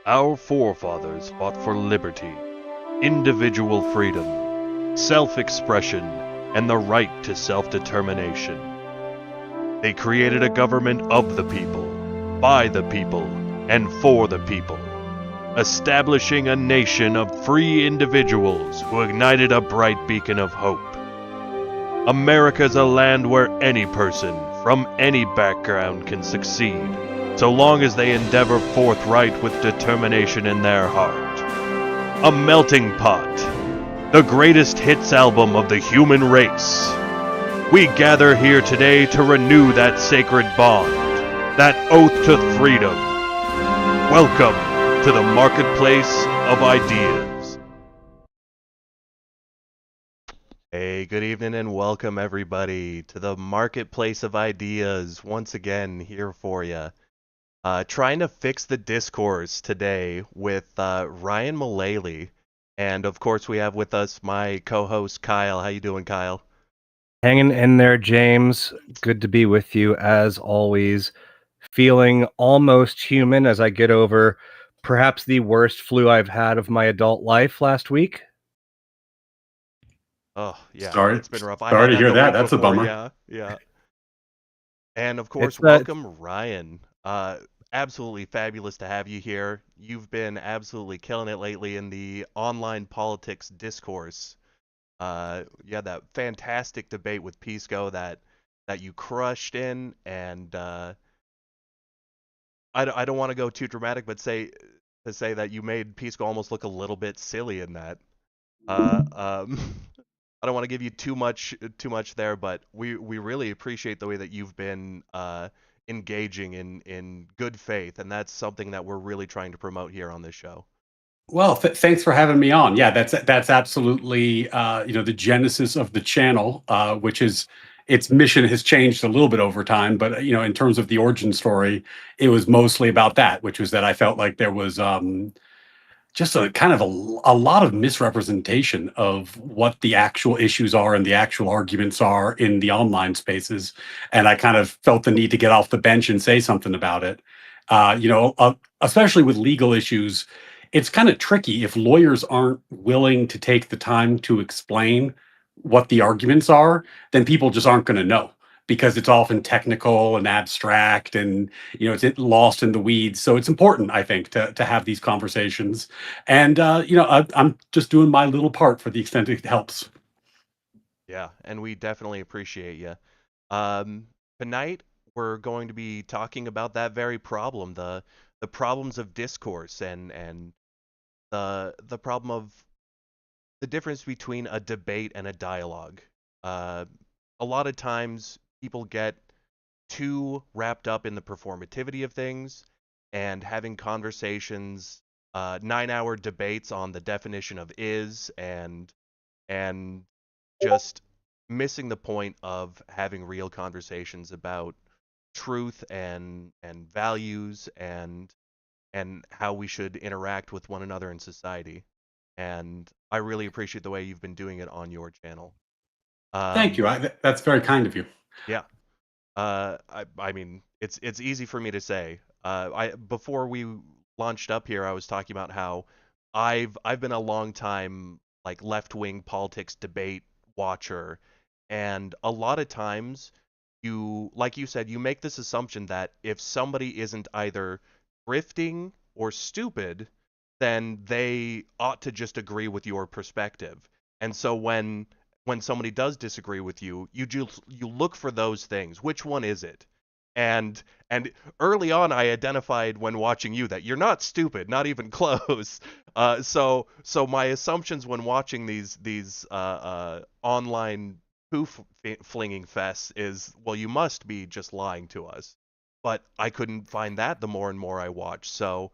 Our forefathers fought for liberty, individual freedom, self-expression, and the right to self-determination. They created a government of the people, by the people, and for the people, establishing a nation of free individuals who ignited a bright beacon of hope. America's a land where any person, from any background, can succeed, so long as they endeavor forthright with determination in their heart. A melting pot, the greatest hits album of the human race. We gather here today to renew that sacred bond, that oath to freedom. Welcome to the Marketplace of Ideas. Hey, good evening and welcome everybody to the Marketplace of Ideas. Once again, here for you. Trying to fix the discourse today with Ryan Mullally. And of course, we have with us my co-host Kyle. How you doing, Kyle? Hanging in there, James. Good to be with you as always. Feeling almost human as I get over perhaps the worst flu I've had of my adult life last week. Oh, yeah, Sorry, it's been rough. I sorry had to that hear the that. week That's a before. bummer. Yeah. And of course, It's welcome Ryan. Absolutely fabulous to have you here. You've been absolutely killing it lately in the online politics discourse. You had that fantastic debate with Pisco that you crushed in, and I don't want to go too dramatic, but say that you made Pisco almost look a little bit silly in that. Uh, um, I don't want to give you too much there, but we really appreciate the way that you've been engaging in good faith, and that's something that we're really trying to promote here on this show. Well, thanks for having me on. Yeah, that's absolutely the genesis of the channel, which is its mission has changed a little bit over time, but in terms of the origin story, it was mostly about that, which was that I felt like there was just a kind of a lot of misrepresentation of what the actual issues are and the actual arguments are in the online spaces. And I kind of felt the need to get off the bench and say something about it. Especially with legal issues, it's kind of tricky if lawyers aren't willing to take the time to explain what the arguments are, then people just aren't going to know because it's often technical and abstract and it's lost in the weeds. So it's important, I think, to have these conversations. And I'm just doing my little part for the extent it helps. Yeah, and we definitely appreciate you. Um, Tonight we're going to be talking about that very problem, the problems of discourse and the problem of the difference between a debate and a dialogue. Uh, a lot of times people get too wrapped up in the performativity of things and having conversations, 9-hour debates on the definition of is and just missing the point of having real conversations about truth and values and how we should interact with one another in society. And I really appreciate the way you've been doing it on your channel. Thank Um, you. That's very kind of you. yeah. I mean, it's easy for me to say. I before we launched up here, I was talking about how I've been a long time like left-wing politics debate watcher, and a lot of times like you said, you make this assumption that if somebody isn't either grifting or stupid, then they ought to just agree with your perspective. And so when somebody does disagree with you, you look for those things. Which one is it? And and early on, I identified when watching you that you're not stupid, not even close. So my assumptions when watching these online poof flinging fests is, well, you must be just lying to us. But I couldn't find that the more and more I watched. So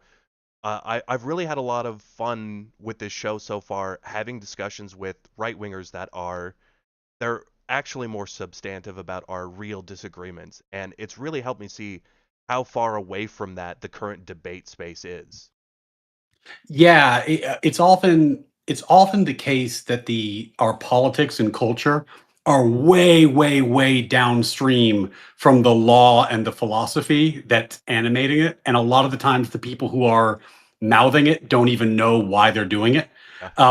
I've really had a lot of fun with this show so far, having discussions with right wingers they're actually more substantive about our real disagreements, and it's really helped me see how far away from that the current debate space is. Yeah, it's often the case that the our politics and culture are way, way, way downstream from the law and the philosophy that's animating it. And a lot of the times, the people who are mouthing it don't even know why they're doing it,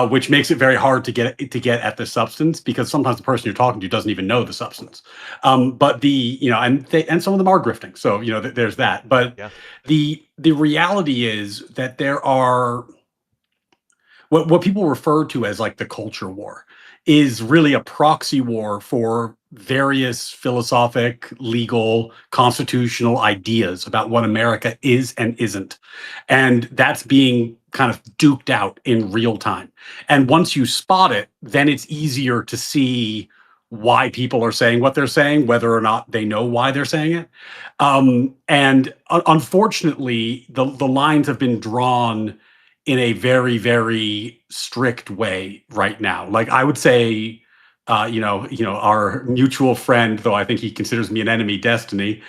which makes it very hard to get at the substance, because sometimes the person you're talking to doesn't even know the substance. But and some of them are grifting, so there's that. But Yeah. the reality is that there are what people refer to as like the culture war is really a proxy war for various philosophic, legal, constitutional ideas about what America is and isn't. And that's being kind of duked out in real time. And once you spot it, then it's easier to see why people are saying what they're saying, whether or not they know why they're saying it. And unfortunately, the lines have been drawn in a very, very strict way right now. Like I would say, our mutual friend, though I think he considers me an enemy, Destiny,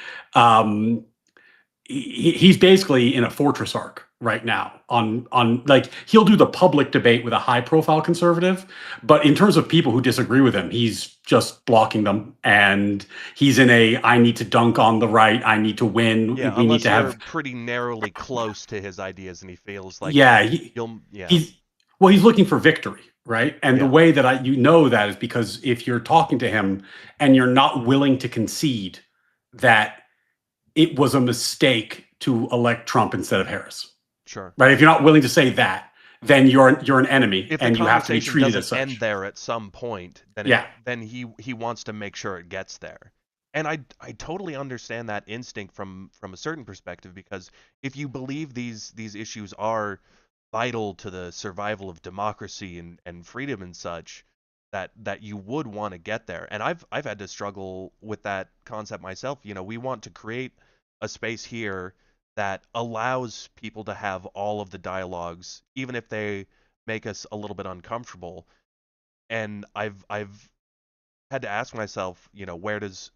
he's basically in a fortress arc right now on like he'll do the public debate with a high profile conservative, but in terms of people who disagree with him, he's just blocking them, and he's in a I need to dunk on the right, I need to win, Yeah, we need unless to you're have. pretty narrowly close to his ideas and he feels like Yeah, yeah. he's looking for victory, right? And the Yeah. way that that is because if you're talking to him and you're not willing to concede that it was a mistake to elect Trump instead of Harris, Sure. right? If you're not willing to say that, then you're an enemy If the and you have to be conversation treated as doesn't end such. there at some point, Yeah. then he wants to make sure it gets there. And I totally understand that instinct from a certain perspective, because if you believe these issues are vital to the survival of democracy and freedom and such, that you would want to get there. And I've had to struggle with that concept myself. We want to create a space here that allows people to have all of the dialogues, even if they make us a little bit uncomfortable. And I've had to ask myself, where does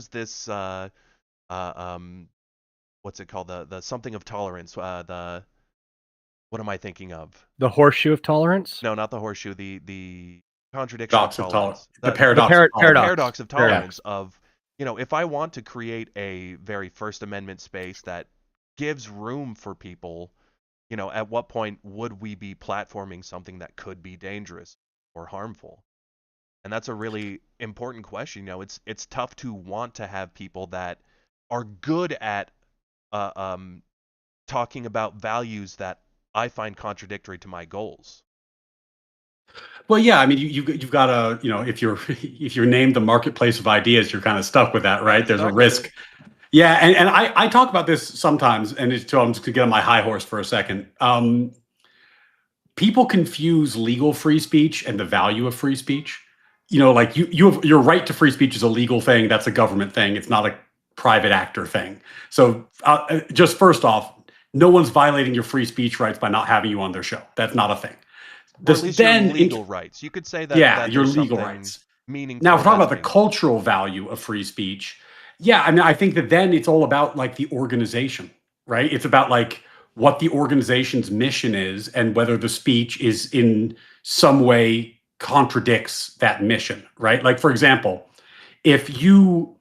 this what's it called, the something of tolerance, the what am I thinking of? The horseshoe of tolerance? No, not the horseshoe, the contradiction of Paradox of tolerance. the The paradox of tolerance. Paradox of Paradox. tolerance of, if I want to create a very First Amendment space that gives room for people, at what point would we be platforming something that could be dangerous or harmful? And that's a really important question. It's tough to want to have people that are good at uh, um, talking about values that I find contradictory to my goals. Well, yeah, I mean, you've got to, if you're if you're named the marketplace of ideas, you're kind of stuck with that, Yeah, right? There's a stuck with risk. it. Yeah, and I talk about this sometimes, and so I'm just gonna get on my high horse for a second. People confuse legal free speech and the value of free speech. Like you have your right to free speech is a legal thing. That's a government thing. It's not a private actor thing. So just first off, no one's violating your free speech rights by not having you on their show. That's not a thing. Or at least your legal rights. You could say Yeah, that your there's legal something rights. Now, if meaningful we're talking that's about the being. cultural value of free speech, yeah, I mean, I think that then it's all about like the organization, right? It's about like what the organization's mission is and whether the speech is in some way contradicts that mission, right? Like, for example, if you,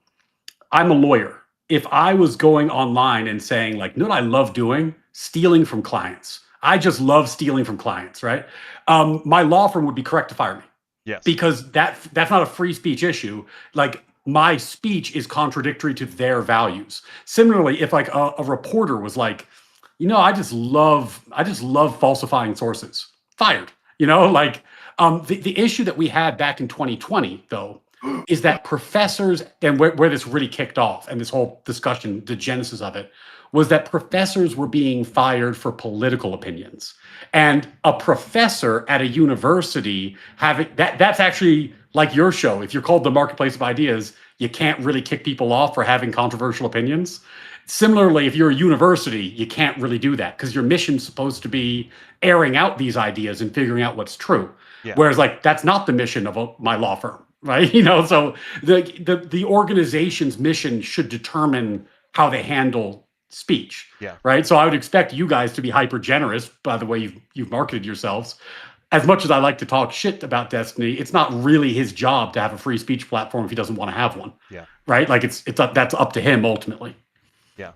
I'm a lawyer. If I was going online and saying, like, what I love doing? Stealing from clients. I just love stealing from clients, right? My law firm would be correct to fire me Yes. because that's not a free speech issue. Like my speech is contradictory to their values. Similarly, if like a reporter was like, I just love falsifying sources, fired. Like the issue that we had back in 2020 though is that professors, and where this really kicked off and this whole discussion, the genesis of it, was that professors were being fired for political opinions. And a professor at a university having that's actually like your show. If you're called the marketplace of ideas, you can't really kick people off for having controversial opinions. Similarly, if you're a university, you can't really do that because your mission's supposed to be airing out these ideas and figuring out what's true. Yeah. Whereas, like, that's not the mission of my law firm, right? So the organization's mission should determine how they handle speech, Yeah. right? So I would expect you guys to be hyper generous by the way you've marketed yourselves. As much as I like to talk shit about Destiny, it's not really his job to have a free speech platform if he doesn't want to have one. Yeah. Right? Like that's up to him ultimately. Yeah.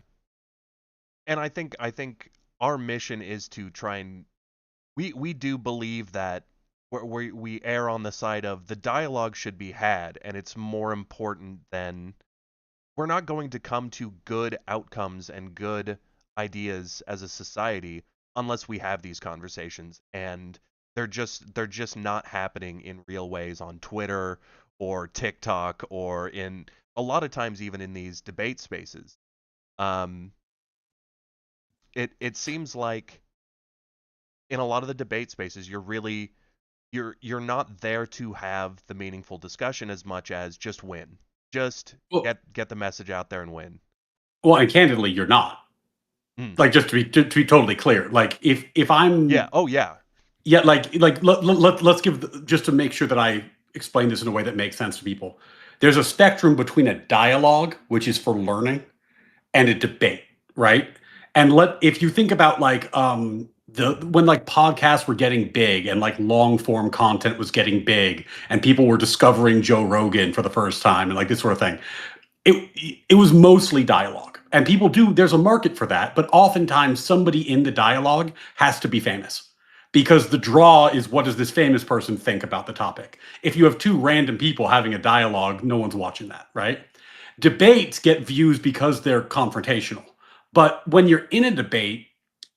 And I think our mission is to try and we do believe that we err on the side of the dialogue should be had, and it's more important than we're not going to come to good outcomes and good ideas as a society unless we have these conversations, and they're just not happening in real ways on Twitter or TikTok or in a lot of times even in these debate spaces. Um, it seems like in a lot of the debate spaces you're not there to have the meaningful discussion as much as just win. Just Well, get the message out there and win. well, and candidly, you're not. Mm. Like, just to be totally clear, like if Yeah. I'm Oh yeah. yeah, like let's give just to make sure that I explain this in a way that makes sense to people. There's a spectrum between a dialogue, which is for learning, and a debate, right? And if you think about like the when like podcasts were getting big and like long form content was getting big and people were discovering Joe Rogan for the first time and like this sort of thing, it was mostly dialogue. And people do, there's a market for that, but oftentimes somebody in the dialogue has to be famous because the draw is, what does this famous person think about the topic? If you have two random people having a dialogue, no one's watching that, right? Debates get views because they're confrontational. But when you're in a debate,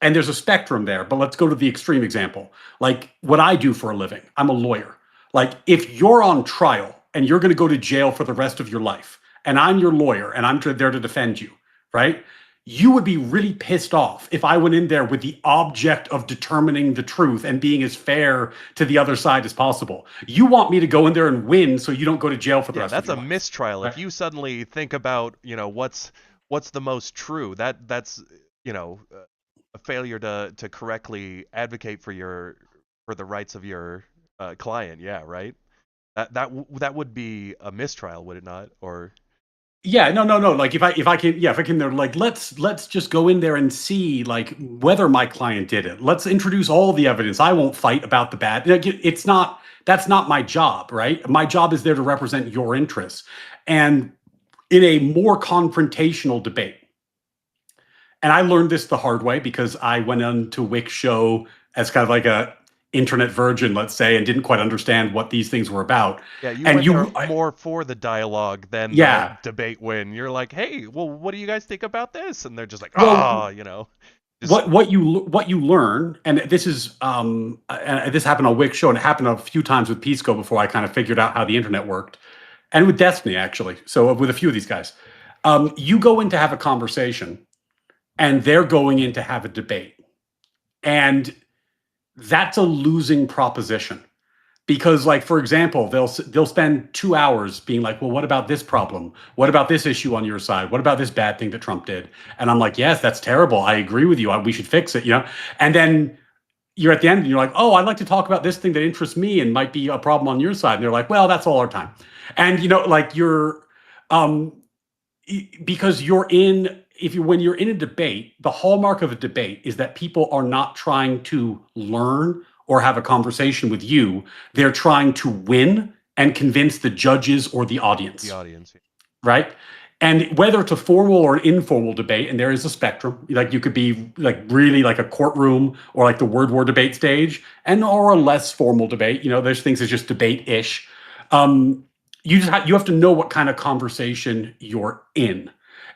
and there's a spectrum there, but let's go to the extreme example. Like what I do for a living, I'm a lawyer. Like if you're on trial and you're going to go to jail for the rest of your life, and I'm your lawyer and I'm there to defend you, right? You would be really pissed off if I went in there with the object of determining the truth and being as fair to the other side as possible. You want me to go in there and win so you don't go to jail for the Yeah, rest of that's your a life. mistrial. If Right. you suddenly think about, what's the most true, that's a failure to correctly advocate for the rights of your client. Yeah, right. That would be a mistrial, would it not? Or Yeah, no. Like if I can there, like let's just go in there and see like whether my client did it. Let's introduce all the evidence. I won't fight about the bad. Like, it's not, that's not my job, right? My job is there to represent your interests. And in a more confrontational debate, and I learned this the hard way because I went on to Wick's show as kind of like a internet virgin, let's say, and didn't quite understand what these things were about. yeah, you And went there more for the dialogue than the yeah, debate win. You're like, hey, well, what do you guys think about this? And they're just like, well, just what you learn, and this is this happened on Wick's show, and it happened a few times with Pisco before I kind of figured out how the internet worked, and with Destiny actually. So with a few of these guys, you go in to have a conversation, and they're going in to have a debate, and that's a losing proposition because, like, for example, they'll spend 2 hours being like, well, what about this problem, what about this issue on your side, what about this bad thing that Trump did? And I'm like, yes, that's terrible, I agree with you, we should fix it, and then you're at the end and you're like, oh, I'd like to talk about this thing that interests me and might be a problem on your side, and they're like, well, that's all our time. And like you're um because you're in if you when you're in a debate, the hallmark of a debate is that people are not trying to learn or have a conversation with you. They're trying to win and convince the judges or the the audience, audience. right? And whether it's a formal or an informal debate, and there is a spectrum, like you could be like really like a courtroom or like the word war debate stage, and or a less formal debate. There's things that's just debate-ish. You have to know what kind of conversation you're in.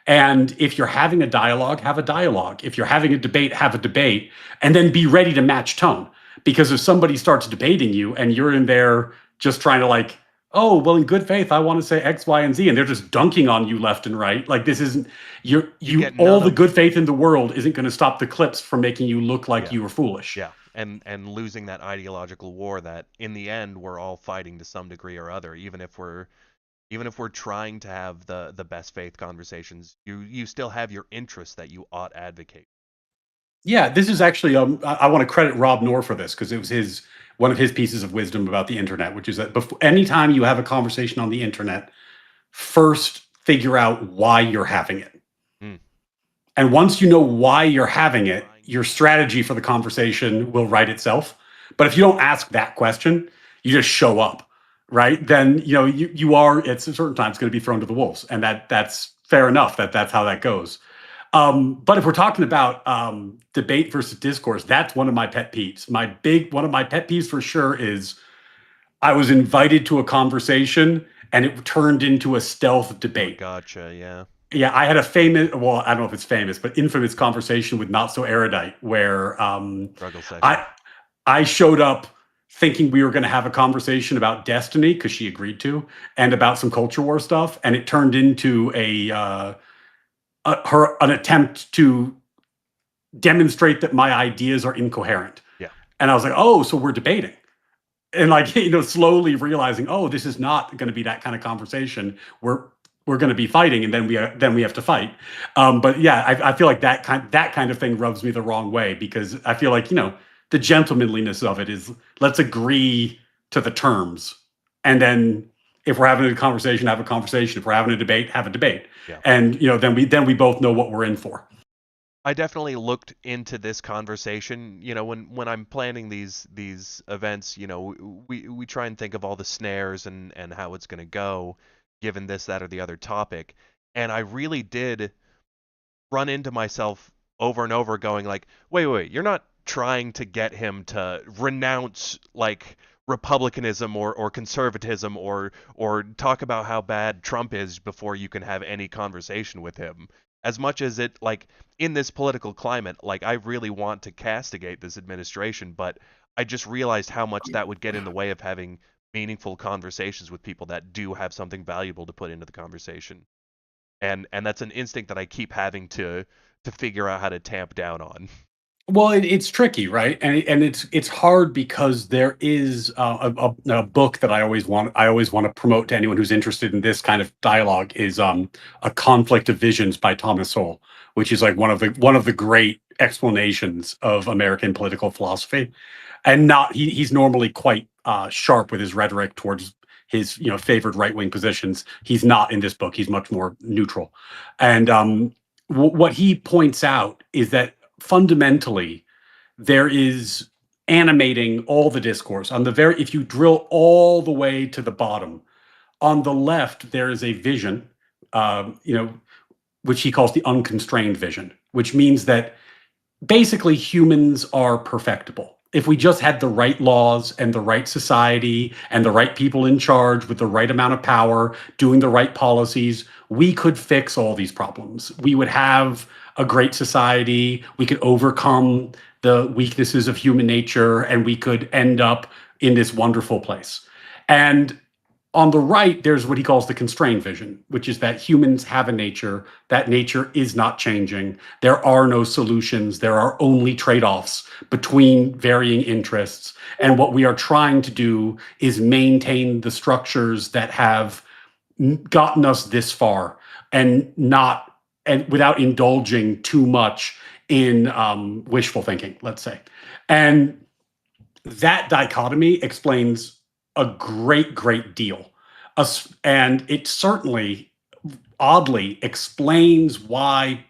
And if you're having a dialogue, have a dialogue. If you're having a debate, have a debate, and then be ready to match tone. Because if somebody starts debating you and you're in there just trying to like, oh, well, in good faith, I want to say X, Y, and Z, and they're just dunking on you left and right. Like this isn't You get all none the of good faith in the world isn't going to stop the clips from making you look like yeah. you were foolish. Yeah, and losing that ideological war that in the end we're all fighting to some degree or other, even if we're trying to have the best faith conversations, you still have your interests that you ought advocate. Yeah, this is actually I want to credit Rob Noor for this because it was one of his pieces of wisdom about the internet, which is that anytime you have a conversation on the internet, first figure out why you're having it. Mm. And once you know why you're having it, your strategy for the conversation will write itself. But if you don't ask that question, you just show up, right? Then you are at certain times going to be thrown to the wolves, and that's fair enough. That's how that goes. But if we're talking about debate versus discourse, that's one of my pet peeves. One of my pet peeves for sure is I was invited to a conversation and it turned into a stealth Oh, debate. gotcha. Yeah. Yeah, I had a famous, well, I don't know if it's famous, but infamous conversation with Not So Erudite where Struggle session. I I showed up thinking we were going to have a conversation about Destiny because she agreed to, and about some culture war stuff, and it turned into an attempt to demonstrate that my ideas are incoherent. Yeah. And I was like, oh, so we're debating. And like, slowly realizing, oh, this is not going to be that kind of conversation. We're going to be fighting, and then we have to fight. But yeah, I feel like that kind of thing rubs me the wrong way because I feel like the gentlemanliness of it is let's agree to the terms, and then if we're having a conversation, have a conversation. If we're having a debate, have a debate, Yeah. and then we both know what we're in for. I definitely looked into this conversation. When I'm planning these events, we try and think of all the snares and how it's going to go, given this, that, or the other topic. And I really did run into myself over and over going like, wait, you're not trying to get him to renounce like republicanism or conservatism or talk about how bad Trump is before you can have any conversation with him. As much as it like in this political climate, like I really want to castigate this administration, but I just realized how much that would get in the way of having meaningful conversations with people that do have something valuable to put into the conversation. And that's an instinct that I keep having to figure out how to tamp down on. Well, it's tricky, right? And it's hard because there is a book that I always want to promote to anyone who's interested in this kind of dialogue is A Conflict of Visions by Thomas Sowell, which is like one of the great explanations of American political philosophy. And not he's normally quite sharp with his rhetoric towards his favored right wing positions. He's not in this book. He's much more neutral, and what he points out is that fundamentally there is animating all the discourse on the very if you drill all the way to the bottom on the left there is a vision um, you know which he calls the unconstrained vision, which means that basically humans are perfectible. If we just had the right laws and the right society and the right people in charge with the right amount of power doing the right policies, we could fix all these problems. We would have a great society. We could overcome the weaknesses of human nature and we could end up in this wonderful place. And on the right, there's what he calls the constrained vision, which is that humans have a nature. That nature is not changing. There are no solutions. There are only trade offs between varying interests. And what we are trying to do is maintain the structures that have gotten us this far and not and without indulging too much in wishful thinking, let's say. And that dichotomy explains a great deal. And it certainly oddly explains why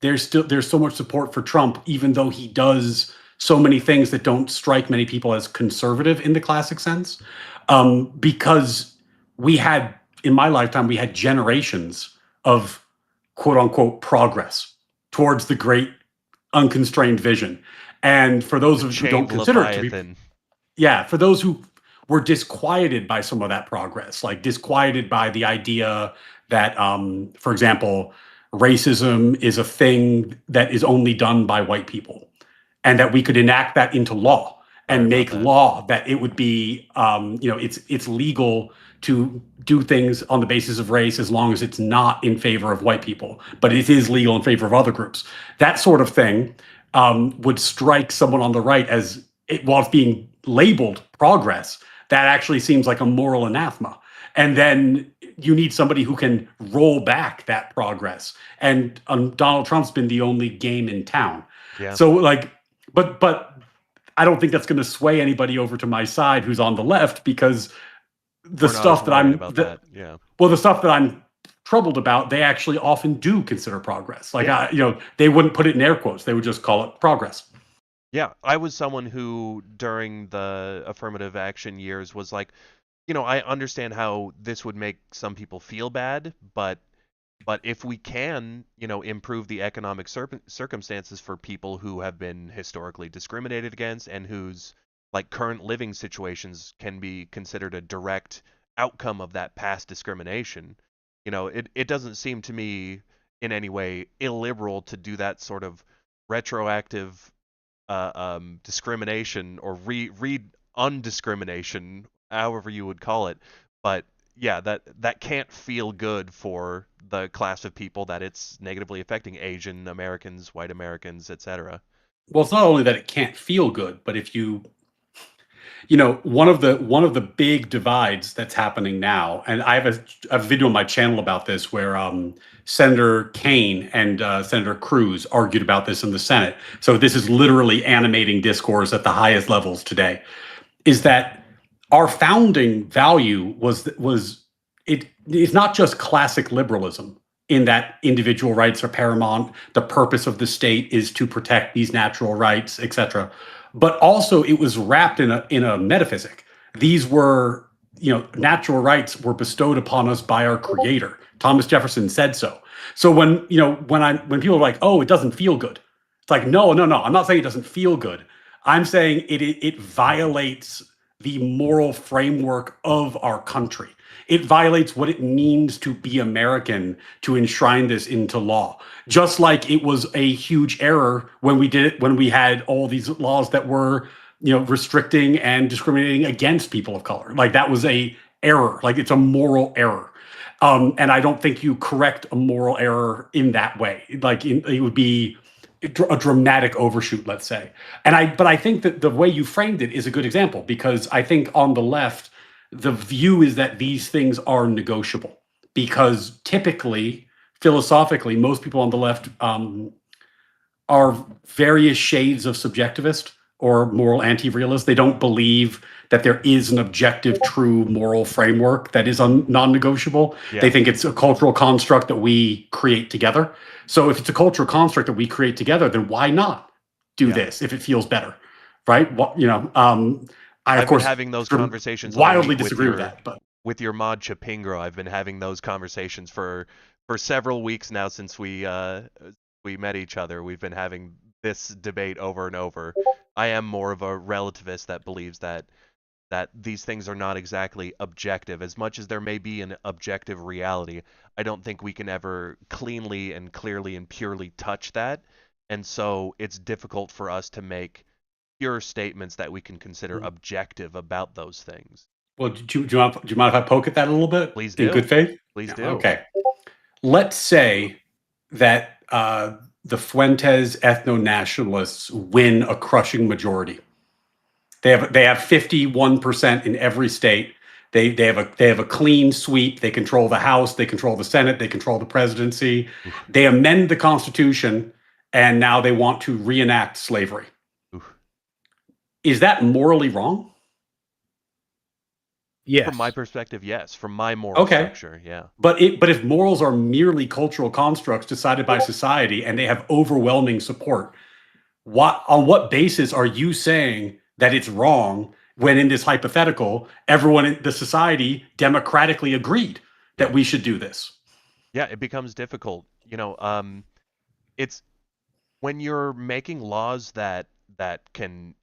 there's so much support for Trump, even though he does so many things that don't strike many people as conservative in the classic sense. Because we had in my lifetime we had generations of quote unquote progress towards the great unconstrained vision. And for those The of us who don't chained consider it to be Leviathan. yeah, for those who were disquieted by some of that progress, like disquieted by the idea that, for example, racism is a thing that is only done by white people, and that we could enact that into law Sorry and about make that. law that it would be, it's legal to do things on the basis of race as long as it's not in favor of white people, but it is legal in favor of other groups. That sort of thing would strike someone on the right as while it's being labeled progress, that actually seems like a moral anathema. And then you need somebody who can roll back that progress. And Donald Trump's been the only game in town. Yeah. So like, but I don't think that's going to sway anybody over to my side who's on the left because the We're not as stuff that worried about that. Yeah. the stuff that I'm troubled about, they actually often do consider progress. Like Yeah. they wouldn't put it in air quotes; they would just call it progress. Yeah, I was someone who, during the affirmative action years, was like, I understand how this would make some people feel bad, but But if we can, improve the economic circumstances for people who have been historically discriminated against and whose like current living situations can be considered a direct outcome of that past discrimination, it doesn't seem to me in any way illiberal to do that sort of retroactive discrimination or re undiscrimination, however you would call it. But yeah, that can't feel good for the class of people that it's negatively affecting: Asian Americans, white Americans, etc. Well, it's not only that it can't feel good, but if one of the big divides that's happening now, and I have a video on my channel about this where Senator Kaine and Senator Cruz argued about this in the Senate. So this is literally animating discourse at the highest levels today. Is that our founding value was it is not just classic liberalism in that individual rights are paramount, the purpose of the state is to protect these natural rights, etc. But also it was wrapped in a metaphysic. These were, natural rights were bestowed upon us by our creator. Thomas Jefferson said so. So when people are like, oh, it doesn't feel good, it's like, no, no, no. I'm not saying it doesn't feel good. I'm saying it violates the moral framework of our country. It violates what it means to be American to enshrine this into law. Just like it was a huge error when we did it, when we had all these laws that were, restricting and discriminating against people of color. Like that was a error. Like it's a moral error. And I don't think you correct a moral error in that way. Like it would be a dramatic overshoot, let's say. But I think that the way you framed it is a good example because I think on the left, the view is that these things are negotiable because typically, philosophically, most people on the left are various shades of subjectivist or moral anti-realist. They don't believe that there is an objective, true moral framework that is non-negotiable. Yeah. They think it's a cultural construct that we create together. So if it's a cultural construct that we create together, then why not do this if it feels better, right? I of I've been course having those conversations all wildly week disagree with that, but with your mod Chapingro. I've been having those conversations for several weeks now since we met each other. We've been having this debate over and over. I am more of a relativist that believes that these things are not exactly objective. As much as there may be an objective reality, I don't think we can ever cleanly and clearly and purely touch that. And so it's difficult for us to make pure statements that we can consider objective about those things. well, do you mind if I poke at that a little bit Please in do. good faith? Please Yeah, do. okay. Let's say that the Fuentes ethno-nationalists win a crushing majority. They have 51% in every state. They have a clean sweep. They control the House. They control the Senate. They control the presidency. Oof. They amend the Constitution, and now they want to reenact slavery. Oof. Is that morally wrong? Yes. From my perspective, yes. From my moral Okay. structure, yeah. But if morals are merely cultural constructs decided by society and they have overwhelming support, on what basis are you saying that it's wrong when in this hypothetical, everyone in the society democratically agreed that Yeah. we should do this? Yeah, it becomes difficult. It's when you're making laws that can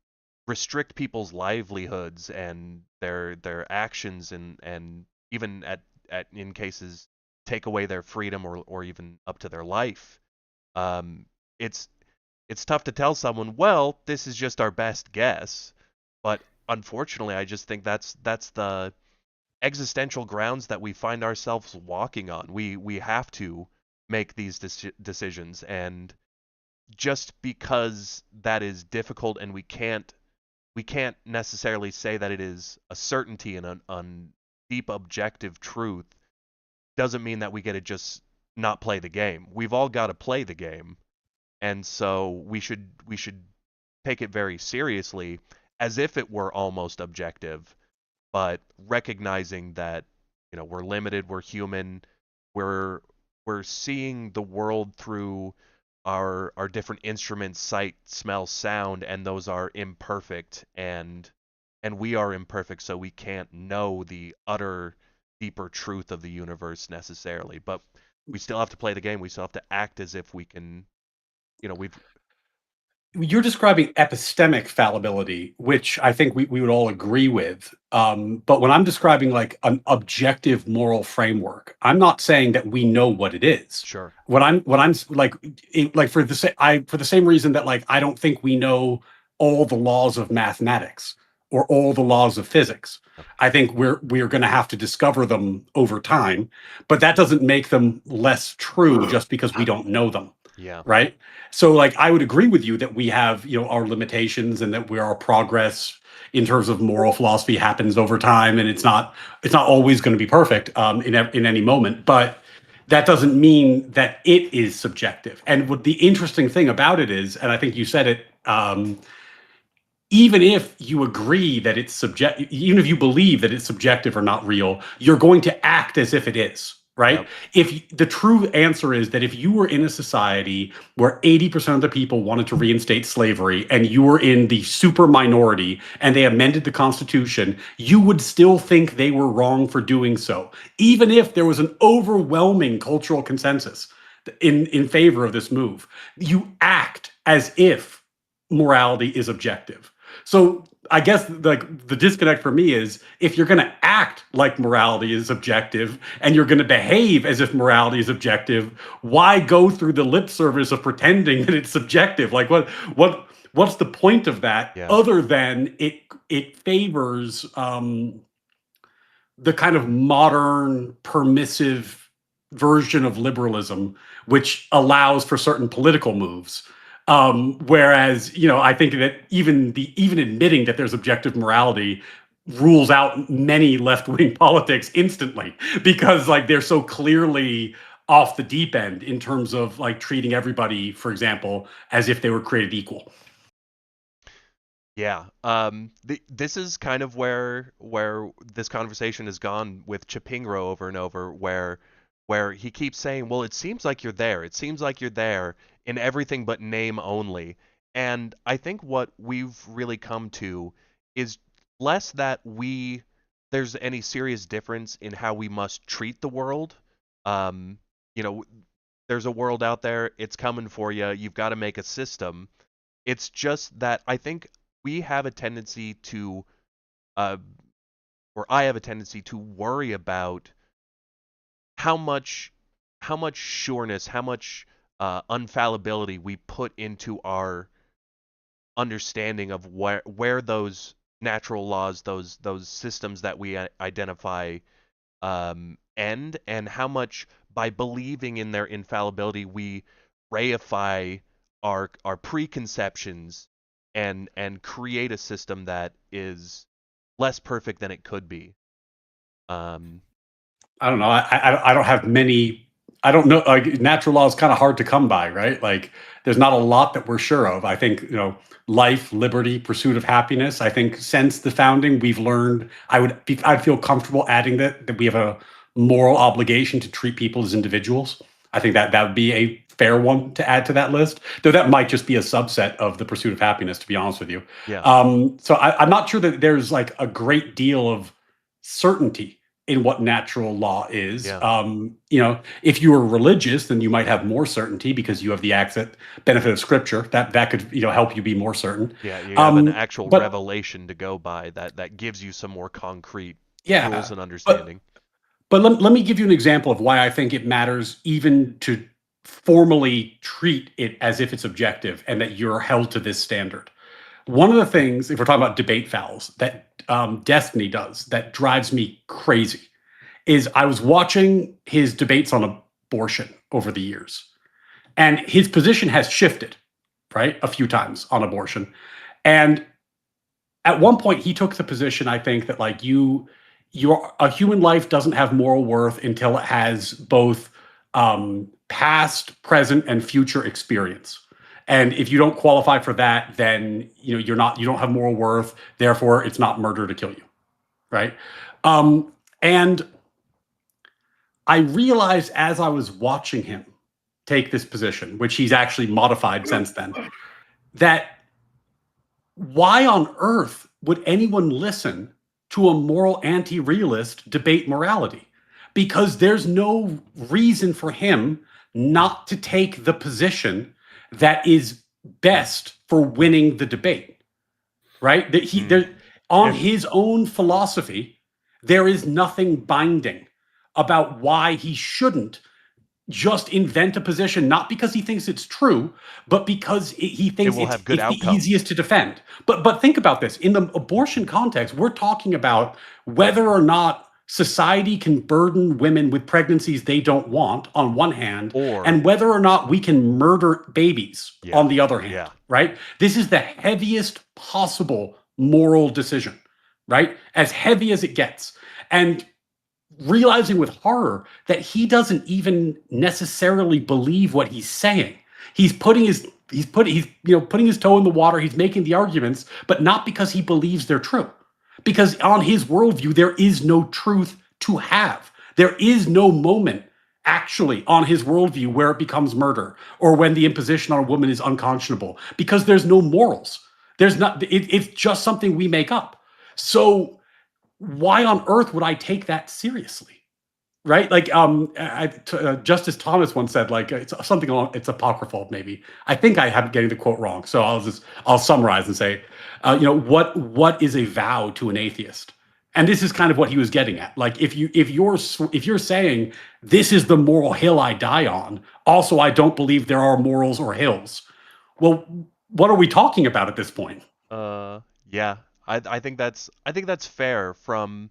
restrict people's livelihoods and their actions and even at in cases take away their freedom or even up to their life. Um, it's it's tough to tell someone, well, this is just our best guess. But unfortunately, I just think that's the existential grounds that we find ourselves walking on. We have to make these decisions, and just because that is difficult and we can't necessarily say that it is a certainty and a deep objective truth doesn't mean that we get to just not play the game. We've all got to play the game, and so we should take it very seriously as if it were almost objective, but recognizing that we're limited, we're human, we're we're seeing the world through our different instruments: sight, smell, sound, and those are imperfect, and we are imperfect, so we can't know the utter deeper truth of the universe necessarily. But we still have to play the game. We still have to act as if we can, we've You're describing epistemic fallibility, which I think we would all agree with. But when I'm describing like an objective moral framework, I'm not saying that we know what it is. sure. What I'm like, like for the same reason that like I don't think we know all the laws of mathematics or all the laws of physics. Okay. I think we're going to have to discover them over time, but that doesn't make them less true just because we don't know them, Yeah. right? So like I would agree with you that we have, our limitations and that our progress in terms of moral philosophy happens over time, and it's not always going to be perfect in any moment, but that doesn't mean that it is subjective. And what the interesting thing about it is, and I think you said it, even if you agree that it's subjective, even if you believe that it's subjective or not real, you're going to act as if it is, right? Yep. If the true answer is that if you were in a society where 80% of the people wanted to reinstate slavery and you were in the super minority and they amended the Constitution, you would still think they were wrong for doing so, even if there was an overwhelming cultural consensus in favor of this move. You act as if morality is objective. So I guess like the disconnect for me is if you're going to act like morality is objective and you're going to behave as if morality is objective, why go through the lip service of pretending that it's subjective? Like what's the point of that Yeah. other than it favors the kind of modern permissive version of liberalism, which allows for certain political moves. Whereas, I think that even admitting that there's objective morality rules out many left-wing politics instantly because like they're so clearly off the deep end in terms of like treating everybody, for example, as if they were created equal. Yeah. This is kind of where this conversation has gone with Chapingro over and over, where he keeps saying, "Well, it seems like you're there. It seems like you're there in everything but name only." And I think what we've really come to is less that there's any serious difference in how we must treat the world. Um, you know, there's a world out there. It's coming for you. You've got to make a system. It's just that I think we have a tendency to, uh, or I have a tendency to worry about how much, sureness, how much unfallibility we put into our understanding of where those natural laws, those systems that we identify, end, and how much by believing in their infallibility we reify our preconceptions and create a system that is less perfect than it could be. I don't know. I don't have many. I don't know. Like natural law is kind of hard to come by, right? Like there's not a lot that we're sure of. I think life, liberty, pursuit of happiness. I think since the founding, we've learned. I'd feel comfortable adding that we have a moral obligation to treat people as individuals. I think that would be a fair one to add to that list. Though that might just be a subset of the pursuit of happiness, to be honest with you. Yeah. So I'm not sure that there's like a great deal of certainty in what natural law is. Yeah. If you were religious, then you might have more certainty because you have the benefit of scripture that could, help you be more certain. Yeah, you have an actual but revelation to go by that gives you some more concrete yeah, rules and understanding. but let me give you an example of why I think it matters even to formally treat it as if it's objective and that you're held to this standard. One of the things, if we're talking about debate fouls, that Destiny does that drives me crazy is I was watching his debates on abortion over the years, and his position has shifted, right, a few times on abortion. And at one point, he took the position, I think, that like a human life doesn't have moral worth until it has both past, present, and future experience. And if you don't qualify for that, then you don't have moral worth. Therefore, it's not murder to kill you, right? And I realized as I was watching him take this position, which he's actually modified since then, that why on earth would anyone listen to a moral anti-realist debate morality? because there's no reason for him not to take the position that is best for winning the debate, right? That on his own philosophy, there is nothing binding about why he shouldn't just invent a position, not because he thinks it's true, but because he thinks it's the easiest to defend. But think about this. In the abortion context, we're talking about whether or not society can burden women with pregnancies they don't want on one hand, and whether or not we can murder babies on the other hand, right? This is the heaviest possible moral decision, right? As heavy as it gets. And realizing with horror that he doesn't even necessarily believe what he's saying. He's putting his toe in the water. He's making the arguments, but not because he believes they're true. Because on his worldview, there is no truth to have. There is no moment actually on his worldview where it becomes murder or when the imposition on a woman is unconscionable, because there's no morals. It's just something we make up. So why on earth would I take that seriously? Right? Like Justice Thomas once said, like, it's something along, it's apocryphal maybe. I think I am getting the quote wrong. So I'll summarize and say, what is a vow to an atheist? And this is kind of what he was getting at. Like, if you're saying this is the moral hill I die on, also I don't believe there are morals or hills. Well, what are we talking about at this point? Yeah. I think that's fair from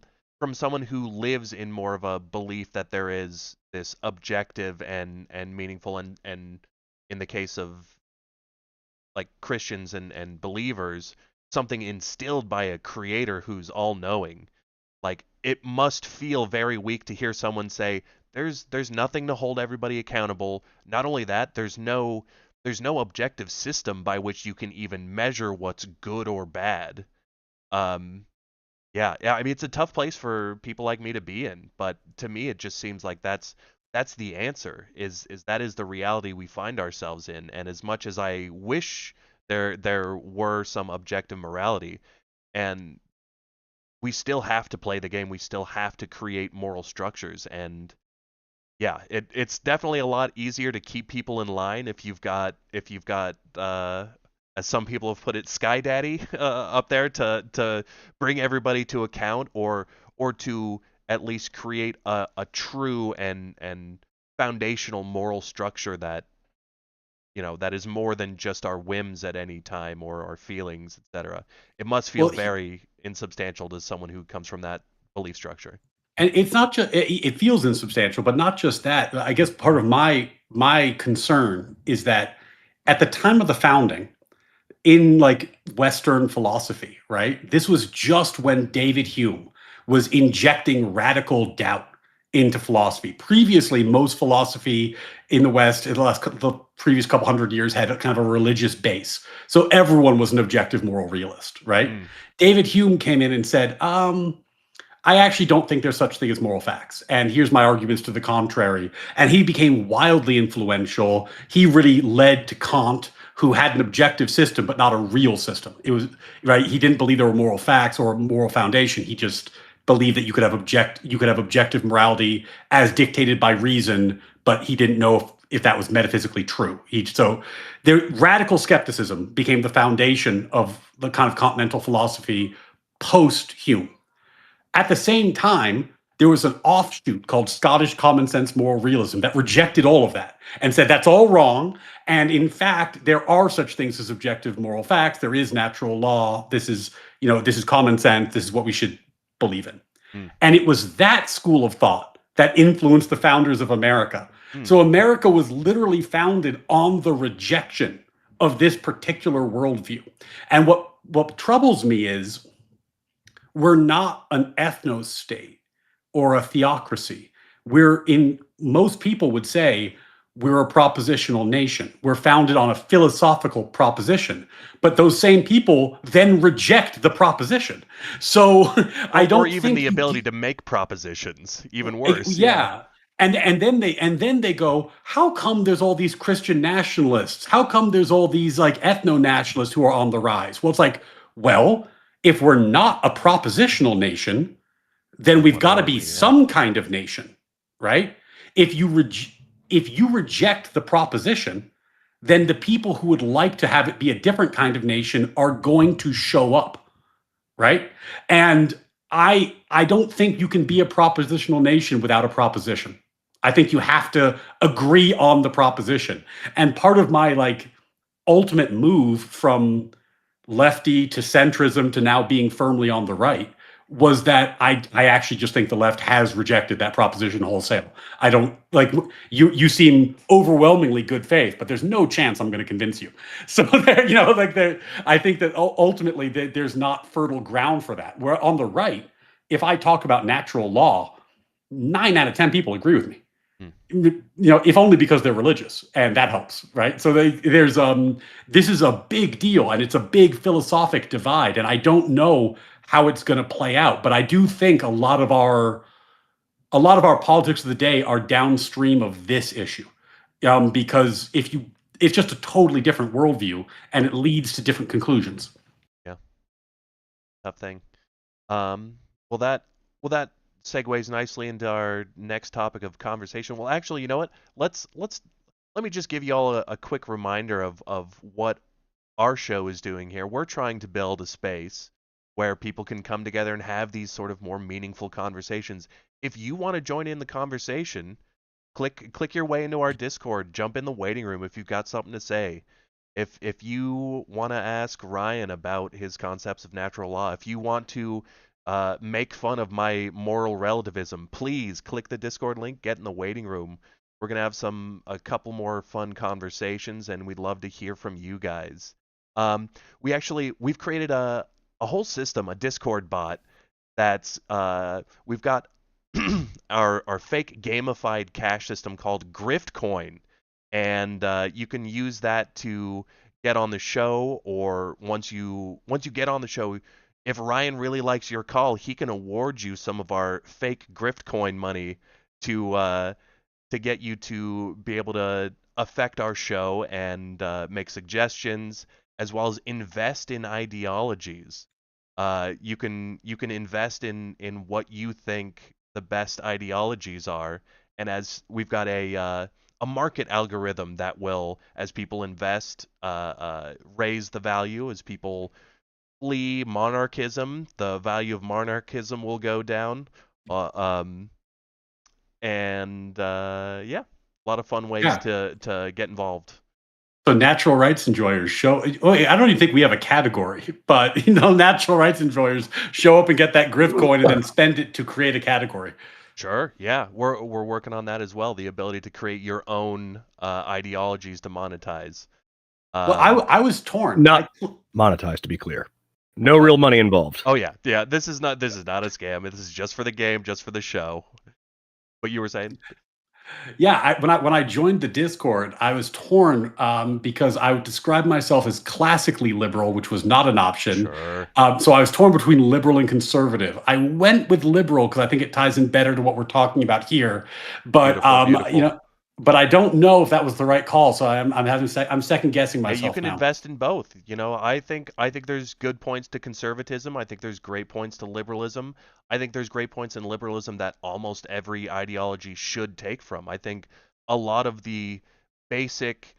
someone who lives in more of a belief that there is this objective and meaningful and in the case of like Christians and believers, something instilled by a creator who's all-knowing. Like, it must feel very weak to hear someone say there's nothing to hold everybody accountable. Not only that, there's no objective system by which you can even measure what's good or bad. Yeah, I mean, it's a tough place for people like me to be in, but to me it just seems like that's the answer, is that is the reality we find ourselves in. And as much as I wish there were some objective morality, and we still have to play the game, we still have to create moral structures. And yeah, it's definitely a lot easier to keep people in line if you've got as some people have put it, Sky Daddy up there to bring everybody to account, or to at least create a true and foundational moral structure that that is more than just our whims at any time or our feelings, etc. It must feel very insubstantial to someone who comes from that belief structure. And it's not just it feels insubstantial, but not just that. I guess part of my concern is that at the time of the founding, in like Western philosophy, right? This was just when David Hume was injecting radical doubt into philosophy. Previously, most philosophy in the West in the previous couple hundred years had a kind of a religious base. So everyone was an objective moral realist, right? David Hume came in and said, I actually don't think there's such thing as moral facts. And here's my arguments to the contrary. And he became wildly influential. He really led to Kant, who had an objective system, but not a real system. It was right. He didn't believe there were moral facts or a moral foundation. He just believed that you could have objective morality as dictated by reason, but he didn't know if that was metaphysically true. So the radical skepticism became the foundation of the kind of continental philosophy post Hume. At the same time, there was an offshoot called Scottish common sense moral realism that rejected all of that and said that's all wrong. And in fact, there are such things as objective moral facts. There is natural law. This is common sense. This is what we should believe in. And it was that school of thought that influenced the founders of America. So America was literally founded on the rejection of this particular worldview. And what troubles me is we're not an ethnos state or a theocracy. Most people would say we're a propositional nation. We're founded on a philosophical proposition, but those same people then reject the proposition. So I don't or even the ability to make propositions, even worse. Yeah. And then they go, how come there's all these Christian nationalists? How come there's all these like ethno-nationalists who are on the rise? Well, it's like, well, if we're not a propositional nation, then we've got to be some kind of nation, right? If you reject the proposition, then the people who would like to have it be a different kind of nation are going to show up, right? And I don't think you can be a propositional nation without a proposition. I think you have to agree on the proposition. And part of my like ultimate move from lefty to centrism to now being firmly on the right was that I actually just think the left has rejected that proposition wholesale. I don't like you seem overwhelmingly good faith, but there's no chance I'm going to convince you. So there, I think that ultimately there's not fertile ground for that. Where on the right, if I talk about natural law, 9 out of 10 people agree with me. If only because they're religious, and that helps, right? So this is a big deal, and it's a big philosophic divide, and I don't know how it's going to play out, but I do think a lot of our politics of the day are downstream of this issue, because it's just a totally different worldview, and it leads to different conclusions. Yeah, tough thing. Well, that segues nicely into our next topic of conversation. Well, actually, you know what? Let me just give you all a quick reminder of what our show is doing here. We're trying to build a space where people can come together and have these sort of more meaningful conversations. If you want to join in the conversation, click your way into our Discord, jump in the waiting room if you've got something to say. If you want to ask Ryan about his concepts of natural law, if you want to make fun of my moral relativism, please click the Discord link, get in the waiting room. We're gonna have a couple more fun conversations, and we'd love to hear from you guys. We've created a whole system, a Discord bot that's we've got our fake gamified cash system called GriftCoin, and you can use that to get on the show. Or once you get on the show, if Ryan really likes your call, he can award you some of our fake GriftCoin money to get you to be able to affect our show and make suggestions, as well as invest in ideologies. You can invest in what you think the best ideologies are, and as we've got a market algorithm that will, as people invest, raise the value. As people flee monarchism, the value of monarchism will go down. Uh, um, and yeah, a lot of fun ways Yeah. to get involved. So natural rights enjoyers show. Oh, I don't even think we have a category, but natural rights enjoyers show up and get that grift coin and then spend it to create a category. Sure, yeah, we're working on that as well. The ability to create your own ideologies to monetize. Well, I was torn. Not monetized, to be clear. No real money involved. Oh yeah. This is not a scam. This is just for the game, just for the show. What you were saying? Yeah, when I joined the Discord, I was torn because I would describe myself as classically liberal, which was not an option. Sure. So I was torn between liberal and conservative. I went with liberal because I think it ties in better to what we're talking about here. But Beautiful. but I don't know if that was the right call. So I'm second guessing myself. Hey, you can now. invest in both. I think there's good points to conservatism. I think there's great points to liberalism. I think there's great points in liberalism that almost every ideology should take from. I think a lot of the basic,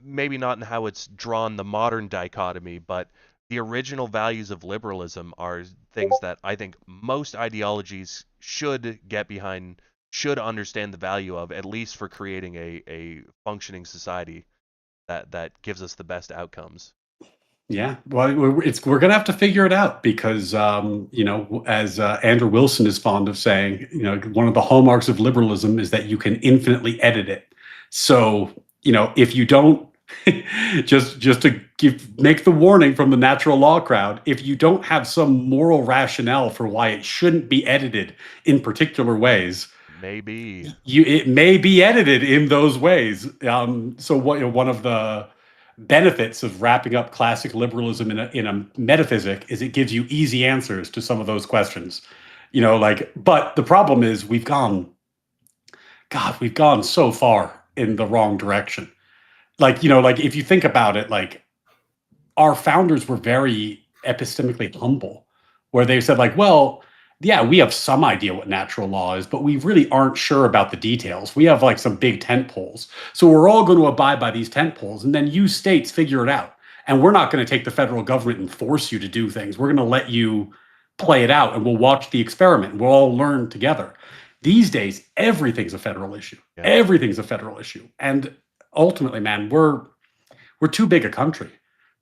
maybe not in how it's drawn the modern dichotomy, but the original values of liberalism are things that I think most ideologies should get behind, should understand the value of, at least for creating a functioning society that gives us the best outcomes. Yeah, well, we're gonna have to figure it out because as Andrew Wilson is fond of saying, one of the hallmarks of liberalism is that you can infinitely edit it. So if you don't, just to make the warning from the natural law crowd, if you don't have some moral rationale for why it shouldn't be edited in particular ways, Maybe it may be edited in those ways. So one of the benefits of wrapping up classic liberalism in a metaphysic is it gives you easy answers to some of those questions. But the problem is we've gone so far in the wrong direction. Like if you think about it, like our founders were very epistemically humble, where they said like, well, yeah, we have some idea what natural law is, but we really aren't sure about the details. We have like some big tent poles. So we're all going to abide by these tent poles, and then you states figure it out. And we're not going to take the federal government and force you to do things. We're going to let you play it out, and we'll watch the experiment. We'll all learn together. These days, everything's a federal issue. Yeah. Everything's a federal issue. And ultimately, man, we're too big a country.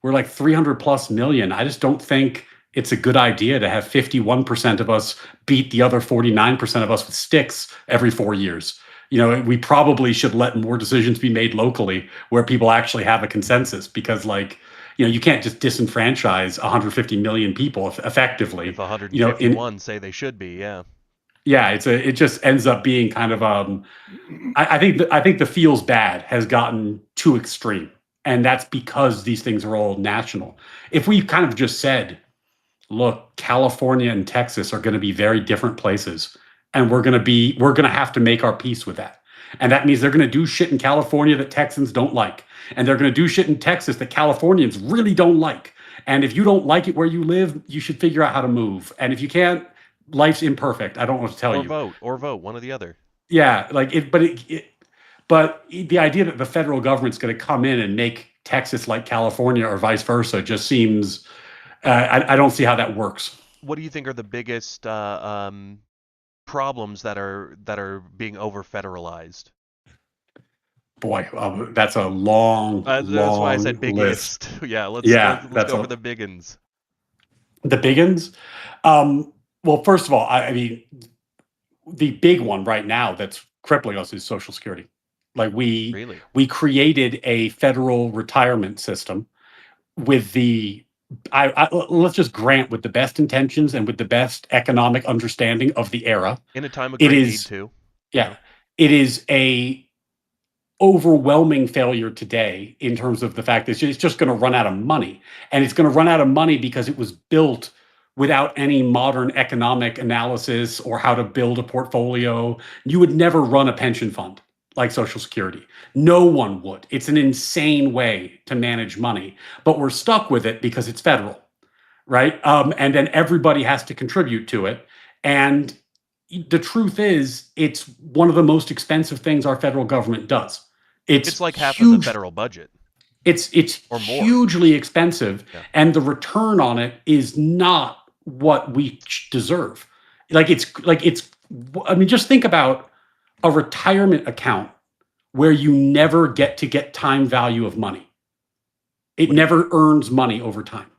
We're like 300 plus million. I just don't think it's a good idea to have 51% of us beat the other 49% of us with sticks every 4 years. You know, we probably should let more decisions be made locally where people actually have a consensus, because like, you know, you can't just disenfranchise 150 million people effectively. If 151 say they should be, yeah. Yeah, it just ends up being kind of I think the feels bad has gotten too extreme, and that's because these things are all national. If we kind of just said, look, California and Texas are going to be very different places, and we're going to have to make our peace with that. And that means they're going to do shit in California that Texans don't like, and they're going to do shit in Texas that Californians really don't like. And if you don't like it where you live, you should figure out how to move. And if you can't, life's imperfect. I don't want to tell you. Or vote, one or the other. Yeah, like but the idea that the federal government's going to come in and make Texas like California or vice versa just seems. I don't see how that works. What do you think are the biggest problems that are being over federalized? Boy, that's a long, that's why I said biggest. Yeah, let's go for the biggins. The biggins. Well, first of all, I mean, the big one right now that's crippling us is Social Security. Like we created a federal retirement system with let's just grant, with the best intentions and with the best economic understanding of the era. In a time of great need too. Yeah, it is a overwhelming failure today in terms of the fact that it's just going to run out of money, and it's going to run out of money because it was built without any modern economic analysis or how to build a portfolio. You would never run a pension fund like Social Security. No one would. It's an insane way to manage money, but we're stuck with it because it's federal, right? And then everybody has to contribute to it. And the truth is, it's one of the most expensive things our federal government does. It's like half of the federal budget. It's hugely expensive, and the return on it is not what we deserve. I mean, just think about a retirement account where you never get time value of money. It never earns money over time.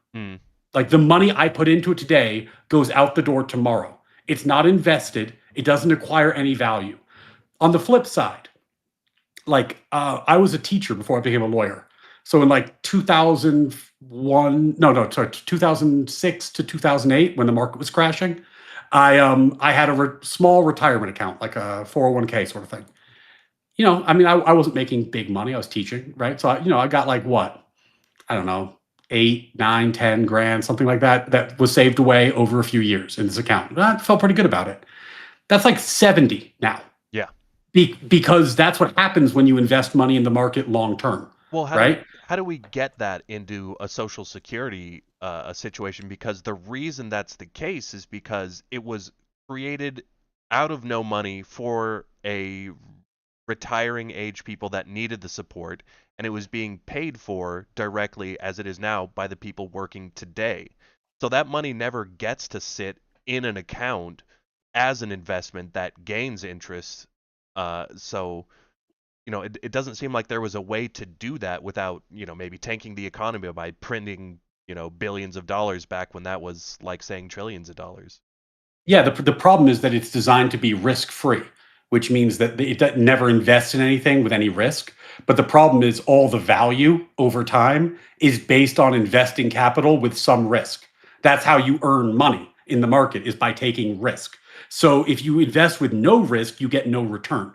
Like the money I put into it today goes out the door tomorrow. It's not invested. It doesn't acquire any value. On the flip side, like I was a teacher before I became a lawyer. So in like 2006 to 2008, when the market was crashing, I had a small retirement account, like a 401k sort of thing. You know, I mean, I wasn't making big money. I was teaching, right? So I got like what, I don't know, 8, 9, 10 grand, something like that. That was saved away over a few years in this account. I felt pretty good about it. That's like 70 now. Yeah. Because that's what happens when you invest money in the market long term. Well, right? How do we get that into a Social Security a situation? Because the reason that's the case is because it was created out of no money for a retiring age people that needed the support, and it was being paid for directly, as it is now, by the people working today. So that money never gets to sit in an account as an investment that gains interest. So it doesn't seem like there was a way to do that without, maybe tanking the economy by printing, billions of dollars back when that was like saying trillions of dollars. Yeah, the problem is that it's designed to be risk-free, which means that it never invests in anything with any risk. But the problem is all the value over time is based on investing capital with some risk. That's how you earn money in the market, is by taking risk. So if you invest with no risk, you get no return.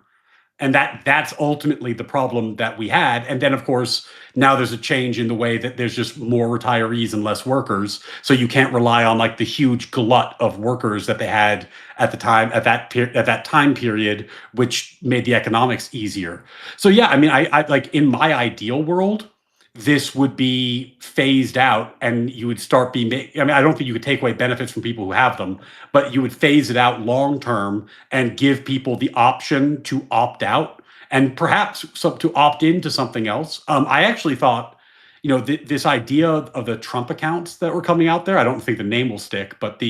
And that's ultimately the problem that we had. And then, of course, now there's a change in the way that there's just more retirees and less workers. So you can't rely on like the huge glut of workers that they had at the time, at that time period, which made the economics easier. So yeah, I mean, I like, in my ideal world, this would be phased out and you would start being, I mean, I don't think you could take away benefits from people who have them, but you would phase it out long term and give people the option to opt out and perhaps to opt into something else. I actually thought, this idea of the Trump accounts that were coming out there, I don't think the name will stick, but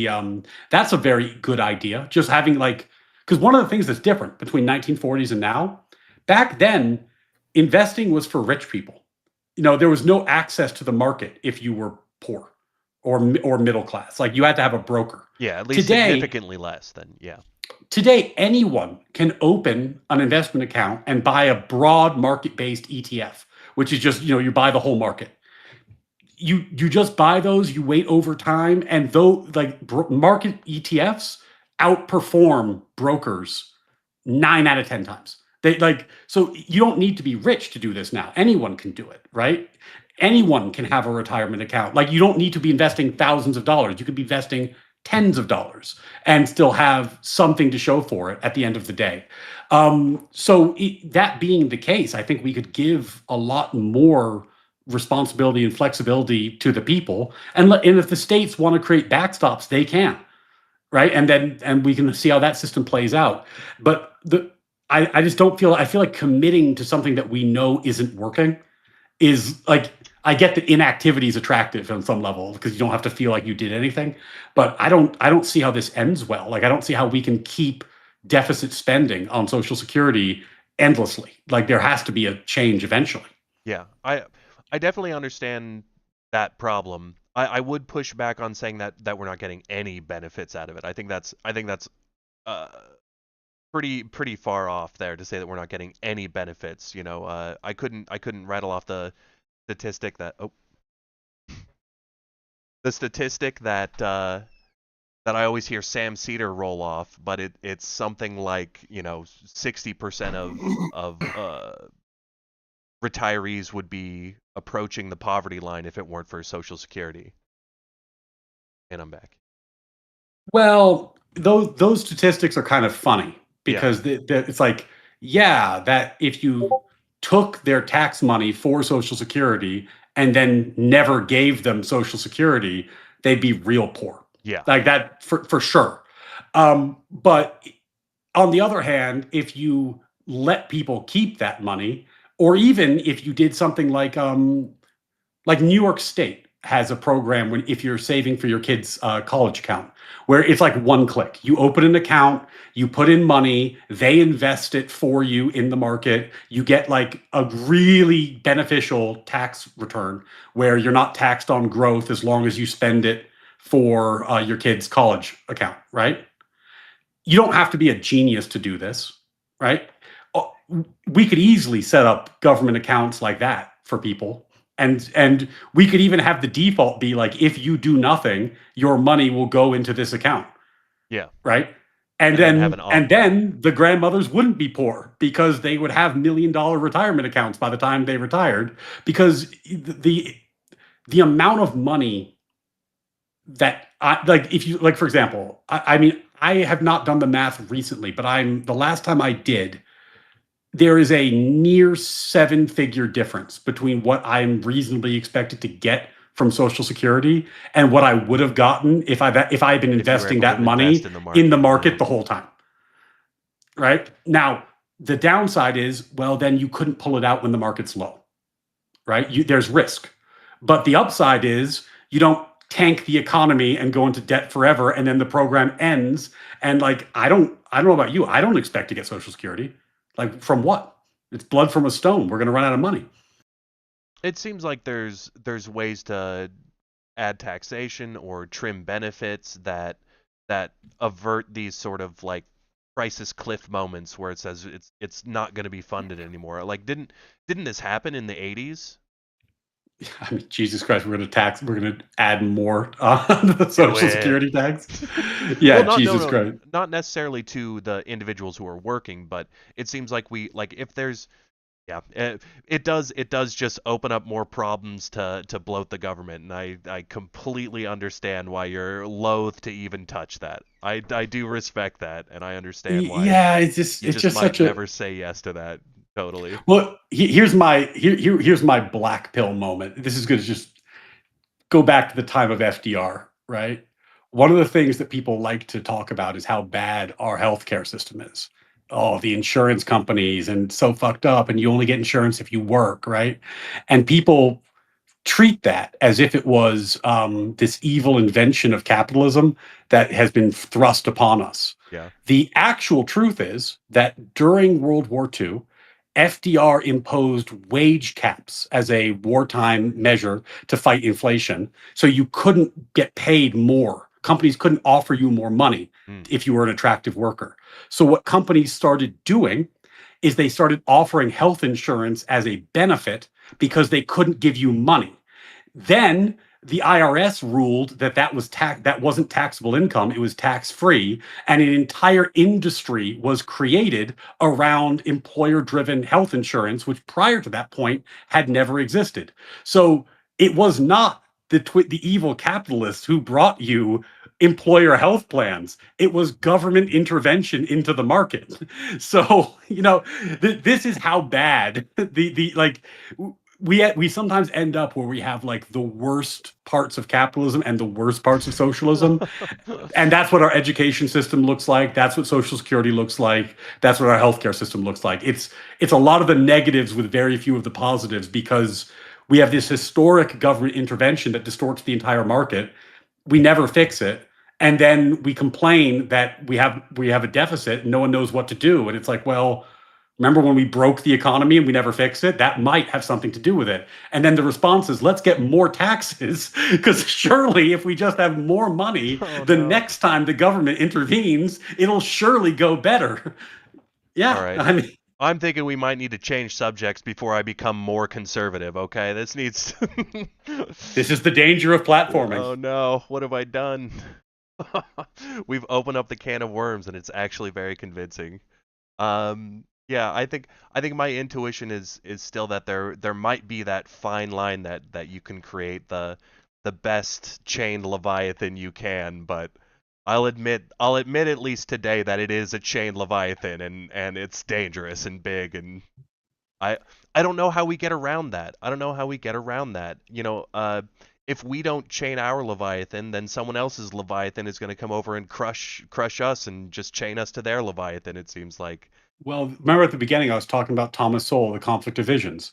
that's a very good idea. Just having because one of the things that's different between 1940s and now, back then, investing was for rich people. There was no access to the market if you were poor or middle class. Like you had to have a broker. Yeah, at least significantly less than, yeah. Today, anyone can open an investment account and buy a broad market-based ETF, which is just, you buy the whole market. You just buy those, you wait over time, and though market ETFs outperform brokers 9 out of 10 times. So you don't need to be rich to do this now. Anyone can do it, right? Anyone can have a retirement account. Like you don't need to be investing thousands of dollars. You could be investing tens of dollars and still have something to show for it at the end of the day. That being the case, I think we could give a lot more responsibility and flexibility to the people. And if the states want to create backstops, they can, right? And we can see how that system plays out. But I just don't feel, I feel like committing to something that we know isn't working is like, I get that inactivity is attractive on some level because you don't have to feel like you did anything, but I don't see how this ends well. Like I don't see how we can keep deficit spending on Social Security endlessly. Like there has to be a change eventually. Yeah, I definitely understand that problem. I would push back on saying that we're not getting any benefits out of it. I think that's uh pretty far off there to say that we're not getting any benefits. I couldn't rattle off the statistic that that I always hear Sam Cedar roll off, but it's something like 60% of retirees would be approaching the poverty line if it weren't for Social Security. And I'm back. Well, those statistics are kind of funny because it's like, that if you took their tax money for Social Security and then never gave them Social Security, they'd be real poor. Yeah. Like that for sure. But on the other hand, if you let people keep that money, or even if you did something like New York State has a program when if you're saving for your kid's college account, where it's like one click. You open an account, you put in money, they invest it for you in the market. You get like a really beneficial tax return where you're not taxed on growth as long as you spend it for your kid's college account, right? You don't have to be a genius to do this, right? We could easily set up government accounts like that for people. And we could even have the default be like, if you do nothing, your money will go into this account. Yeah. Right. And then the grandmothers wouldn't be poor because they would have $1 million retirement accounts by the time they retired, because the amount of money that if you for example, I mean, I have not done the math recently, but the last time I did, there is a near 7-figure difference between what I'm reasonably expected to get from Social Security and what I would have gotten if I had been investing that money in the market the whole time. Right? Now, the downside is, well, then you couldn't pull it out when the market's low. Right? There's risk. But the upside is you don't tank the economy and go into debt forever, and then the program ends. And I don't know about you, I don't expect to get Social Security. Like from what? It's blood from a stone. We're going to run out of money. It seems like there's ways to add taxation or trim benefits that avert these sort of like crisis cliff moments where it says it's not going to be funded anymore. Like didn't this happen in the 80s? I mean, Jesus Christ, we're going to add more on the Social Security tax. Yeah, well, Jesus Christ. Not necessarily to the individuals who are working, but it seems like if there's, it does just open up more problems to bloat the government, and I completely understand why you're loath to even touch that. I do respect that, and I understand why. Yeah, it's just might never say yes to that. Totally. Well, here's my black pill moment. This is going to just go back to the time of FDR, right? One of the things that people like to talk about is how bad our healthcare system is. Oh, the insurance companies and so fucked up, and you only get insurance if you work, right? And people treat that as if it was this evil invention of capitalism that has been thrust upon us. Yeah. The actual truth is that during World War II, FDR imposed wage caps as a wartime measure to fight inflation. So you couldn't get paid more. Companies couldn't offer you more money Mm. if you were an attractive worker. So what companies started doing is they started offering health insurance as a benefit because they couldn't give you money. Then the IRS ruled that that wasn't taxable income, it was tax-free, and an entire industry was created around employer-driven health insurance, which prior to that point had never existed. So it was not the evil capitalists who brought you employer health plans. It was government intervention into the market. So, this is how bad the like we sometimes end up where we have like the worst parts of capitalism and the worst parts of socialism. And that's what our education system looks like. That's what Social Security looks like. That's what our healthcare system looks like. It's a lot of the negatives with very few of the positives, because we have this historic government intervention that distorts the entire market. We never fix it. And then we complain that we have a deficit and no one knows what to do. And it's like, well, remember when we broke the economy and we never fixed it? That might have something to do with it. And then the response is, let's get more taxes, because surely if we just have more money, next time the government intervenes, it'll surely go better. Yeah, All right. I mean, I'm thinking we might need to change subjects before I become more conservative, okay? This needs this is the danger of platforming. Oh no, what have I done? We've opened up the can of worms and it's actually very convincing. Yeah, I think my intuition is still that there might be that fine line that you can create the best chained leviathan you can, but I'll admit at least today that it is a chained leviathan and it's dangerous and big, and I I don't know how we get around that. I don't know how we get around that. If we don't chain our leviathan, then someone else's leviathan is going to come over and crush us and just chain us to their leviathan, it seems like. Well, remember at the beginning, I was talking about Thomas Sowell, the conflict of visions.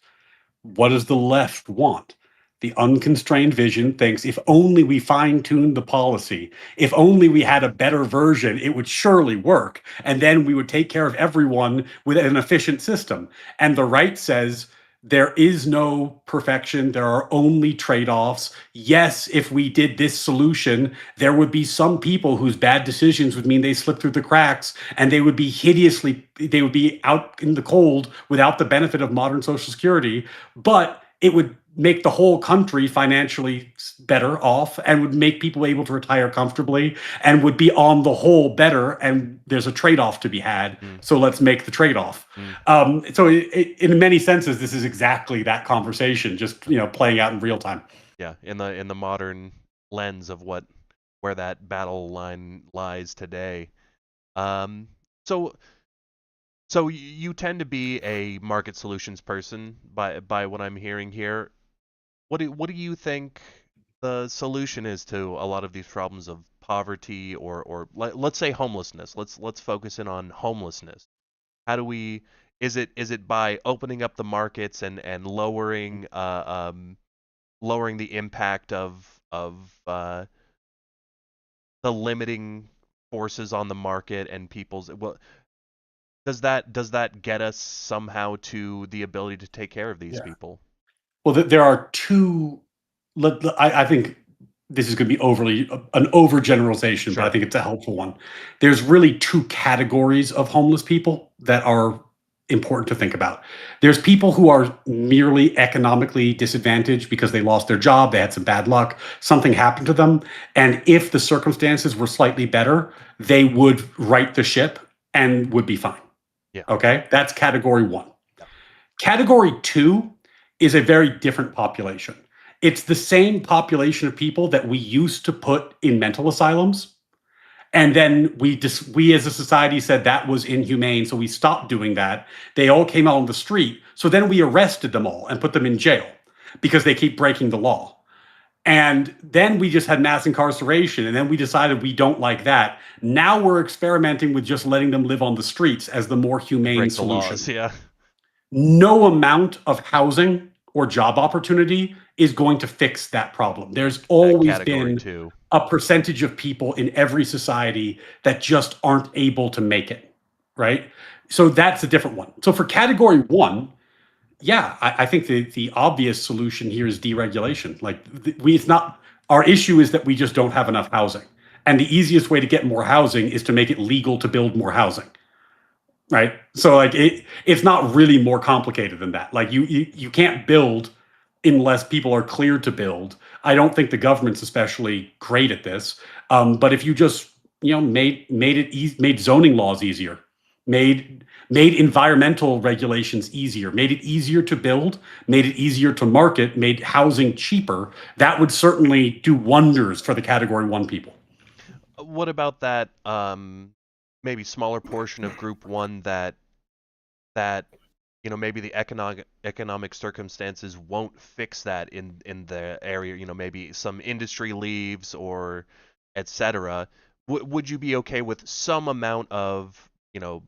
What does the left want? The unconstrained vision thinks if only we fine tuned the policy, if only we had a better version, it would surely work. And then we would take care of everyone with an efficient system. And the right says, there is no perfection. There are only trade offs. Yes, if we did this solution, there would be some people whose bad decisions would mean they slip through the cracks and they would be out in the cold without the benefit of modern Social Security. But it would make the whole country financially better off and would make people able to retire comfortably and would be on the whole better. And there's a trade-off to be had. So let's make the trade-off. In many senses, this is exactly that conversation, just playing out in real time. Yeah, in the modern lens of where that battle line lies today. So you tend to be a market solutions person by what I'm hearing here. What do you think the solution is to a lot of these problems of poverty or let's say homelessness? Let's focus in on homelessness. How do we is it by opening up the markets and lowering the impact of the limiting forces on the market and people's does that get us somehow to the ability to take care of these people? Well, there are two. I think this is going to be an overgeneralization, but I Sure. think it's a helpful one. There's really two categories of homeless people that are important to think about. There's people who are merely economically disadvantaged because they lost their job, they had some bad luck, something happened to them, and if the circumstances were slightly better, they would right the ship and would be fine. Yeah. Okay, that's category one. Yeah. Category two is a very different population. It's the same population of people that we used to put in mental asylums. And then we as a society said that was inhumane, so we stopped doing that. They all came out on the street. So then we arrested them all and put them in jail because they keep breaking the law. And then we just had mass incarceration, and then we decided we don't like that. Now we're experimenting with just letting them live on the streets as the more humane Break the solution. laws, yeah. No amount of housing or job opportunity is going to fix that problem. There's always been a percentage of people in every society that just aren't able to make it, right? So that's a different one. So for category one, yeah, I think the obvious solution here is deregulation. Like it's not, our issue is that we just don't have enough housing. And the easiest way to get more housing is to make it legal to build more housing. Right. So like it's not really more complicated than that. Like you can't build unless people are cleared to build. I don't think the government's especially great at this. But if you just made zoning laws easier, made environmental regulations easier, made it easier to build, made it easier to market, made housing cheaper, that would certainly do wonders for the category one people. What about that maybe smaller portion of group one that maybe the economic circumstances won't fix that in the area, maybe some industry leaves or etc. Would you be okay with some amount of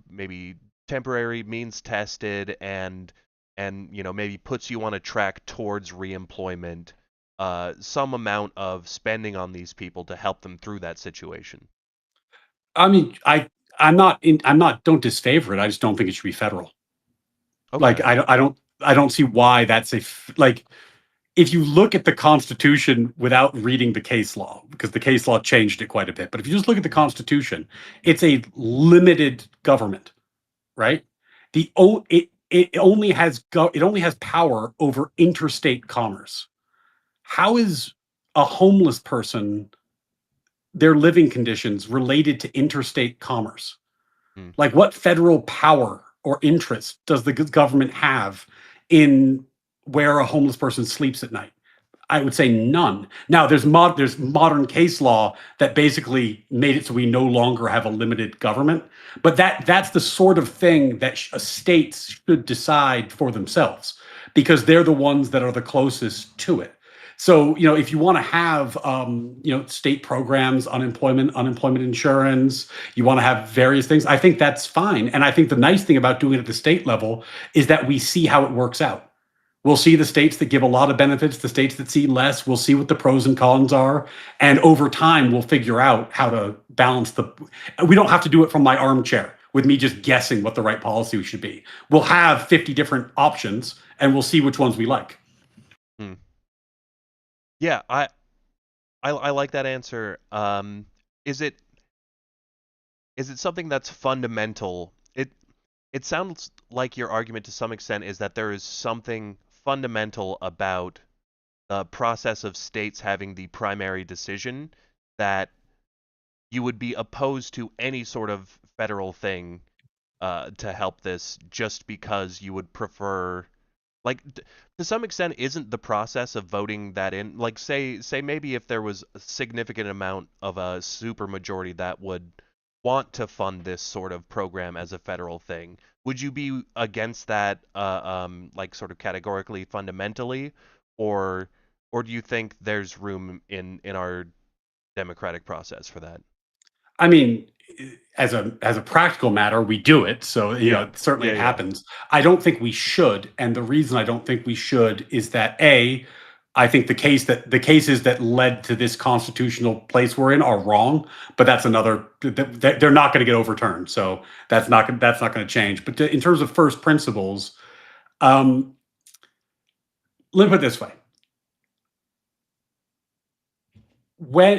maybe temporary means tested and maybe puts you on a track towards reemployment, some amount of spending on these people to help them through that situation? I mean, don't disfavor it. I just don't think it should be federal. Okay. Like I don't see why that's like, if you look at the Constitution without reading the case law, because the case law changed it quite a bit, but if you just look at the Constitution, it's a limited government, right? It only has power over interstate commerce. How is a homeless person, their living conditions related to interstate commerce? Like, what federal power or interest does the government have in where a homeless person sleeps at night? I would say none. Now, there's modern case law that basically made it so we no longer have a limited government, but that's the sort of thing that states should decide for themselves because they're the ones that are the closest to it. So, if you want to have, state programs, unemployment insurance, you want to have various things, I think that's fine. And I think the nice thing about doing it at the state level is that we see how it works out. We'll see the states that give a lot of benefits, the states that see less. We'll see what the pros and cons are. And over time, we'll figure out how to balance we don't have to do it from my armchair with me just guessing what the right policy should be. We'll have 50 different options and we'll see which ones we like. Yeah, I like that answer. Is it something that's fundamental? It sounds like your argument to some extent is that there is something fundamental about the process of states having the primary decision that you would be opposed to any sort of federal thing to help this just because you would prefer, like, to some extent, isn't the process of voting that in, like, say maybe if there was a significant amount of a super majority that would want to fund this sort of program as a federal thing, would you be against that, like, sort of categorically, fundamentally, or do you think there's room in our democratic process for that? I mean, as a practical matter, we do it. So, it certainly happens. I don't think we should. And the reason I don't think we should is that I think the cases that led to this constitutional place we're in are wrong, but that's another, they're not going to get overturned. So that's not going to change. But in terms of first principles, let me put it this way.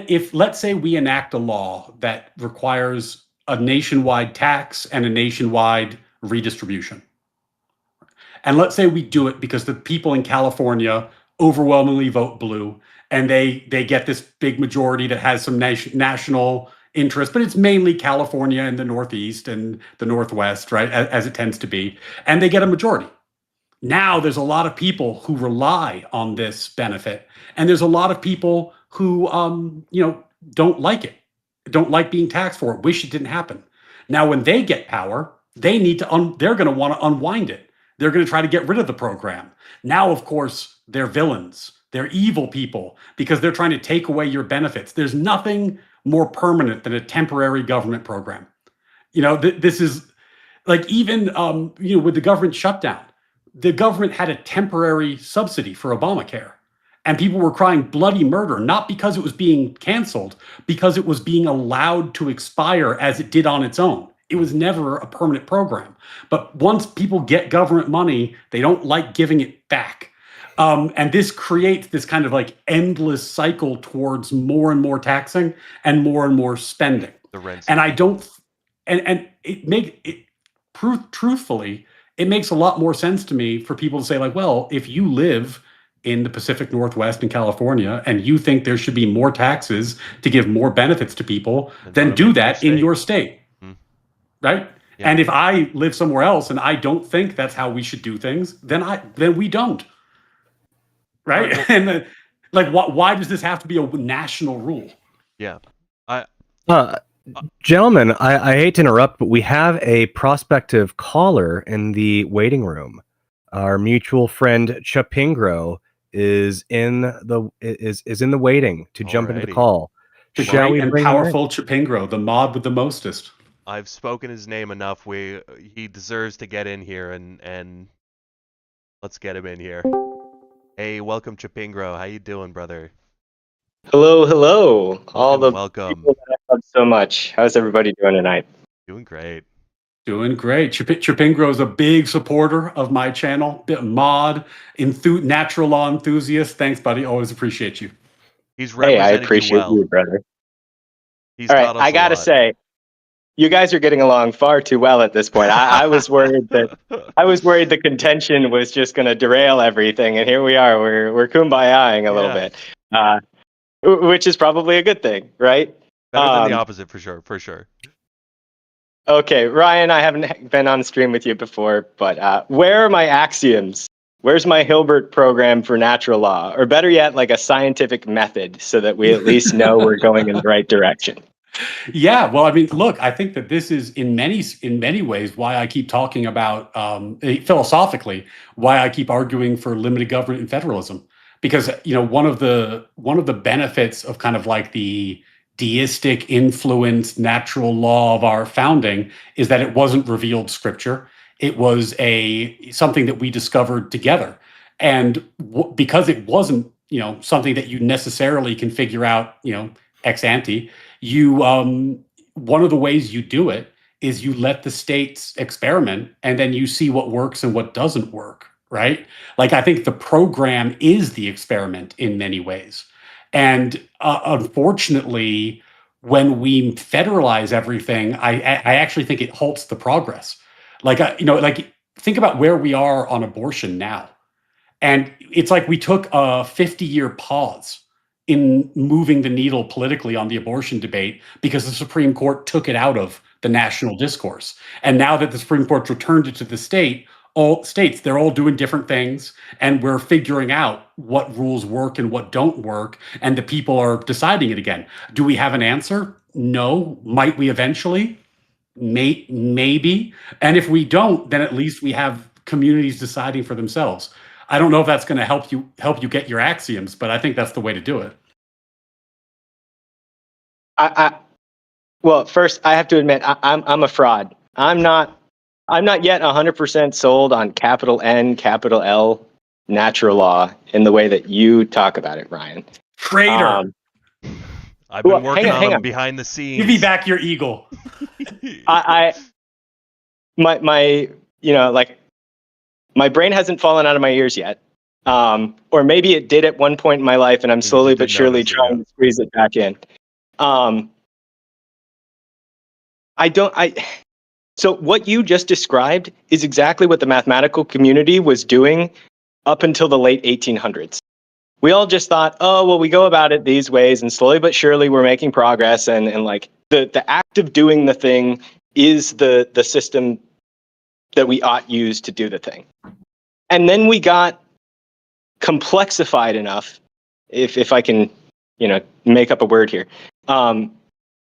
If let's say we enact a law that requires a nationwide tax and a nationwide redistribution, and let's say we do it because the people in California overwhelmingly vote blue, and they get this big majority that has some national interest, but it's mainly California and the Northeast and the Northwest, right, as it tends to be, and they get a majority. Now there's a lot of people who rely on this benefit, and there's a lot of people who don't like it. don't like being taxed for it, wish it didn't happen. Now, when they get power, they need to they're going to want to unwind it. They're going to try to get rid of the program. Now, of course, they're villains. They're evil people because they're trying to take away your benefits. There's nothing more permanent than a temporary government program. This is like even with the government shutdown, the government had a temporary subsidy for Obamacare. And people were crying bloody murder, not because it was being canceled, because it was being allowed to expire as it did on its own. It was never a permanent program. But once people get government money, they don't like giving it back. And this creates this kind of like endless cycle towards more and more taxing and more spending. The rent. And I don't, and truthfully, it makes a lot more sense to me for people to say like, well, if you live in the Pacific Northwest in California and you think there should be more taxes to give more benefits to people, then do that in your state. Mm-hmm. Right? Yeah. And if I live somewhere else and I don't think that's how we should do things, then we don't. Right? Well, and why does this have to be a national rule? Yeah. Gentlemen, I hate to interrupt, but we have a prospective caller in the waiting room. Our mutual friend Chapingro is in the waiting to jump into the call. The Shall we bring powerful Chapingro, the mod with the mostest? I've spoken his name enough. He deserves to get in here, and let's get him in here. Hey, welcome Chapingro. How you doing, brother? Hello. All the welcome. People that I love so much. How's everybody doing tonight? Doing great. Doing great. Chapingro is a big supporter of my channel. Mod, natural law enthusiast. Thanks, buddy. Always appreciate you. He's represented I appreciate you, brother. All right, I gotta say, you guys are getting along far too well at this point. I was worried the contention was just going to derail everything, and here we are. We're kumbayaing a little bit, which is probably a good thing, right? Better than the opposite, for sure. Okay, Ryan, I haven't been on stream with you before, but where are my axioms? Where's my Hilbert program for natural law? Or better yet, like a scientific method so that we at least know we're going in the right direction. Yeah, well, I mean, look, I think that this is in many ways why I keep talking about philosophically why I keep arguing for limited government and federalism, because one of the benefits of kind of like the deistic influenced natural law of our founding is that it wasn't revealed scripture. It was something that we discovered together, and because it wasn't something that you necessarily can figure out ex ante. One of the ways you do it is you let the states experiment and then you see what works and what doesn't work, right? Like, I think the program is the experiment in many ways. And unfortunately, when we federalize everything, I actually think it halts the progress. Think about where we are on abortion now. And it's like we took a 50-year pause in moving the needle politically on the abortion debate because the Supreme Court took it out of the national discourse. And now that the Supreme Court returned it to the all states, they're all doing different things, and we're figuring out what rules work and what don't work, and the people are deciding it again. Do we have an answer? No. Might we eventually? Maybe. And if we don't, then at least we have communities deciding for themselves. I don't know if that's going to help you get your axioms, but I think that's the way to do it. Well, first I have to admit I'm a fraud. I'm not yet 100% sold on capital N, capital L natural law in the way that you talk about it, Ryan. Traitor. I've been working on them behind the scenes. Give me back your eagle. My brain hasn't fallen out of my ears yet. Or maybe it did at one point in my life, and I'm slowly but surely trying to squeeze it back in. So what you just described is exactly what the mathematical community was doing up until the late 1800s. We all just thought, oh, well, we go about it these ways, and slowly but surely we're making progress, and like the act of doing the thing is the system that we ought use to do the thing. And then we got complexified enough, if I can, make up a word here,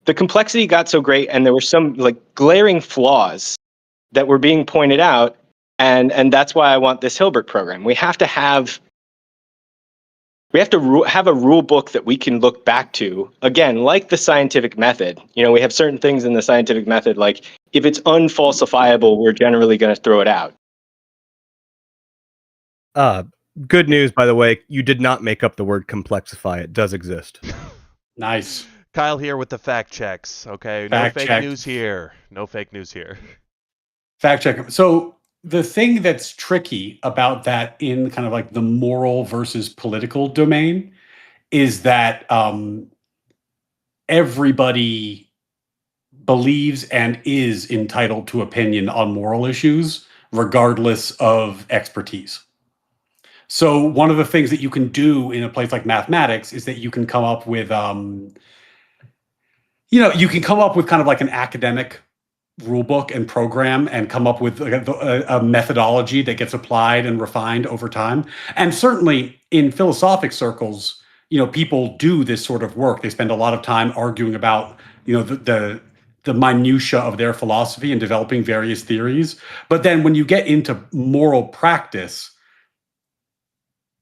the complexity got so great, and there were some like glaring flaws that were being pointed out, and that's why I want this Hilbert program. We have to have have a rule book that we can look back to, again, like the scientific method. You know, we have certain things in the scientific method, like if it's unfalsifiable, we're generally going to throw it out. Good news, by the way, you did not make up the word complexify. It does exist. Nice. Kyle here with the fact checks. Okay, Fact no fake check. news here. No fake news here. Fact check. So the thing that's tricky about that in kind of like the moral versus political domain is that everybody believes and is entitled to opinion on moral issues, regardless of expertise. So one of the things that you can do in a place like mathematics is that you can come up with, you can come up with kind of like an academic rule book and program and come up with a methodology that gets applied and refined over time. And certainly in philosophic circles, people do this sort of work. They spend a lot of time arguing about, the minutia of their philosophy and developing various theories. But then when you get into moral practice,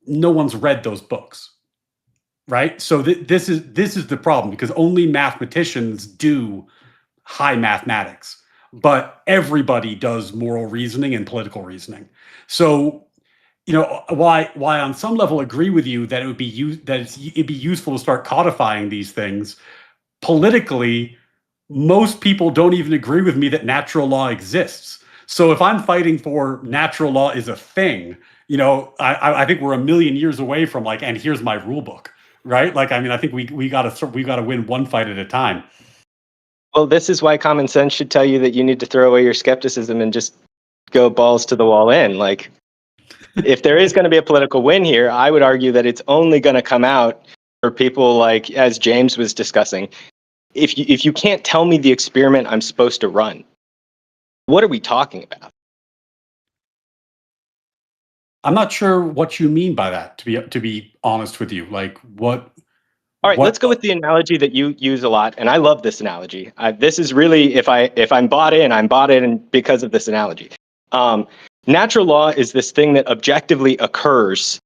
no one's read those books, right? So this is the problem, because only mathematicians do high mathematics, but everybody does moral reasoning and political reasoning. So, why on some level agree with you that it'd be useful to start codifying these things. Politically, most people don't even agree with me that natural law exists. So if I'm fighting for natural law is a thing, I think we're a million years away from like, and here's my rule book, right? Like, I mean, I think we gotta win one fight at a time. Well, this is why common sense should tell you that you need to throw away your skepticism and just go balls to the wall in. Like, if there is going to be a political win here, I would argue that it's only going to come out for people like, as James was discussing, if you can't tell me the experiment I'm supposed to run, what are we talking about? I'm not sure what you mean by that, to be honest with you. Like, what? All right, let's go with the analogy that you use a lot, and I love this analogy. This is really, if I'm bought in because of this analogy. Natural law is this thing that objectively occurs,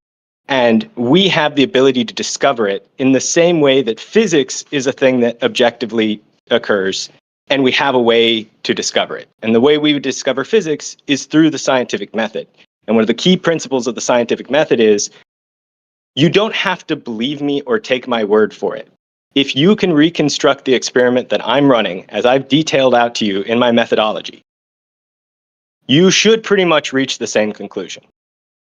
and we have the ability to discover it in the same way that physics is a thing that objectively occurs, and we have a way to discover it. And the way we would discover physics is through the scientific method. And one of the key principles of the scientific method is you don't have to believe me or take my word for it. If you can reconstruct the experiment that I'm running, as I've detailed out to you in my methodology, you should pretty much reach the same conclusion.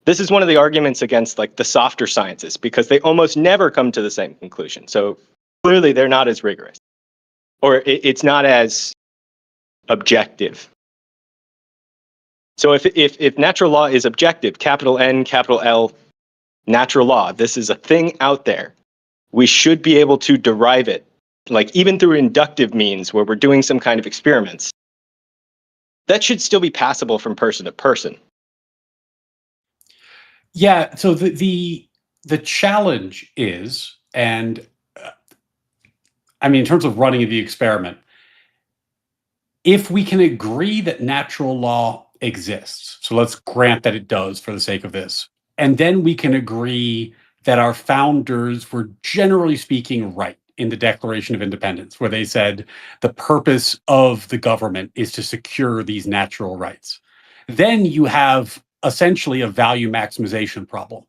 This is one of the arguments against like the softer sciences, because they almost never come to the same conclusion. So clearly they're not as rigorous, or it's not as objective. So if natural law is objective, capital N, capital L, natural law, this is a thing out there, we should be able to derive it, like even through inductive means where we're doing some kind of experiments. That should still be passable from person to person. Yeah. So the challenge is, and I mean, in terms of running the experiment, if we can agree that natural law exists, so let's grant that it does for the sake of this, and then we can agree that our founders were generally speaking right in the Declaration of Independence, where they said the purpose of the government is to secure these natural rights. Then you have essentially a value maximization problem,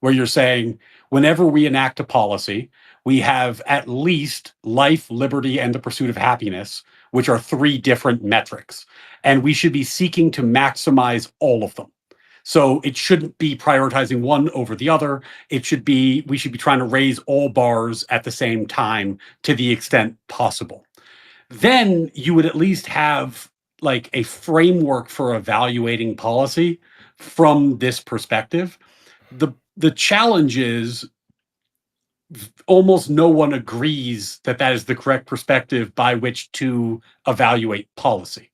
where you're saying whenever we enact a policy, we have at least life, liberty, and the pursuit of happiness, which are three different metrics. And we should be seeking to maximize all of them. So it shouldn't be prioritizing one over the other. We should be trying to raise all bars at the same time to the extent possible. Then you would at least have like a framework for evaluating policy from this perspective. The challenge is almost no one agrees that that is the correct perspective by which to evaluate policy.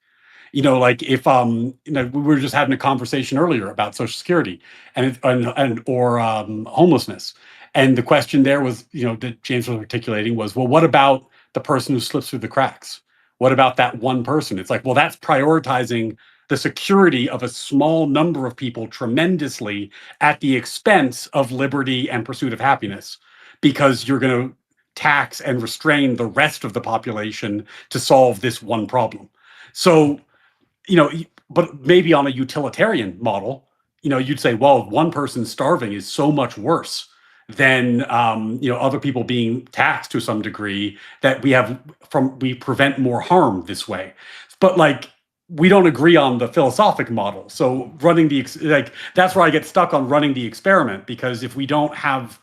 Like if we were just having a conversation earlier about Social Security or homelessness, and the question there was, that James was articulating was, well, what about the person who slips through the cracks? What about that one person? It's like, well, that's prioritizing the security of a small number of people tremendously at the expense of liberty and pursuit of happiness, because you're going to tax and restrain the rest of the population to solve this one problem. So, but maybe on a utilitarian model, you'd say, well, one person starving is so much worse than other people being taxed to some degree, that we prevent more harm this way. But like, we don't agree on the philosophic model. So that's where I get stuck on running the experiment, because if we don't have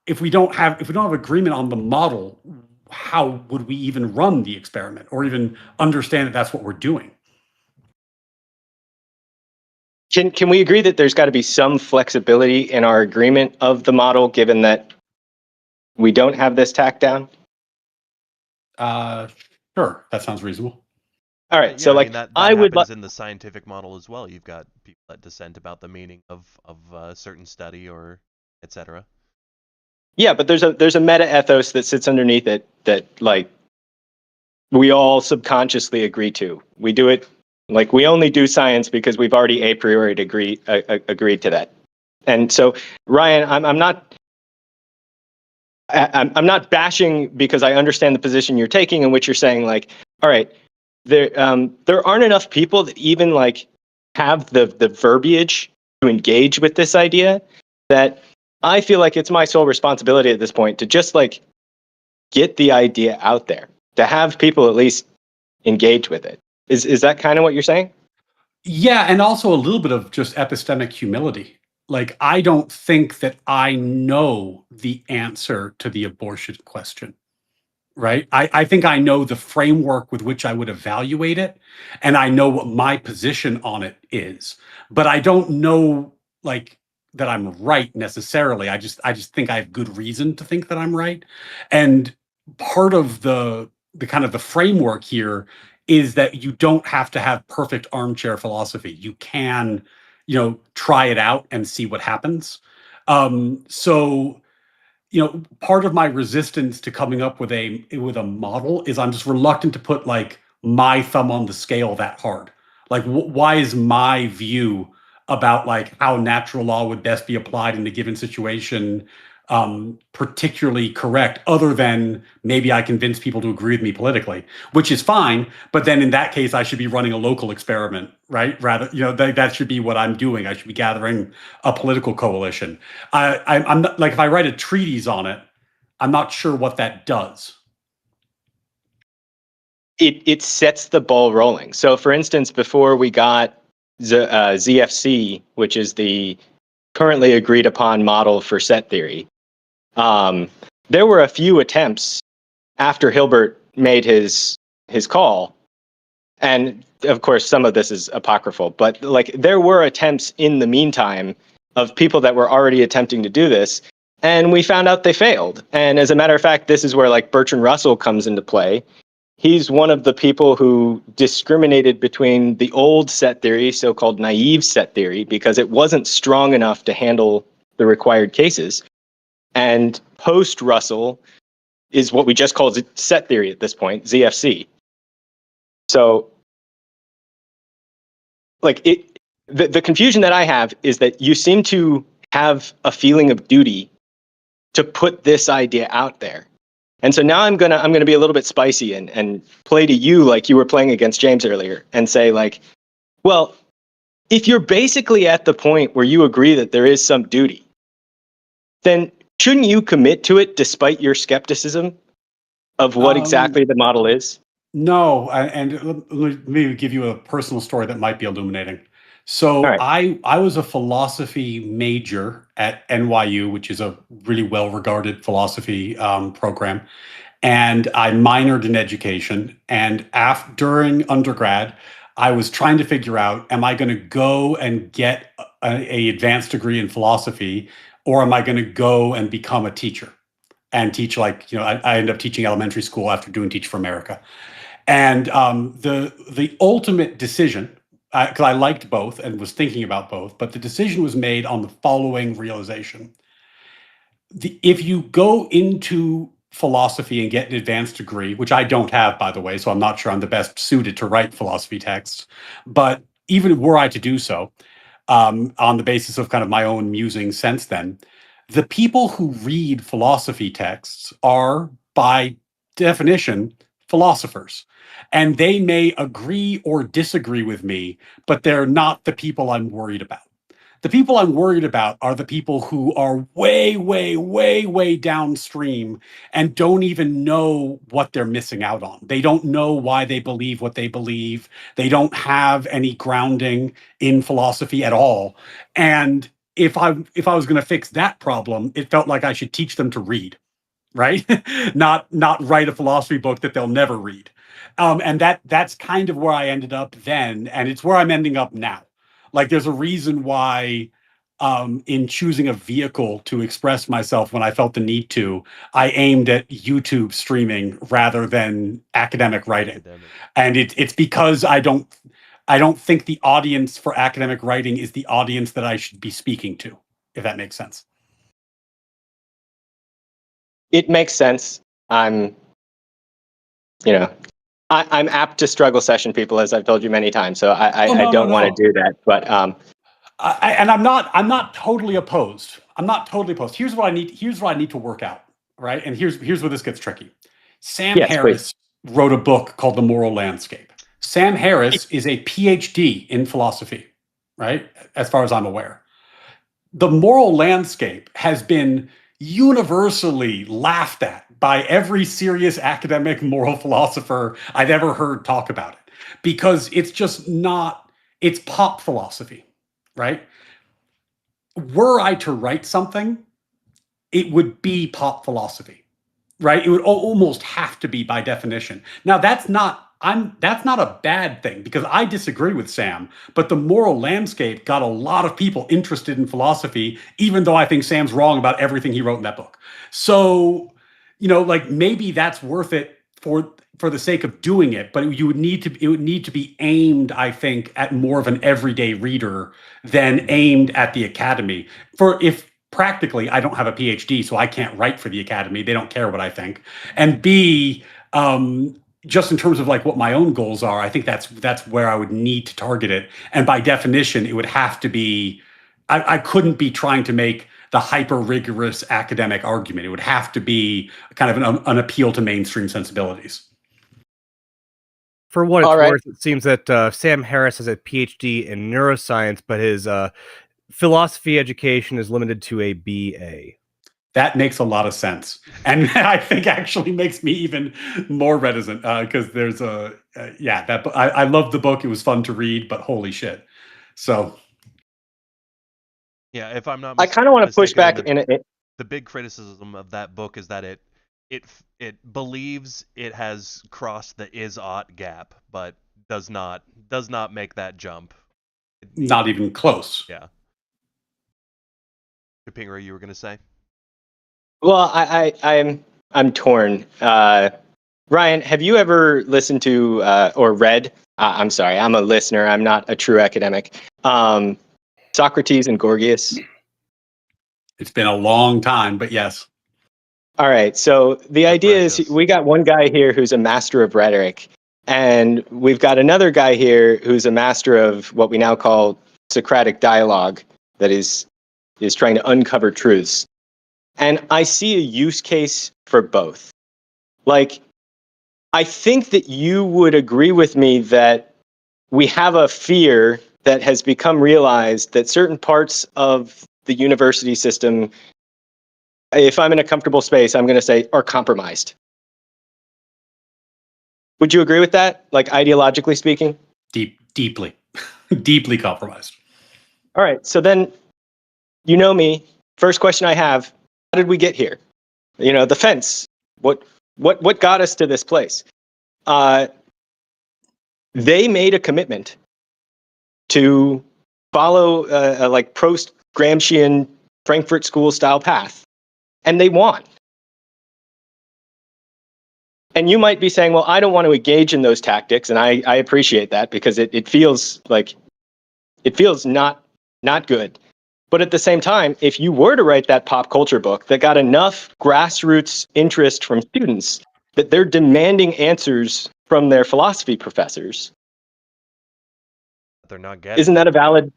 agreement on the model, how would we even run the experiment or even understand that that's what we're doing? Can we agree that there's got to be some flexibility in our agreement of the model, given that we don't have this tacked down? Sure, that sounds reasonable. All right, Yeah, so I like mean, that I would happens in the scientific model as well. You've got people that dissent about the meaning of a certain study or etc. Yeah, but there's a meta ethos that sits underneath it that like we all subconsciously agree to. We do it like we only do science because we've already a priori agreed to that. And so, Ryan, I'm not bashing, because I understand the position you're taking, in which you're saying like, all right, there aren't enough people that even like have the verbiage to engage with this idea, that I feel like it's my sole responsibility at this point to just like get the idea out there, to have people at least engage with it. Is that kind of what you're saying? Yeah, and also a little bit of just epistemic humility. Like, I don't think that I know the answer to the abortion question, right? I think I know the framework with which I would evaluate it, and I know what my position on it is. But I don't know, like, that I'm right necessarily. I just think I have good reason to think that I'm right. And part of the kind of the framework here is that you don't have to have perfect armchair philosophy. You can, try it out and see what happens. So, part of my resistance to coming up with a model is I'm just reluctant to put like my thumb on the scale that hard. Like, why is my view about like how natural law would best be applied in a given situation particularly correct, other than maybe I convince people to agree with me politically, which is fine. But then in that case, I should be running a local experiment, right? Rather, that should be what I'm doing. I should be gathering a political coalition. I'm not, like, if I write a treatise on it, I'm not sure what that does. It sets the ball rolling. So, for instance, before we got ZFC, which is the currently agreed upon model for set theory, there were a few attempts after Hilbert made his call, and of course some of this is apocryphal, but like there were attempts in the meantime of people that were already attempting to do this, and we found out they failed. And as a matter of fact, this is where like Bertrand Russell comes into play. He's one of the people who discriminated between the old set theory, so-called naive set theory, because it wasn't strong enough to handle the required cases. And post-Russell is what we just call set theory at this point, ZFC. So, like, the confusion that I have is that you seem to have a feeling of duty to put this idea out there. And so now I'm gonna be a little bit spicy and play to you like you were playing against James earlier, and say like, well, if you're basically at the point where you agree that there is some duty, then shouldn't you commit to it despite your skepticism of what exactly the model is? No, and let me give you a personal story that might be illuminating. So All right. I was a philosophy major at NYU, which is a really well-regarded philosophy program, and I minored in education. And during undergrad, I was trying to figure out: am I going to go and get a advanced degree in philosophy, or am I going to go and become a teacher and teach, like, I ended up teaching elementary school after doing Teach for America. And the ultimate decision, because I liked both and was thinking about both, but the decision was made on the following realization: if you go into philosophy and get an advanced degree, which I don't have, by the way, so I'm not sure I'm the best suited to write philosophy texts. But even were I to do so, on the basis of kind of my own musings since then, the people who read philosophy texts are, by definition, philosophers. And they may agree or disagree with me, but they're not the people I'm worried about. The people I'm worried about are the people who are way, way, way, way downstream and don't even know what they're missing out on. They don't know why they believe what they believe. They don't have any grounding in philosophy at all. And if I was going to fix that problem, it felt like I should teach them to read, right? Not write a philosophy book that they'll never read. And that's kind of where I ended up then, and it's where I'm ending up now. Like, there's a reason why, in choosing a vehicle to express myself when I felt the need to, I aimed at YouTube streaming rather than academic writing. And it's because I don't think the audience for academic writing is the audience that I should be speaking to, if that makes sense. It makes sense. I'm apt to struggle session people, as I've told you many times. So I don't want to do that. But and I'm not totally opposed. I'm not totally opposed. Here's what I need to work out, right? And here's where this gets tricky. Sam Harris wrote a book called The Moral Landscape. Sam Harris is a PhD in philosophy, right? As far as I'm aware. The Moral Landscape has been universally laughed at by every serious academic moral philosopher I've ever heard talk about it, because it's just not, it's pop philosophy, right? Were I to write something, it would be pop philosophy, right? It would almost have to be by definition. Now, that's not a bad thing, because I disagree with Sam, but The Moral Landscape got a lot of people interested in philosophy, even though I think Sam's wrong about everything he wrote in that book. So, like, maybe that's worth it for the sake of doing it, but it would need to be aimed, I think, at more of an everyday reader than aimed at the academy. If practically I don't have a PhD, so I can't write for the academy. They don't care what I think. And B, just in terms of like what my own goals are, I think that's where I would need to target it. And by definition, it would have to be, I couldn't be trying to make the hyper rigorous academic argument. It would have to be kind of an appeal to mainstream sensibilities. For what it's worth, it seems that Sam Harris has a PhD in neuroscience, but his philosophy education is limited to a BA. That makes a lot of sense. And I think actually makes me even more reticent, because there's I love the book. It was fun to read, but holy shit. So. Yeah, if I'm not I kind of want to push back the big criticism of that book is that it believes it has crossed the is-ought gap, but does not make that jump. Not even close. Yeah. Pingra, you were going to say? Well, I'm torn. Ryan, have you ever listened to or read? I'm sorry, I'm a listener. I'm not a true academic. Socrates and Gorgias. It's been a long time, but yes. All right. So the idea is we got one guy here who's a master of rhetoric, and we've got another guy here who's a master of what we now call Socratic dialogue, that is trying to uncover truths. And I see a use case for both. Like, I think that you would agree with me that we have a fear that has become realized that certain parts of the university system, if I'm in a comfortable space, I'm going to say, are compromised. Would you agree with that? Like, ideologically speaking? Deeply, deeply compromised. All right. So then, you know me. First question I have: how did we get here? The fence. What got us to this place? They made a commitment to follow a like post-Gramscian Frankfurt School style path, and they won. And you might be saying, well, I don't want to engage in those tactics, and I appreciate that, because it feels not good. But at the same time, if you were to write that pop culture book that got enough grassroots interest from students that they're demanding answers from their philosophy professors, They're not getting. isn't that a valid?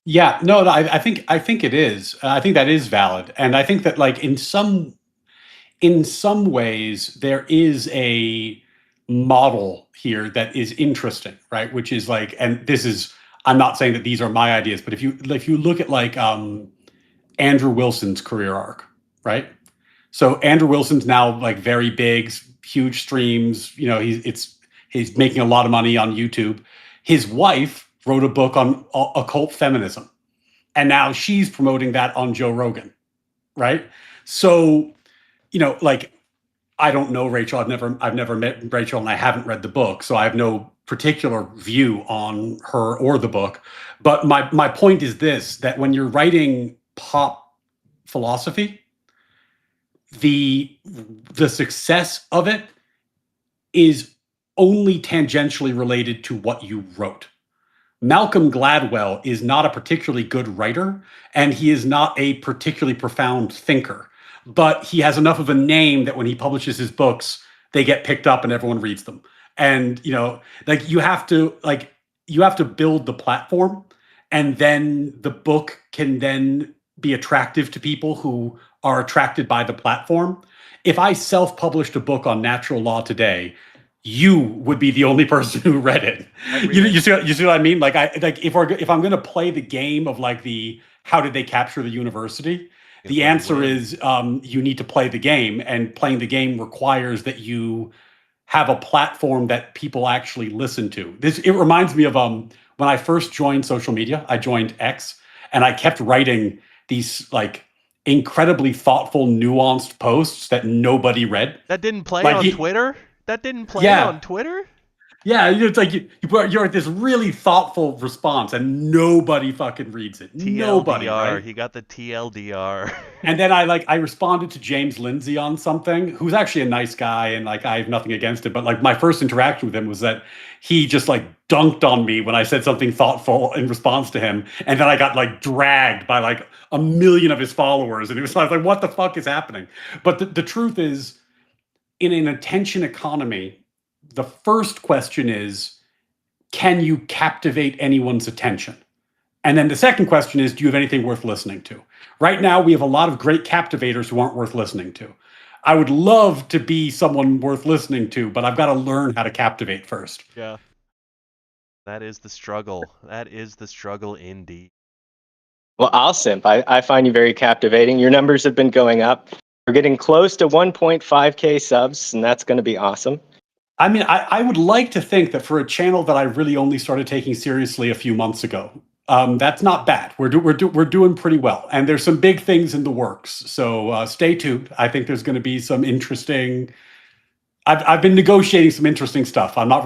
Yeah, no, I think it is. I think that is valid, and I think that like in some ways there is a model here that is interesting, right? Which is like, and this is, I'm not saying that these are my ideas, but if you look at like Andrew Wilson's career arc, right? So Andrew Wilson's now like very big, huge streams. You know, he's making a lot of money on YouTube. His wife wrote a book on occult feminism, and now she's promoting that on Joe Rogan, right? So, you know, like I don't know Rachel. I've never met Rachel, and I haven't read the book, so I have no particular view on her or the book. But my point is this: that when you're writing pop philosophy, the success of it is only tangentially related to what you wrote. Malcolm Gladwell is not a particularly good writer, and he is not a particularly profound thinker, but he has enough of a name that when he publishes his books, they get picked up and everyone reads them. And you know, like you have to build the platform, and then the book can then be attractive to people who are attracted by the platform. If I self-published a book on natural law today, you would be the only person who read it. You see what I mean? Like if I'm going to play the game of like the how did they capture the university, the answer is you need to play the game, and playing the game requires that you have a platform that people actually listen to. It reminds me of when I first joined social media. I joined X, and I kept writing these like incredibly thoughtful, nuanced posts that nobody read. That didn't play Like on Twitter? That didn't play Yeah. on Twitter? Yeah, it's like you're at this really thoughtful response, and nobody fucking reads it. Nobody, TLDR. right? He got the TLDR. And then I responded to James Lindsay on something, who's actually a nice guy, and like I have nothing against it. But like my first interaction with him was that he just like dunked on me when I said something thoughtful in response to him, and then I got like dragged by like 1 million of his followers, and I was like, what the fuck is happening? But the truth is, in an attention economy, the first question is, can you captivate anyone's attention? And then the second question is, do you have anything worth listening to? Right now, we have a lot of great captivators who aren't worth listening to. I would love to be someone worth listening to, but I've got to learn how to captivate first. Yeah. That is the struggle. That is the struggle indeed. Well, I'll simp. I find you very captivating. Your numbers have been going up. We're getting close to 1.5K subs, and that's going to be awesome. I mean, I would like to think that for a channel that I really only started taking seriously a few months ago, that's not bad. We're doing pretty well, and there's some big things in the works. So stay tuned. I think there's going to be some interesting. I've been negotiating some interesting stuff. I'm not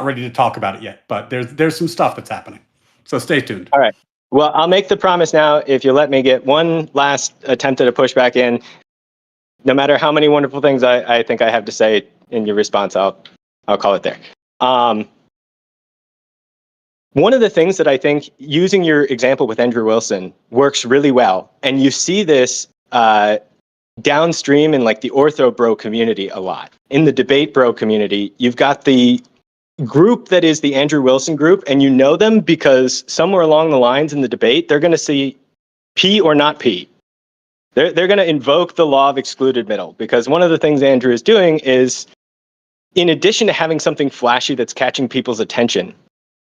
ready to talk about it yet, but there's some stuff that's happening. So stay tuned. All right. Well, I'll make the promise now. If you let me get one last attempt at a pushback in, no matter how many wonderful things I think I have to say in your response, I'll call it there. One of the things that I think, using your example with Andrew Wilson, works really well, and you see this downstream in like the ortho bro community a lot. In the debate bro community, you've got the group that is the Andrew Wilson group, and you know them because somewhere along the lines in the debate, they're going to see P or not P. They're going to invoke the law of excluded middle, because one of the things Andrew is doing is, in addition to having something flashy that's catching people's attention,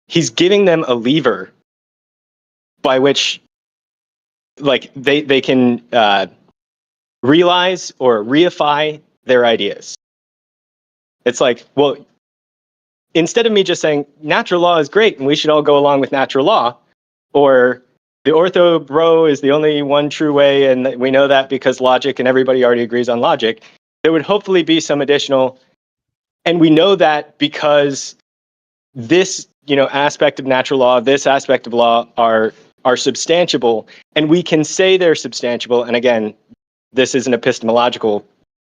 he's giving them a lever by which like they can realize or reify their ideas. It's like, well, instead of me just saying natural law is great and we should all go along with natural law, or the ortho bro is the only one true way and we know that because logic and everybody already agrees on logic, there would hopefully be some additional, and we know that because this, aspect of natural law, this aspect of law are substantiable, and we can say they're substantiable. And again, this is an epistemological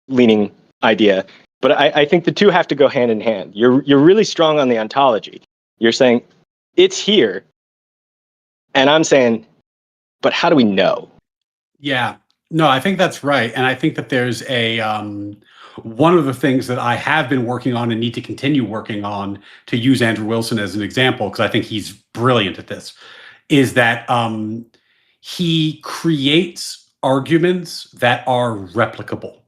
leaning idea, but I think the two have to go hand in hand. You're really strong on the ontology. You're saying it's here, and I'm saying but how do we know? Yeah, no, I think that's right. And I think that there's one of the things that I have been working on and need to continue working on, to use Andrew Wilson as an example, because I think he's brilliant at this, is that he creates arguments that are replicable.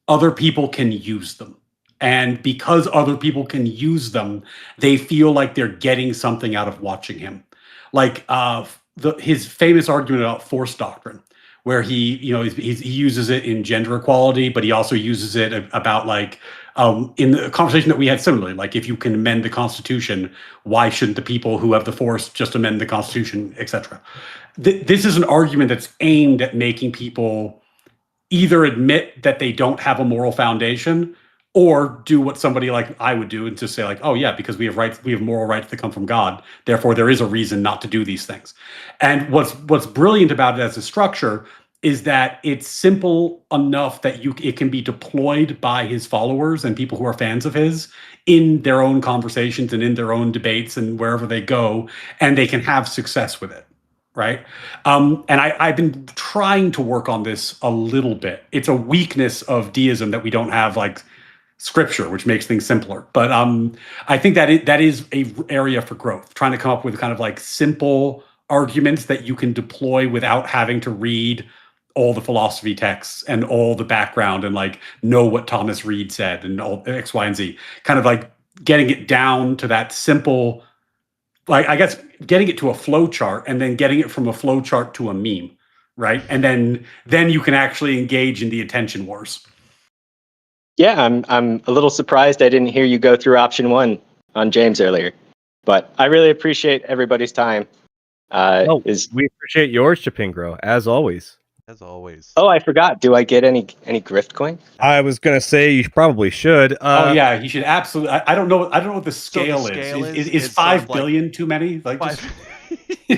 Other people can use them. And because other people can use them, they feel like they're getting something out of watching him. Like his famous argument about force doctrine, where he uses it in gender equality, but he also uses it about like in the conversation that we had similarly, like if you can amend the Constitution, why shouldn't the people who have the force just amend the Constitution, etc. This is an argument that's aimed at making people either admit that they don't have a moral foundation, or do what somebody like I would do and just say like, oh yeah, because we have rights, we have moral rights that come from God. Therefore, there is a reason not to do these things. And what's brilliant about it as a structure is that it's simple enough that it can be deployed by his followers and people who are fans of his in their own conversations and in their own debates and wherever they go, and they can have success with it. Right. And I've been trying to work on this a little bit. It's a weakness of deism that we don't have like scripture, which makes things simpler. But I think that is a area for growth, trying to come up with kind of like simple arguments that you can deploy without having to read all the philosophy texts and all the background and like know what Thomas Reid said and all X, Y, and Z. Kind of like getting it down to that simple, like I guess getting it to a flow chart and then getting it from a flow chart to a meme, right? And then you can actually engage in the attention wars. Yeah, I'm a little surprised I didn't hear you go through option 1 on James earlier, but I really appreciate everybody's time. We appreciate yours, Chapingro, as always. As always. Oh, I forgot. Do I get any grift coin? I was gonna say you probably should. Oh yeah, you should absolutely. I don't know what the scale, scale is. is Is 5 sort of billion too many? Like Five-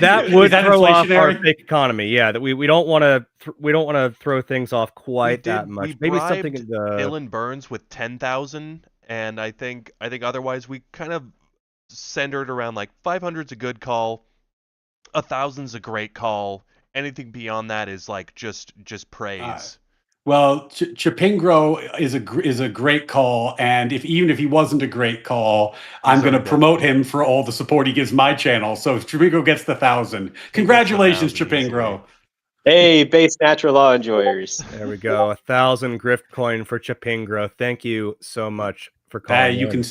That would that throw off our inflationary? fake economy. Yeah, that we don't want to throw things off quite that much. We Maybe something bribed in the Dylan Burns with 10,000, and I think otherwise we kind of centered around like 500's a good call, 1,000's a great call. Anything beyond that is like just praise. Well, Chapingro is a great call, and even if he wasn't a great call, I'm going to promote him for all the support he gives my channel. So if Chapingro gets the 1,000, congratulations, 1,000 Chapingro. Hey, base natural law enjoyers. There we go. 1,000 grift coin for Chapingro. Thank you so much for calling. You can,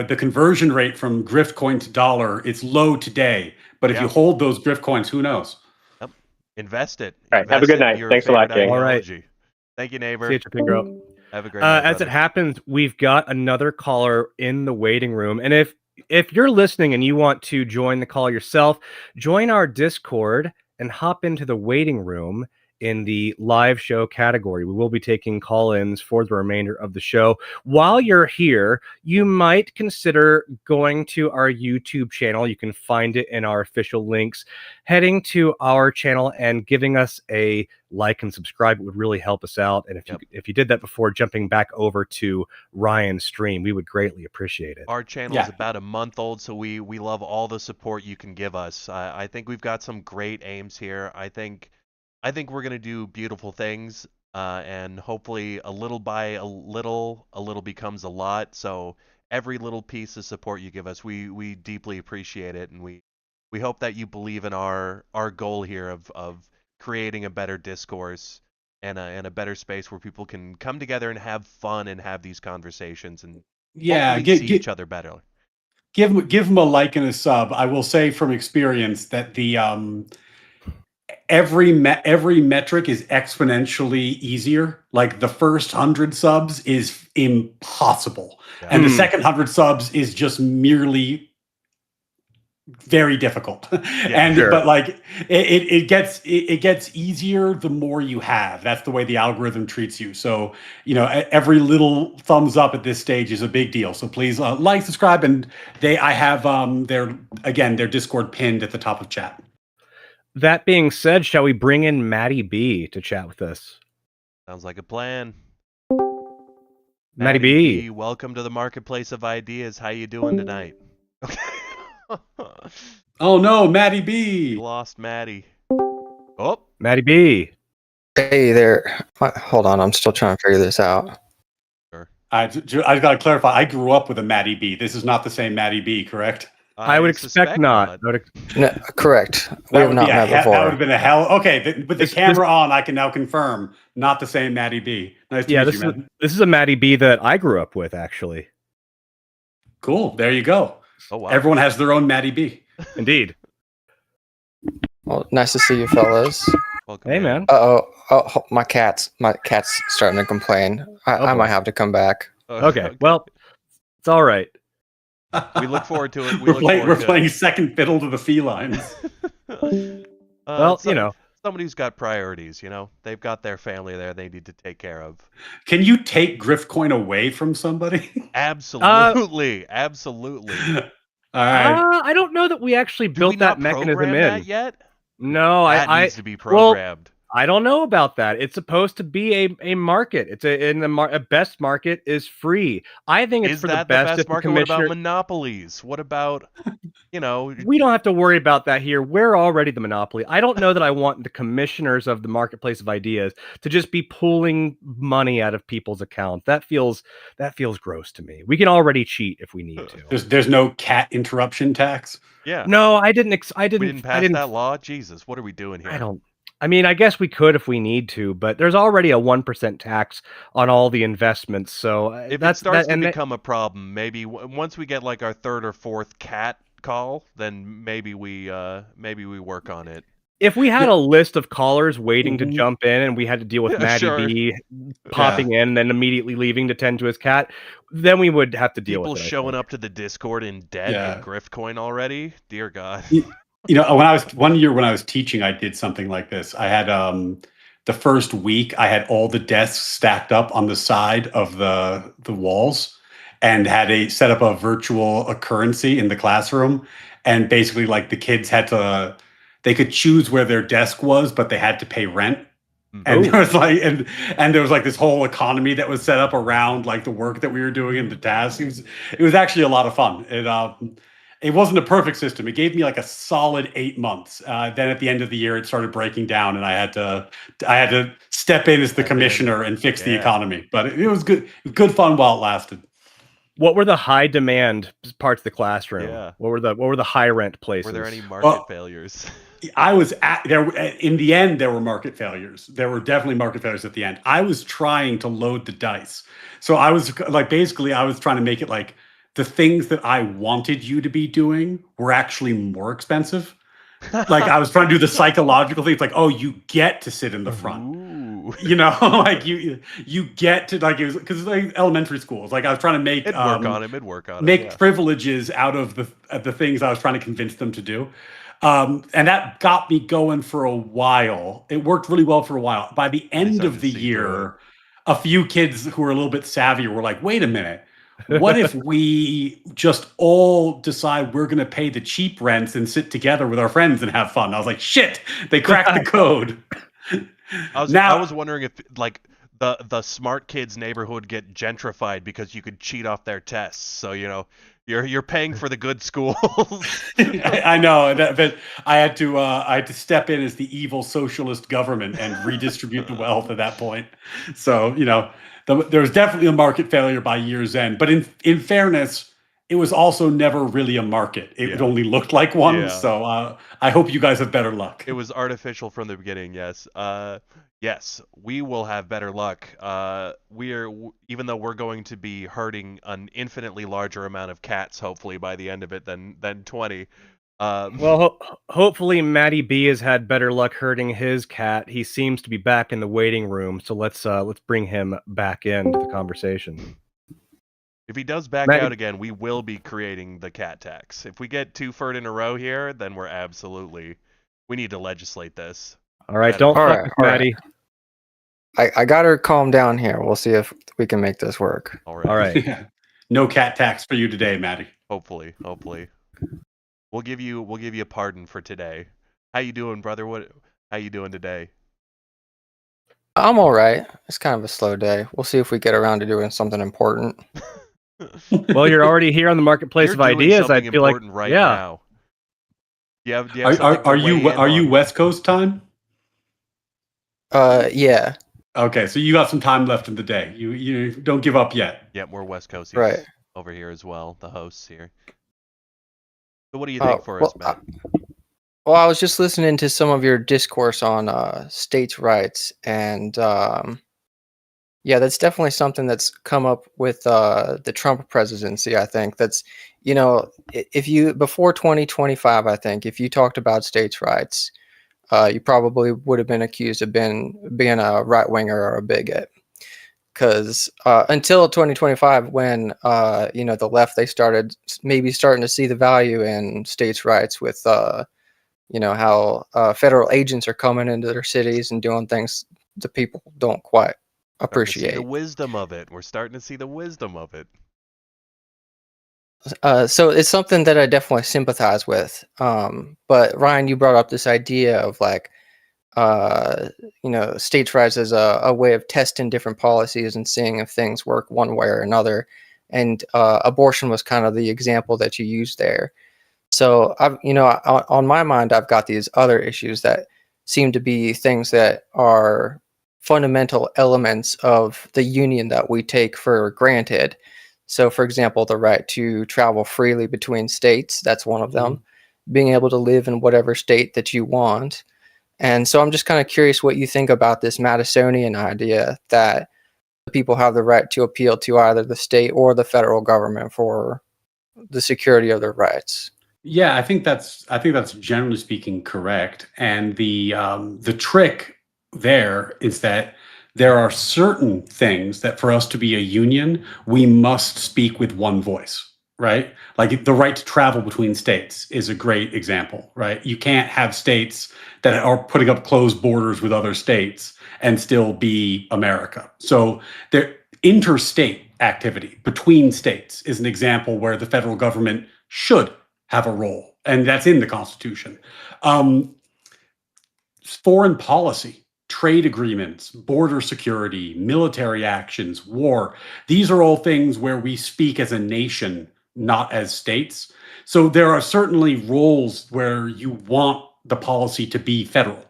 the conversion rate from grift coin to dollar, it's low today, but if you hold those grift coins, who knows? Yep. Invest it. All right, have a good night. Thanks a lot, Jay. All right. Thank you, neighbor. See you, Chapingro. Have a great night, as it happens, we've got another caller in the waiting room, and if you're listening and you want to join the call yourself, join our Discord and hop into the waiting room in the live show category. We will be taking call-ins for the remainder of the show. While you're here, you might consider going to our YouTube channel. You can find it in our official links. Heading to our channel and giving us a like and subscribe, it would really help us out. And if you did that before jumping back over to Ryan's stream, we would greatly appreciate it. Our channel is about a month old, so we love all the support you can give us. I think we've got some great aims here. I think we're going to do beautiful things, and hopefully a little by a little becomes a lot. So every little piece of support you give us, we deeply appreciate it, and we hope that you believe in our goal here of creating a better discourse and a better space where people can come together and have fun and have these conversations and see each other better. Give them a like and a sub. I will say from experience that the every metric is exponentially easier. Like the first 100 subs is impossible, and the second 100 subs is just merely very difficult. But like it gets easier the more you have. That's the way the algorithm treats you. So every little thumbs up at this stage is a big deal. So please like, subscribe, and I have their Discord pinned at the top of chat. That being said, shall we bring in Maddie B to chat with us? Sounds like a plan. Maddie B, welcome to the Marketplace of Ideas. How you doing tonight? Oh no, Maddie B. Lost Maddie. Oh, Maddie B. Hey there. Hold on, I'm still trying to figure this out. I've got to clarify. I grew up with a Maddie B. This is not the same Maddie B, correct? I would expect suspect not. No, correct. We That have would not be met that would before. have been a hell. Okay, with the This- camera on, I can now confirm not the same Maddie B. Nice to meet you, man. This is a Maddie B that I grew up with, actually. Cool. There you go. Oh wow. Everyone has their own Maddie B. Indeed. Well, nice to see you, fellas. Welcome Hey, in. man. Oh, my cat's starting to complain. I boy. might have to come back. Okay. Well, it's all right. We look forward to it. We're playing second fiddle to the felines. Well, somebody who's got priorities. They've got their family there they need to take care of. Can you take Griffcoin away from somebody? Absolutely. All right. I don't know that we actually Do we built that not mechanism program in. that yet? No, That I needs to be programmed. I don't know about that. It's supposed to be a market. It's a best market is free. I think it's Is for that the best if the market? What about commissioner. monopolies? What about, We don't have to worry about that here. We're already the monopoly. I don't know that I want the commissioners of the marketplace of ideas to just be pulling money out of people's accounts. That feels gross to me. We can already cheat if we need to. There's no cat interruption tax. yeah? No, I didn't. We didn't pass that law. Jesus, what are we doing here? I mean, I guess we could if we need to, but there's already a 1% tax on all the investments. So If it starts to become a problem, maybe once we get like our third or fourth cat call, then maybe we work on it. If we had a list of callers waiting to jump in and we had to deal with Maddie B popping in and then immediately leaving to tend to his cat, then we would have to deal with it. People showing up to the Discord in debt and Griffcoin already? Dear God. When I was teaching, I did something like this. I had the first week, I had all the desks stacked up on the side of the walls, and had set up a virtual currency in the classroom. And basically, like, the kids they could choose where their desk was, but they had to pay rent. And there was like, and there was like this whole economy that was set up around like the work that we were doing and the tasks. It was actually a lot of fun. It wasn't a perfect system. It gave me like a solid 8 months. Then at the end of the year, it started breaking down, and I had to step in as the commissioner and fix the economy. But it was good fun while it lasted. What were the high demand parts of the classroom? Yeah. What were the high rent places? Were there any market failures? I was there in the end. There were market failures. There were definitely market failures at the end. I was trying to load the dice, so I was like, basically, I was trying to make it like the things that I wanted you to be doing were actually more expensive. Like, I was trying to do the psychological things, like, oh, you get to sit in the front. Ooh. Like you get to, like, it was because like elementary schools. Like, I was trying to make make privileges out of the things I was trying to convince them to do. And that got me going for a while. It worked really well for a while. By the end of the year, a few kids who were a little bit savvier were like, wait a minute. What if we just all decide we're going to pay the cheap rents and sit together with our friends and have fun? I was like, shit, they cracked the code. I was wondering if like the smart kids neighborhood get gentrified because you could cheat off their tests. So, you're paying for the good schools. I know, but I had to step in as the evil socialist government and redistribute the wealth at that point. So, there was definitely a market failure by year's end. But in fairness, it was also never really a market. It only looked like one. Yeah. So I hope you guys have better luck. It was artificial from the beginning, yes. Yes, we will have better luck. Even though we're going to be hurting an infinitely larger amount of cats, hopefully, by the end of it than 20. Hopefully Matty B has had better luck hurting his cat. He seems to be back in the waiting room, so let's bring him back into the conversation. If he does back out again, we will be creating the cat tax. If we get 2 FERT in a row here, then we need to legislate this. All right, don't fuck with Matty. I got her calmed down here. We'll see if we can make this work. All right. No cat tax for you today, Matty. Hopefully. We'll give you a pardon for today. How you doing, brother? How you doing today? I'm all right. It's kind of a slow day. We'll see if we get around to doing something important. Well, you're already here on the marketplace of ideas. I feel like right now. Are you West Coast time? Yeah, Okay, so you got some time left in the day. You don't give up yet. Yep, we're West Coasties right. over here as well, the hosts here. So what do you Uh, think for us, well, Matt? well, I was just listening to some of your discourse on states' rights, and yeah, that's definitely something that's come up with the Trump presidency. I think that's, if you before 2025, I think if you talked about states' rights, you probably would have been accused of being a right winger or a bigot. Because until 2025, when the left, they started maybe starting to see the value in states' rights with how federal agents are coming into their cities and doing things the people don't quite Starting to see the appreciate. wisdom of it. We're starting to see the wisdom of it. So it's something that I definitely sympathize with. But Ryan, you brought up this idea of like, states' rights as a way of testing different policies and seeing if things work one way or another. And abortion was kind of the example that you used there. So on my mind, I've got these other issues that seem to be things that are fundamental elements of the union that we take for granted. So, for example, the right to travel freely between states, that's one of them. Being able to live in whatever state that you want. And so I'm just kind of curious what you think about this Madisonian idea that the people have the right to appeal to either the state or the federal government for the security of their rights. Yeah, I think that's generally speaking correct. And the trick there is that there are certain things that for us to be a union, we must speak with one voice, right? Like the right to travel between states is a great example, right? You can't have states that are putting up closed borders with other states and still be America. So there interstate activity between states is an example where the federal government should have a role, and that's in the Constitution. Um, Foreign policy, trade agreements, border security, military actions, war, these are all things where we speak as a nation, not as states. So there are certainly roles where you want the policy to be federal,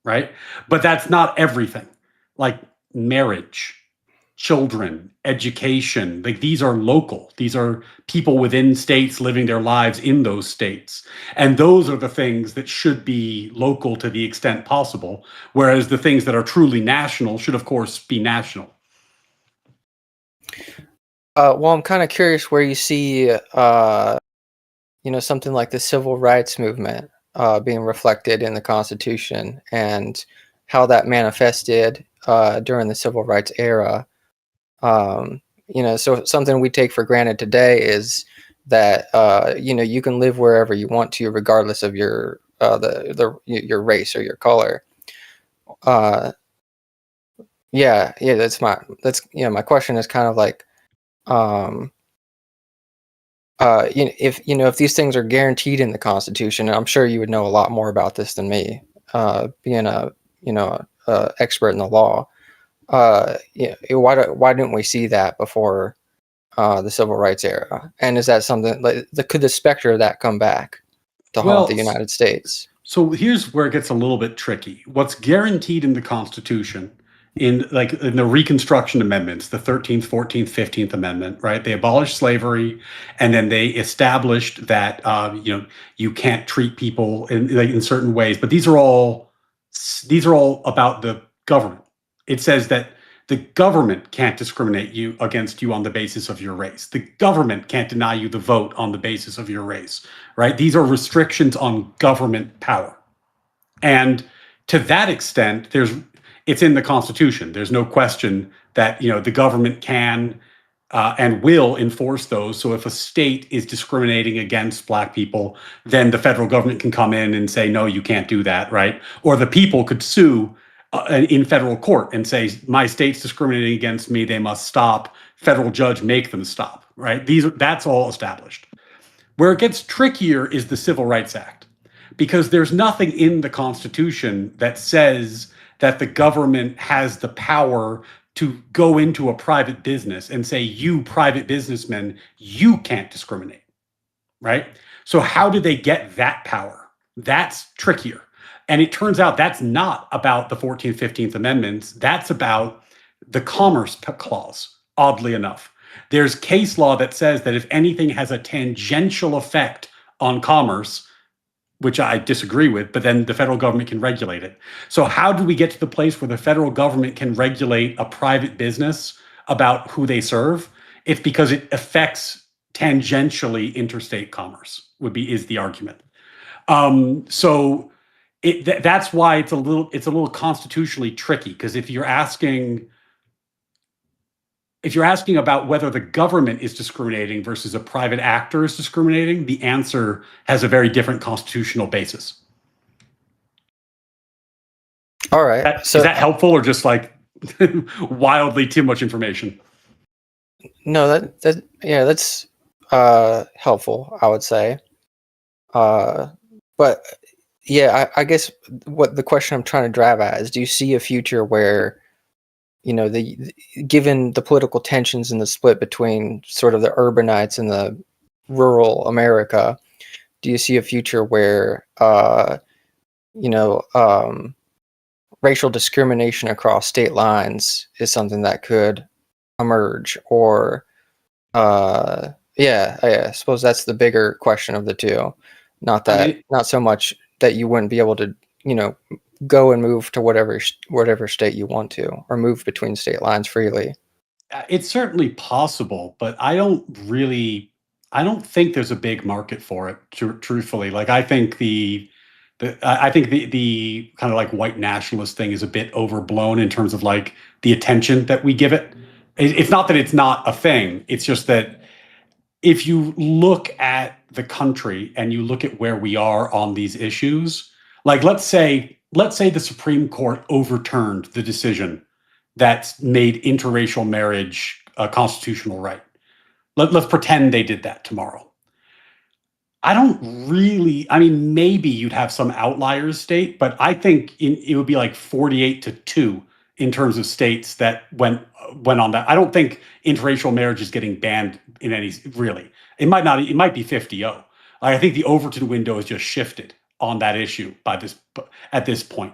right? But that's not everything. Like marriage, children, education, like these are local. These are people within states living their lives in those states. And those are the things that should be local to the extent possible, whereas the things that are truly national should, of course, be national. Well, I'm kind of curious where you see, something like the civil rights movement being reflected in the Constitution and how that manifested during the civil rights era. So something we take for granted today is that you can live wherever you want to, regardless of your your race or your color. Yeah. My question is kind of like, if these things are guaranteed in the Constitution, and I'm sure you would know a lot more about this than me, being a expert in the law. Why didn't we see that before the civil rights era? And is that something like could the specter of that come back to haunt the Well, United States? so here's where it gets a little bit tricky. What's guaranteed in the Constitution, in the Reconstruction Amendments, the 13th, 14th, 15th Amendment, right? They abolished slavery, and then they established that you can't treat people in certain ways. But these are all about the government. It says that the government can't discriminate against you on the basis of your race. The government can't deny you the vote on the basis of your race, right? These are restrictions on government power. And to that extent, it's in the Constitution. There's no question that the government can and will enforce those. So if a state is discriminating against Black people, then the federal government can come in and say, no, you can't do that, right? Or the people could sue in federal court and say, my state's discriminating against me, they must stop. Federal judge make them stop, right? That's all established. Where it gets trickier is the Civil Rights Act, because there's nothing in the Constitution that says that the government has the power to go into a private business and say, you private businessmen, you can't discriminate, right? So how do they get that power? That's trickier. And it turns out that's not about the 14th, 15th Amendments. That's about the Commerce Clause, oddly enough. There's case law that says that if anything has a tangential effect on commerce, which I disagree with, but then the federal government can regulate it. So how do we get to the place where the federal government can regulate a private business about who they serve? It's because it affects tangentially interstate commerce, is the argument. So that's why it's a little constitutionally tricky, because if you're asking about whether the government is discriminating versus a private actor is discriminating, the answer has a very different constitutional basis. All right. Is that helpful, or just like wildly too much information? No, that's helpful, I would say. But yeah, I guess what the question I'm trying to drive at is, do you see a future where, given the political tensions and the split between sort of the urbanites and the rural America, do you see a future where, racial discrimination across state lines is something that could emerge? Or, I suppose that's the bigger question of the two. Not so much that you wouldn't be able to, go and move to whatever state you want to, or move between state lines freely. It's certainly possible, but I don't think there's a big market for it. Truthfully, like I think the kind of like white nationalist thing is a bit overblown in terms of like the attention that we give it. It's not that it's not a thing. It's just that if you look at the country and you look at where we are on these issues, like let's say the Supreme Court overturned the decision that made interracial marriage a constitutional right. Let's pretend they did that tomorrow. Maybe you'd have some outliers state, but I think it would be like 48-2 in terms of states that went on that. I don't think interracial marriage is getting banned in any, really. It might be 50-0. I think the Overton window has just shifted on that issue at this point.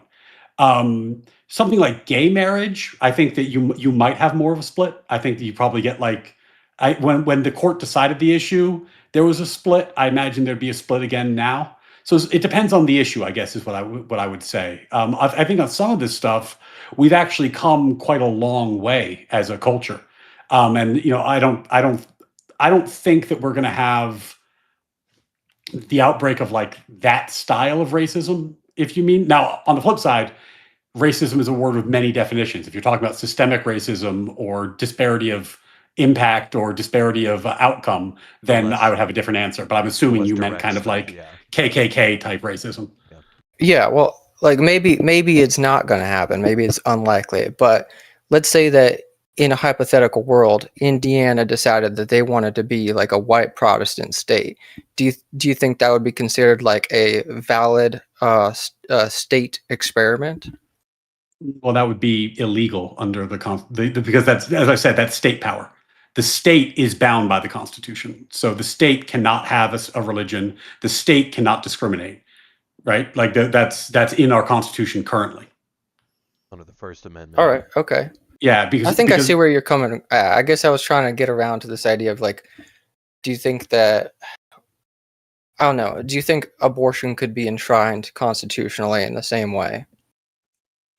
Something like gay marriage, I think that you might have more of a split. I think that you probably get when the court decided the issue, there was a split. I imagine there'd be a split again now. So it depends on the issue, I guess, is what I would say. I think on some of this stuff, we've actually come quite a long way as a culture. And I don't think that we're going to have the outbreak of like that style of racism, if you mean. Now, on the flip side, racism is a word with many definitions. If you're talking about systemic racism or disparity of impact or disparity of outcome, then I would have a different answer. But I'm assuming you meant kind of like KKK type racism. Yeah, well, like maybe it's not going to happen. Maybe it's unlikely. But let's say that in a hypothetical world, Indiana decided that they wanted to be like a white Protestant state. Do you think that would be considered like a valid state experiment? Well, that would be illegal under because that's, as I said, that's state power. The state is bound by the Constitution. So the state cannot have a religion. The state cannot discriminate, right? Like that's in our Constitution currently. Under the First Amendment. All right. Okay. Yeah, because I see where you're coming. I guess I was trying to get around to this idea of like, do you think that, I don't know, do you think abortion could be enshrined constitutionally in the same way?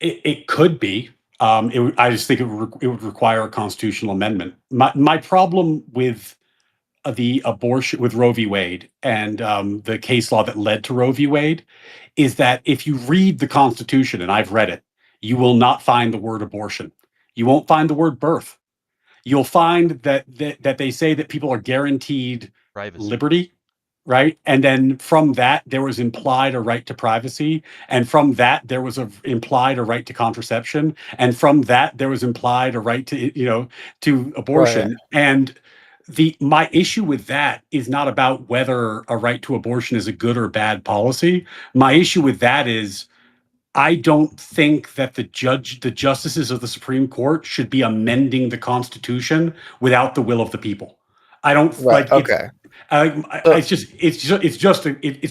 It could be. I just think it would require a constitutional amendment. My problem with the abortion, with Roe v. Wade and the case law that led to Roe v. Wade, is that if you read the Constitution, and I've read it, you will not find the word abortion. You won't find the word birth. You'll find that they say that people are guaranteed privacy. Liberty, right? And then from that, there was implied a right to privacy. And from that, there was implied a right to contraception. And from that, there was implied a right to, to abortion. Right. And my issue with that is not about whether a right to abortion is a good or bad policy. My issue with that is, I don't think that the justices of the Supreme Court should be amending the Constitution without the will of the people. I don't Right. Okay. It's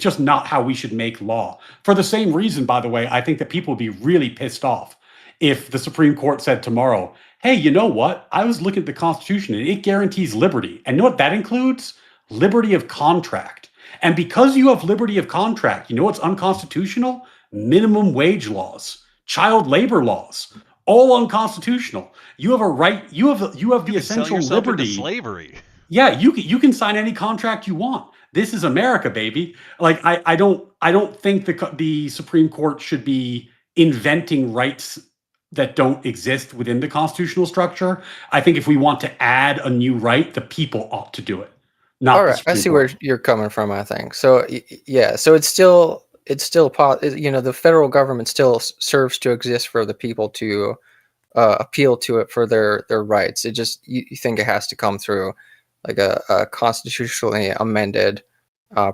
just not how we should make law. For the same reason, by the way, I think that people would be really pissed off if the Supreme Court said tomorrow, "Hey, you know what? I was looking at the Constitution and it guarantees liberty, and you know what that includes? Liberty of contract. And because you have liberty of contract, you know what's unconstitutional? Minimum wage laws, child labor laws, all unconstitutional. You have a right. You have the essential liberty. Slavery. Yeah, you can sign any contract you want. This is America, baby. Like I don't think the Supreme Court should be inventing rights that don't exist within the constitutional structure. I think if we want to add a new right, the people ought to do it. Not All right, I see where you're coming from. I think so. Yeah, so it's still the federal government still serves to exist for the people to appeal to it for their rights. It just you think it has to come through like a constitutionally amended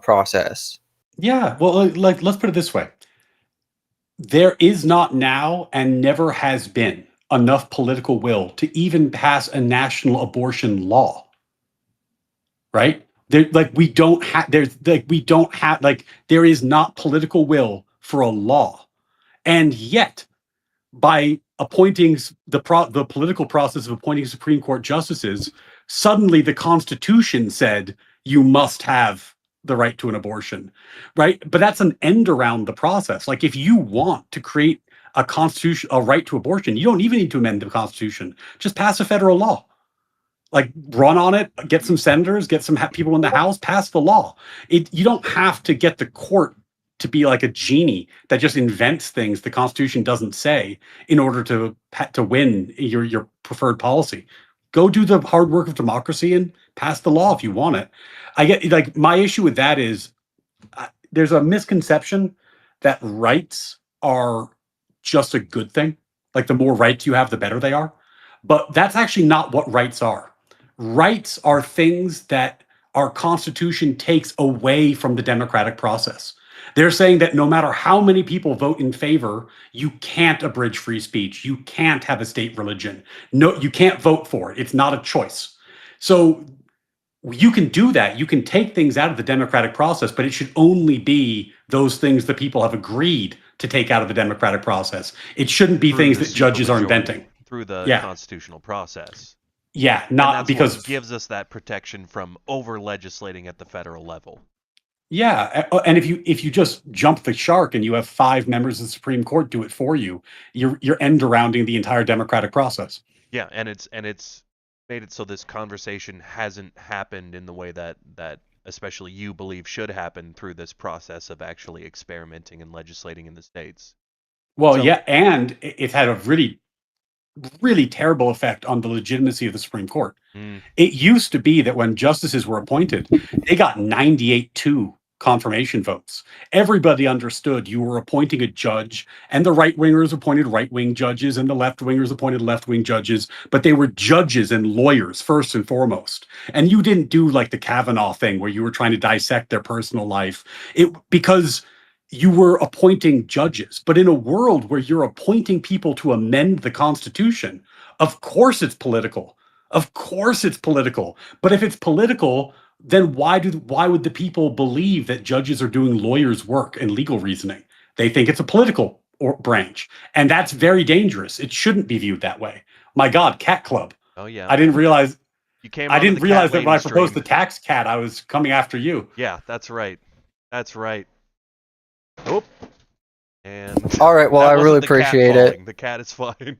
process. Yeah, well, like let's put it this way: there is not now, and never has been, enough political will to even pass a national abortion law. Right? There is not political will for a law, and yet by appointing the political process of appointing Supreme Court justices, suddenly the Constitution said you must have the right to an abortion, right? But that's an end around the process. Like if you want to create a right to abortion, you don't even need to amend the Constitution. Just pass a federal law. Like run on it, get some senators, get some people in the House, pass the law. You don't have to get the court to be like a genie that just invents things the Constitution doesn't say in order to win your preferred policy. Go do the hard work of democracy and pass the law if you want it. I get like my issue with that is there's a misconception that rights are just a good thing. Like the more rights you have, the better they are. But that's actually not what rights are. Rights are things that our Constitution takes away from the democratic process. They're saying that no matter how many people vote in favor, you can't abridge free speech. You can't have a state religion. No, you can't vote for it. It's not a choice. So you can do that. You can take things out of the democratic process, but it should only be those things that people have agreed to take out of the democratic process. It shouldn't be things that judges are inventing. Through the constitutional process. Yeah, not because what gives us that protection from over legislating at the federal level. Yeah, and if you just jump the shark and you have 5 members of the Supreme Court do it for you, you're end arounding the entire democratic process. Yeah, and it's made it so this conversation hasn't happened in the way that especially you believe should happen through this process of actually experimenting and legislating in the states. Well, yeah, and it's had a really, really terrible effect on the legitimacy of the Supreme Court. It used to be that when justices were appointed, they got 98-2 confirmation votes. Everybody understood you were appointing a judge, and the right-wingers appointed right-wing judges, and the left-wingers appointed left-wing judges, but they were judges and lawyers first and foremost. And you didn't do like the Kavanaugh thing where you were trying to dissect their personal life. Because you were appointing judges. But in a world where you're appointing people to amend the Constitution, of course it's political. Of course it's political. But if it's political, then why would the people believe that judges are doing lawyers' work and legal reasoning? They think it's a political branch. And that's very dangerous. It shouldn't be viewed that way. My God, Cat Club. Oh yeah. I didn't realize that when I stream. proposed the tax cat, I was coming after you. Yeah, that's right. That's right. Oh. And all right, well, I really appreciate it. The cat is fine.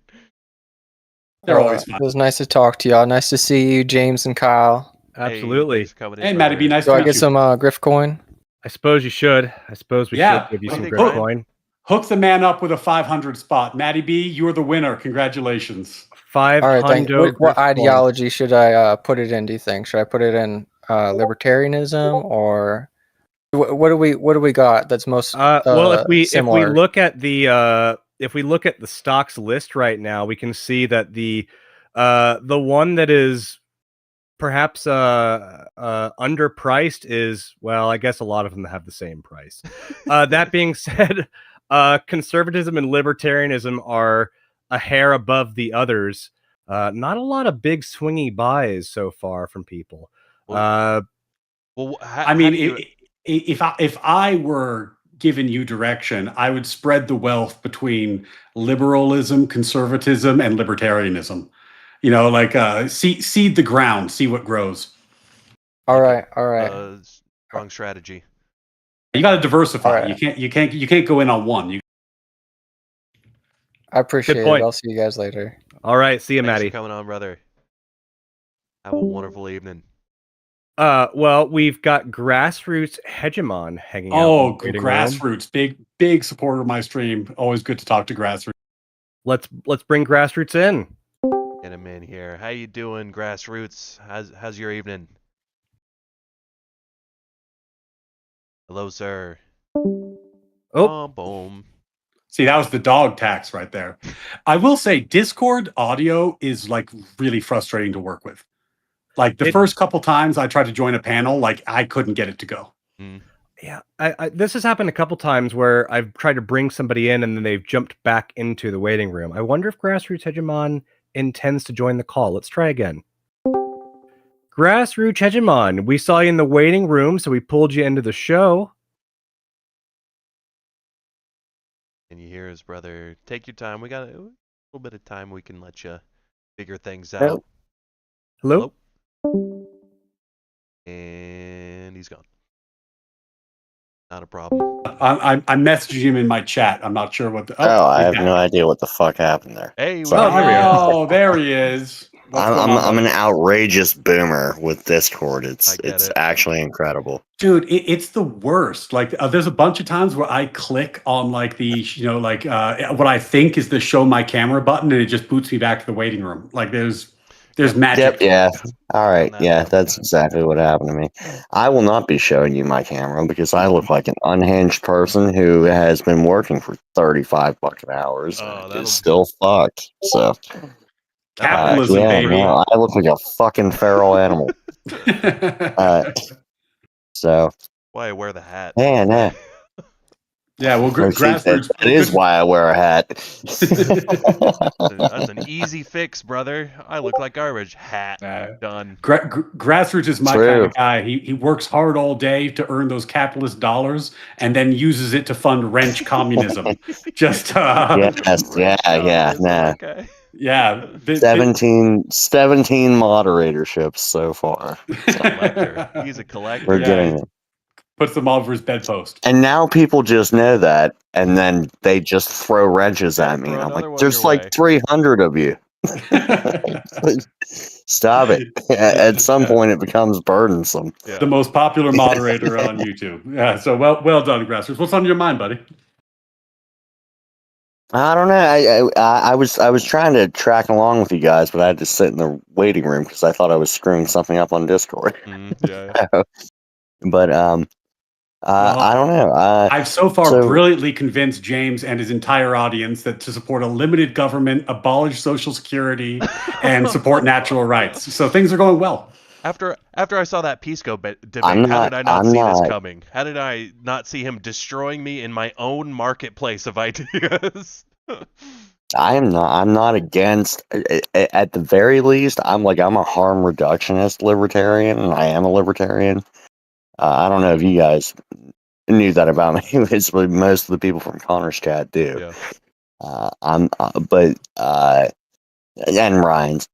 They're always fun. It was nice to talk to y'all. Nice to see you, James and Kyle. Absolutely. Hey, Matty, be nice to meet you. Do I get some Griff coin? I suppose you should. I suppose we should give you some Griff coin. Hook the man up with a 500 spot. Matty B, you are the winner. Congratulations. 500. All right, thank you. What ideology should I put it in, do you think? Should I put it in libertarianism, or what do we got that's most well, if we look at the stocks list right now, we can see that the one that is perhaps underpriced is, well, I guess a lot of them have the same price. That being said, conservatism and libertarianism are a hair above the others. Not a lot of big swingy buys so far from people. Well, Well, I mean, if I were given you direction, I would spread the wealth between liberalism, conservatism, and libertarianism. You know, like seed the ground, see what grows. All like right, all right, strong strategy. You got to all diversify. right. You can't go in on one. You I appreciate it. point. I'll see you guys later. All right, see you, Thanks for Maddie. coming on, brother. Have a wonderful evening. Well, we've got Grassroots Hegemon hanging out in Oh, the waiting room. grassroots, big supporter of my stream. Always good to talk to grassroots. Let's bring Grassroots in. Get him in here. How you doing, Grassroots? How's your evening? Hello, sir. Oh, Boom. See, that was the dog tax right there. I will say Discord audio is like really frustrating to work with. Like the first couple times I tried to join a panel, like I couldn't get it to go. Yeah, this has happened a couple times where I've tried to bring somebody in and then they've jumped back into the waiting room. I wonder if Grassroots Hegemon intends to join the call. Let's try again. Grassroots Hegemon, we saw you in the waiting room, so we pulled you into the show. And you hear his brother, take your time. We got a little bit of time. We can let you figure things out. Hello? And he's gone. Not a problem. I'm messaging him in my chat. I'm not sure what the. I have yeah. no idea what the fuck happened there. Hey, Oh, there he is. I'm an outrageous boomer with Discord. I It's get it. actually incredible. Dude, it's the worst. Like, there's a bunch of times where I click on like the, what I think is the show my camera button, and it just boots me back to the waiting room. Like, there's magic. Yep, yeah. All right, That yeah, happens. that's exactly what happened to me. I will not be showing you my camera because I look like an unhinged person who has been working for 35 fucking hours Oh, and that'll- is still fucked. So, Capitalism, yeah, baby. no, I look like a fucking feral animal. So, Why I wear the hat. man, yeah. Yeah, well, See, grassroots. that is why I wear a hat. That's an easy fix, brother. I look like garbage. Hat. Done. Grassroots is my True. kind of guy. He works hard all day to earn those capitalist dollars and then uses it to fund wrench communism. Just Yes, yeah, nah. Okay. yeah. 17 moderatorships so far. Collector. He's a collector. We're Yeah. getting it. Puts them all over his bedpost. And now people just know that, and then they just throw wrenches at me. Throw And I'm another like, one there's your like way." 300 of you. Stop it. At some point, it becomes burdensome. Yeah. The most popular moderator on YouTube. Yeah. So well done, Grassroots. What's on your mind, buddy? I don't know. I was trying to track along with you guys, but I had to sit in the waiting room because I thought I was screwing something up on Discord. Yeah. But I don't know. I've so far so- brilliantly convinced James and his entire audience that to support a limited government, abolish Social Security, and support natural rights. So things are going well. After I saw that Pisco debate, I'm how did not- I not I'm see not- this coming? How did I not see him destroying me in my own marketplace of ideas? I'm not against. At the very least, I'm a harm reductionist libertarian, and I am a libertarian. I don't know if you guys knew that about me. It's what most of the people from Connor's chat do. Yeah. And Ryan's.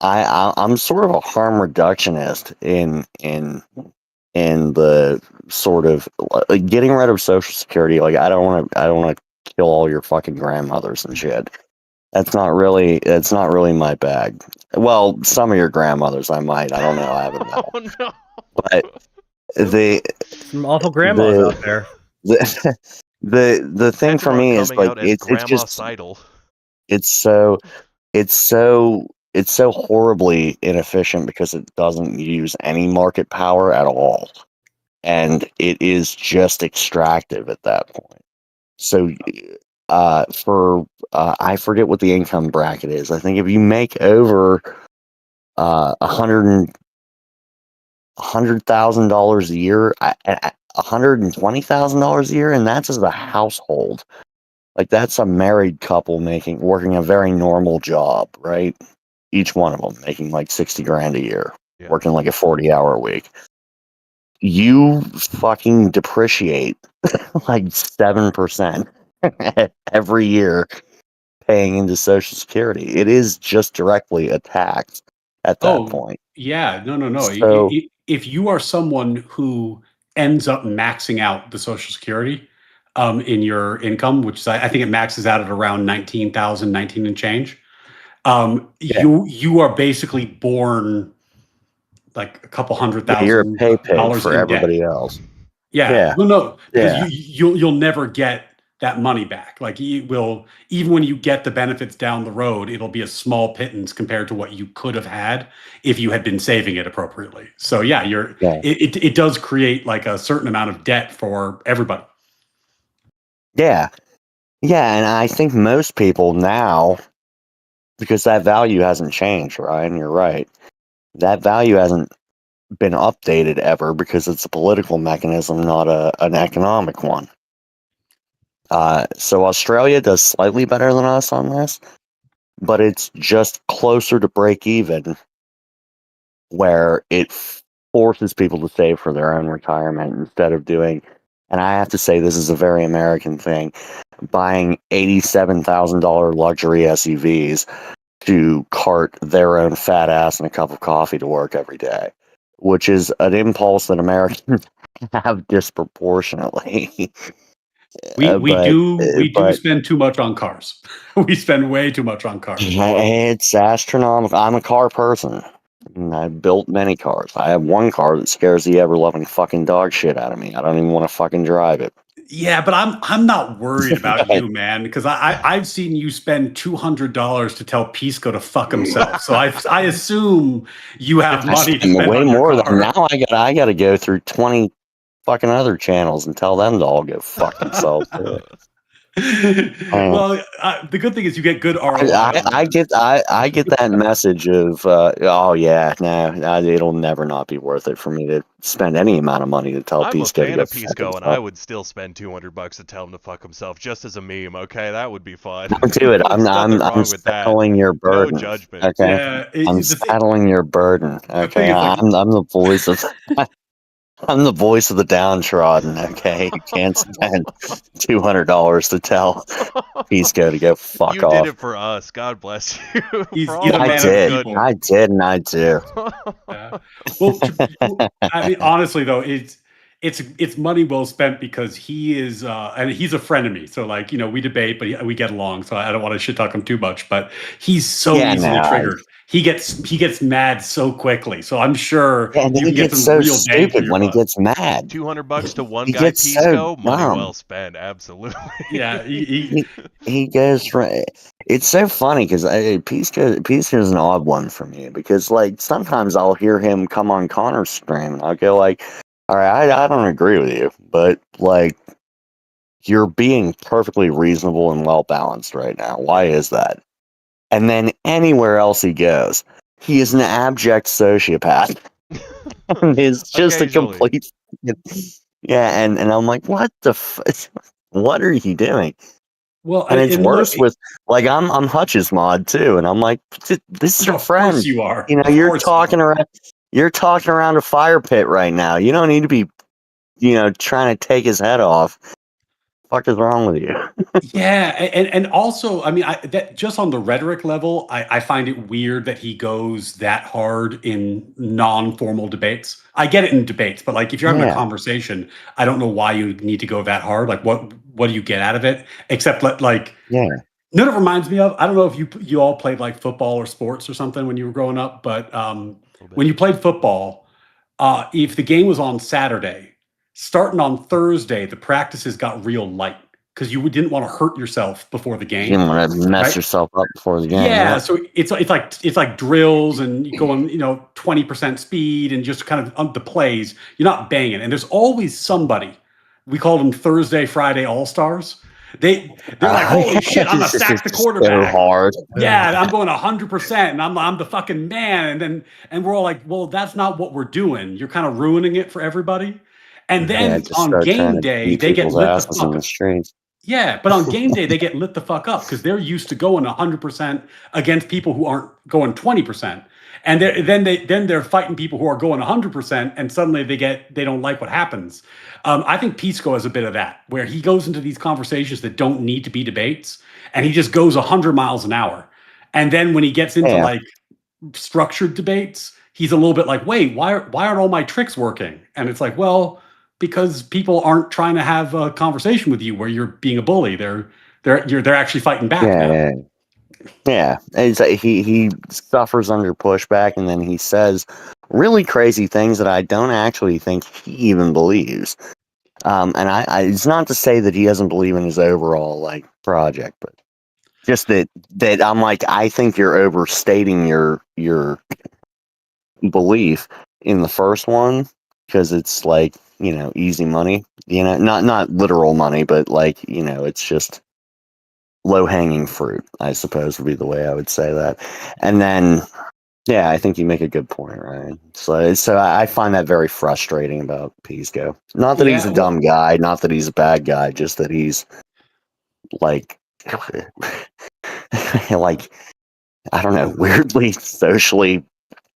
I'm sort of a harm reductionist in the sort of like getting rid of Social Security. Like I don't want to kill all your fucking grandmothers and shit. That's not really my bag. Well, some of your grandmothers I might. I don't know. I haven't met. Oh no. But Some awful grandmas out there. the thing for me is like it's just it's so horribly inefficient because it doesn't use any market power at all, and it is just extractive at that point. So I forget what the income bracket is. I think if you make over $100,000 a year, $120,000 a year, and that's as a household. Like that's a married couple working a very normal job, right? Each one of them making like 60 grand a year. Yeah. working like a 40-hour week. You fucking depreciate like 7% every year paying into Social Security. It is just directly a tax at that Oh, point. yeah. No, no, no. So If you are someone who ends up maxing out the Social Security in your income, which is, I think it maxes out at around 19,000, 19 and change, yeah, you are basically born like a couple hundred yeah, you're a thousand pay pig dollars for in debt. everybody else. Yeah, Yeah, well, no, because yeah, you'll never get that money back. Like you will, even when you get the benefits down the road, it'll be a small pittance compared to what you could have had if you had been saving it appropriately. So yeah, yeah, it does create like a certain amount of debt for everybody. yeah, yeah. And I think most people now, because that value hasn't changed, Ryan, you're right. That value hasn't been updated ever because it's a political mechanism, not an economic one. So Australia does slightly better than us on this, but it's just closer to break even, where it forces people to save for their own retirement instead of doing, and I have to say this is a very American thing, buying $87,000 luxury SUVs to cart their own fat ass and a cup of coffee to work every day, which is an impulse that Americans have disproportionately. We do But spend too much on cars. We spend way too much on cars. it's astronomical. I'm a car person. And I've built many cars. I have one car that scares the ever loving fucking dog shit out of me. I don't even want to fucking drive it. Yeah, but I'm not worried about you, man, because I've seen you spend $200 to tell Pisco to fuck himself. So I assume you have I money to spend spend way on your more than car. now. I gotta go through 20 fucking other channels and tell them to all go fuck themselves. Well, the good thing is you get good ROI on I that. get I get that message of oh yeah, no, it'll never not be worth it for me to spend any amount of money to tell I'm a Pisco to fan go of fuck Pisco, and I himself. would still spend $200 to tell him to fuck himself just as a meme. Okay, that would be fun. Don't do it. There's nothing I'm wrong with that. saddling your No burden. judgment. Okay, Yeah, I'm saddling your burden. the thing Okay, is like I'm the voice of I'm the voice of the downtrodden. Okay, you can't spend $200 to tell Pisco to go fuck You did off. it for us. God bless you. he's For he's all a of I us, man of the it's did. people. good. I did, and I do. Yeah. Well, I mean, honestly though, it's money well spent because he is, and he's a friend of me. So like, we debate, but we get along. So I don't want to shit talk him too much. But he's so Yeah, easily no. triggered. He gets mad so quickly. So I'm sure Yeah, and then you he can get gets some so real bang for stupid your when he buck. gets mad. $200 to one He guy, gets so Pisco, money dumb. well spent. Absolutely. Yeah, He goes from. It's so funny because Pisco's an odd one for me because like sometimes I'll hear him come on Connor's stream and I'll go like, all right, I don't agree with you, but like you're being perfectly reasonable and well balanced right now. Why is that? And then anywhere else he goes, he is an abject sociopath. And it's just a Occasionally. complete. Yeah, and I'm like, what the? What are you doing? well, And it's and look, worse with like I'm Hutch's mod too, and I'm like, this is your of course friend. you are. You know, Of course you are. you're talking around a fire pit right now. You don't need to be, trying to take his head off. Fuck is wrong with you? Yeah, and also, I mean, that just on the rhetoric level, I find it weird that he goes that hard in non-formal debates. I get it in debates, but like if you're having a Yeah, conversation, I don't know why you need to go that hard. Like, what do you get out of it? Except like, yeah. none of it reminds me of. I don't know if you all played like football or sports or something when you were growing up, but when you played football, if the game was on Saturday, starting on Thursday, the practices got real light because you didn't want to hurt yourself before the You game, didn't want to mess right? yourself up before the game. Yeah, Yep. so it's like drills and you go on 20% speed and just kind of the plays. You're not banging, and there's always somebody. We call them Thursday, Friday All Stars. They're like, holy shit, I'm gonna This is sack the so quarterback. hard. Yeah, I'm going 100%, and I'm the fucking man. And we're all like, well, that's not what we're doing. You're kind of ruining it for everybody. And Yeah, then just on start trying game to day, beat they get people's lit the asses in fuck the up. streets. Yeah, but on game day they get lit the fuck up because they're used to going 100% against people who aren't going 20%, and then they're fighting people who are going 100%, and suddenly they don't like what happens. I think Pisco has a bit of that, where he goes into these conversations that don't need to be debates, and he just goes 100 miles an hour, and then when he gets into Yeah. like structured debates, he's a little bit like, wait, why aren't all my tricks working? And it's like, well, because people aren't trying to have a conversation with you where you're being a bully. They're actually fighting back now. Yeah, yeah. It's, he suffers under pushback, and then he says really crazy things that I don't actually think he even believes. And I it's not to say that he doesn't believe in his overall like project, but just that I'm like, I think you're overstating your belief in the first one because it's like, easy money, not literal money, but like, it's just low hanging fruit, I suppose would be the way I would say that. And then, yeah, I think you make a good point, right? So I find that very frustrating about Pisco. Not that he's Yeah, a dumb guy, not that he's a bad guy, just that he's like, like, I don't know, weirdly socially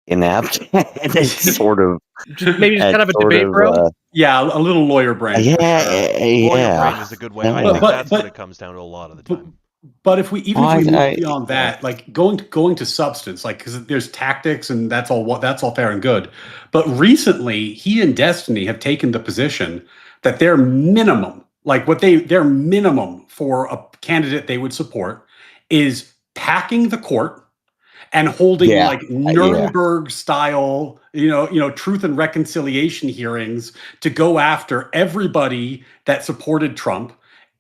inept. And it's sort of, Just maybe just kind it's of a sort debate, of, bro. yeah, a little lawyer brain for sure. Lawyer yeah. brain is a good way. I Yeah. think that's what it comes down to a lot of the But time. but if we Well, move beyond that, like going to substance, like because there's tactics and that's all fair and good. But recently, he and Destiny have taken the position that their minimum, like their minimum for a candidate they would support, is packing the court and holding yeah, like yeah, Nuremberg style, truth and reconciliation hearings to go after everybody that supported Trump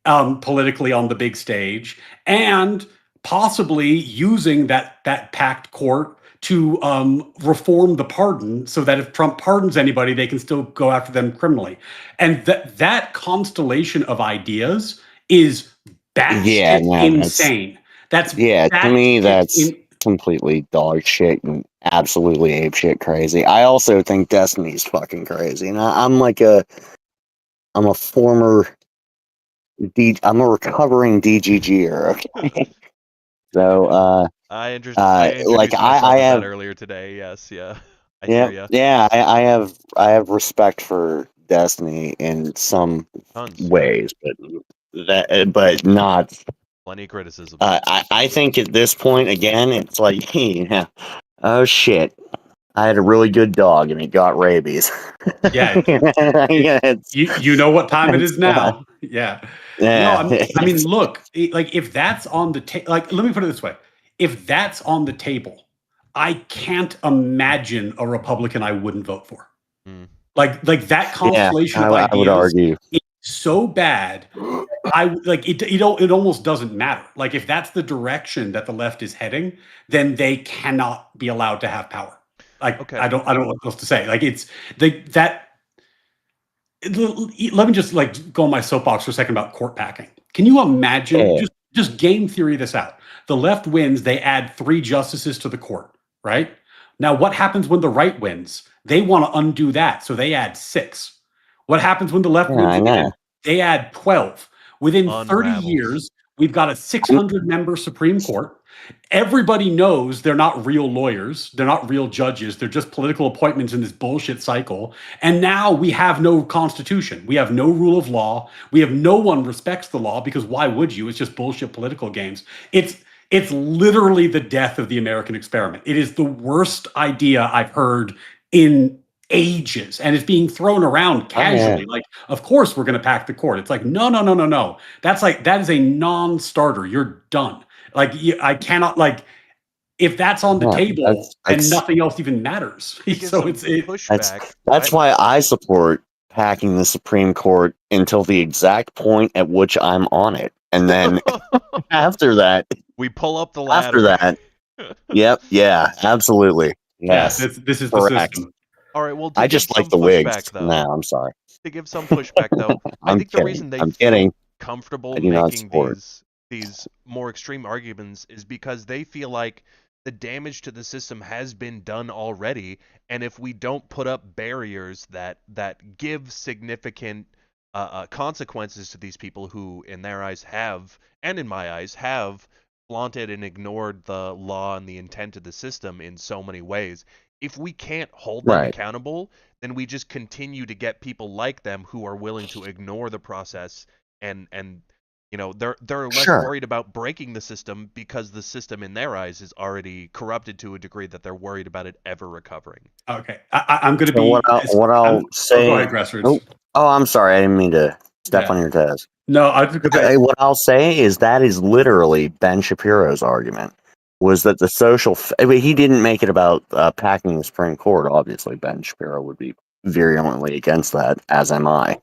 politically on the big stage, and possibly using that packed court to reform the pardon so that if Trump pardons anybody, they can still go after them criminally. And that constellation of ideas is yeah. batshit No, insane. That's yeah. To me, batshit that's completely dog shit and absolutely ape shit crazy. I also think Destiny's fucking crazy, and I'm a former I'm a recovering DGGer. Okay, so I like introduced myself I as that have. earlier today. Yes, yeah. I hear Yeah, you. yeah, I have respect for Destiny in some Tons, yeah. ways, but not. Plenty of criticism. I think at this point again, it's like, yeah, oh shit, I had a really good dog and it got rabies. Yeah, Yeah, you know what time it it's is now. Yeah. No, yeah, I mean, look, like if that's on the table, like let me put it this way: if that's on the table, I can't imagine a Republican I wouldn't vote for. Mm. Like that yeah. constellation of I would ideas argue. is so bad. I like it. It almost doesn't matter. Like if that's the direction that the left is heading, then they cannot be allowed to have power. Like Okay. I don't know what else to say. Like it's that let me just like go on my soapbox for a second about court packing. Can you imagine Yeah, just game theory this out? The left wins, they add 3 justices to the court, right? Now what happens when the right wins? They want to undo that, so they add 6. What happens when the left yeah, wins I again? know. They add 12. Within 30 Unravels. years, we've got a 600-member Supreme Court. Everybody knows they're not real lawyers. They're not real judges. They're just political appointments in this bullshit cycle. And now we have no constitution. We have no rule of law. We have no one respects the law because why would you? It's just bullshit political games. It's literally the death of the American experiment. It is the worst idea I've heard in ages, and it's being thrown around Oh yeah, casually. Like, of course we're going to pack the court. It's like, no, no, no, no, no. That is a non-starter. You're done. Like, I cannot like if that's on the yeah. table, then That's nothing else even matters. To give So some it's That's pushback, that's why I support packing the Supreme Court until the exact point at which I'm on it, and then after that, we pull up the after ladder. that, yep, yeah, absolutely, yeah, yes, this is the correct. system. All right, well, to I give just like some the wigs. pushback though, No, I'm sorry. I I'm think the kidding. reason they I'm feel kidding. comfortable I do not making support. these more extreme arguments is because they feel like the damage to the system has been done already, and if we don't put up barriers that give significant consequences to these people who, in their eyes, have, and in my eyes, have flaunted and ignored the law and the intent of the system in so many ways. If we can't hold them Right. accountable, then we just continue to get people like them who are willing to ignore the process, and they're less Sure. worried about breaking the system because the system in their eyes is already corrupted to a degree that they're worried about it ever recovering. Okay, I'm going to So be. what I'll Oh, go say. ahead, Grassroots. Oh, I'm sorry. I didn't mean to step Yeah. on your toes. No, I was going to. What I'll say is that is literally Ben Shapiro's argument. Was that the I mean, he didn't make it about packing the Supreme Court. Obviously, Ben Shapiro would be virulently against that, as am I,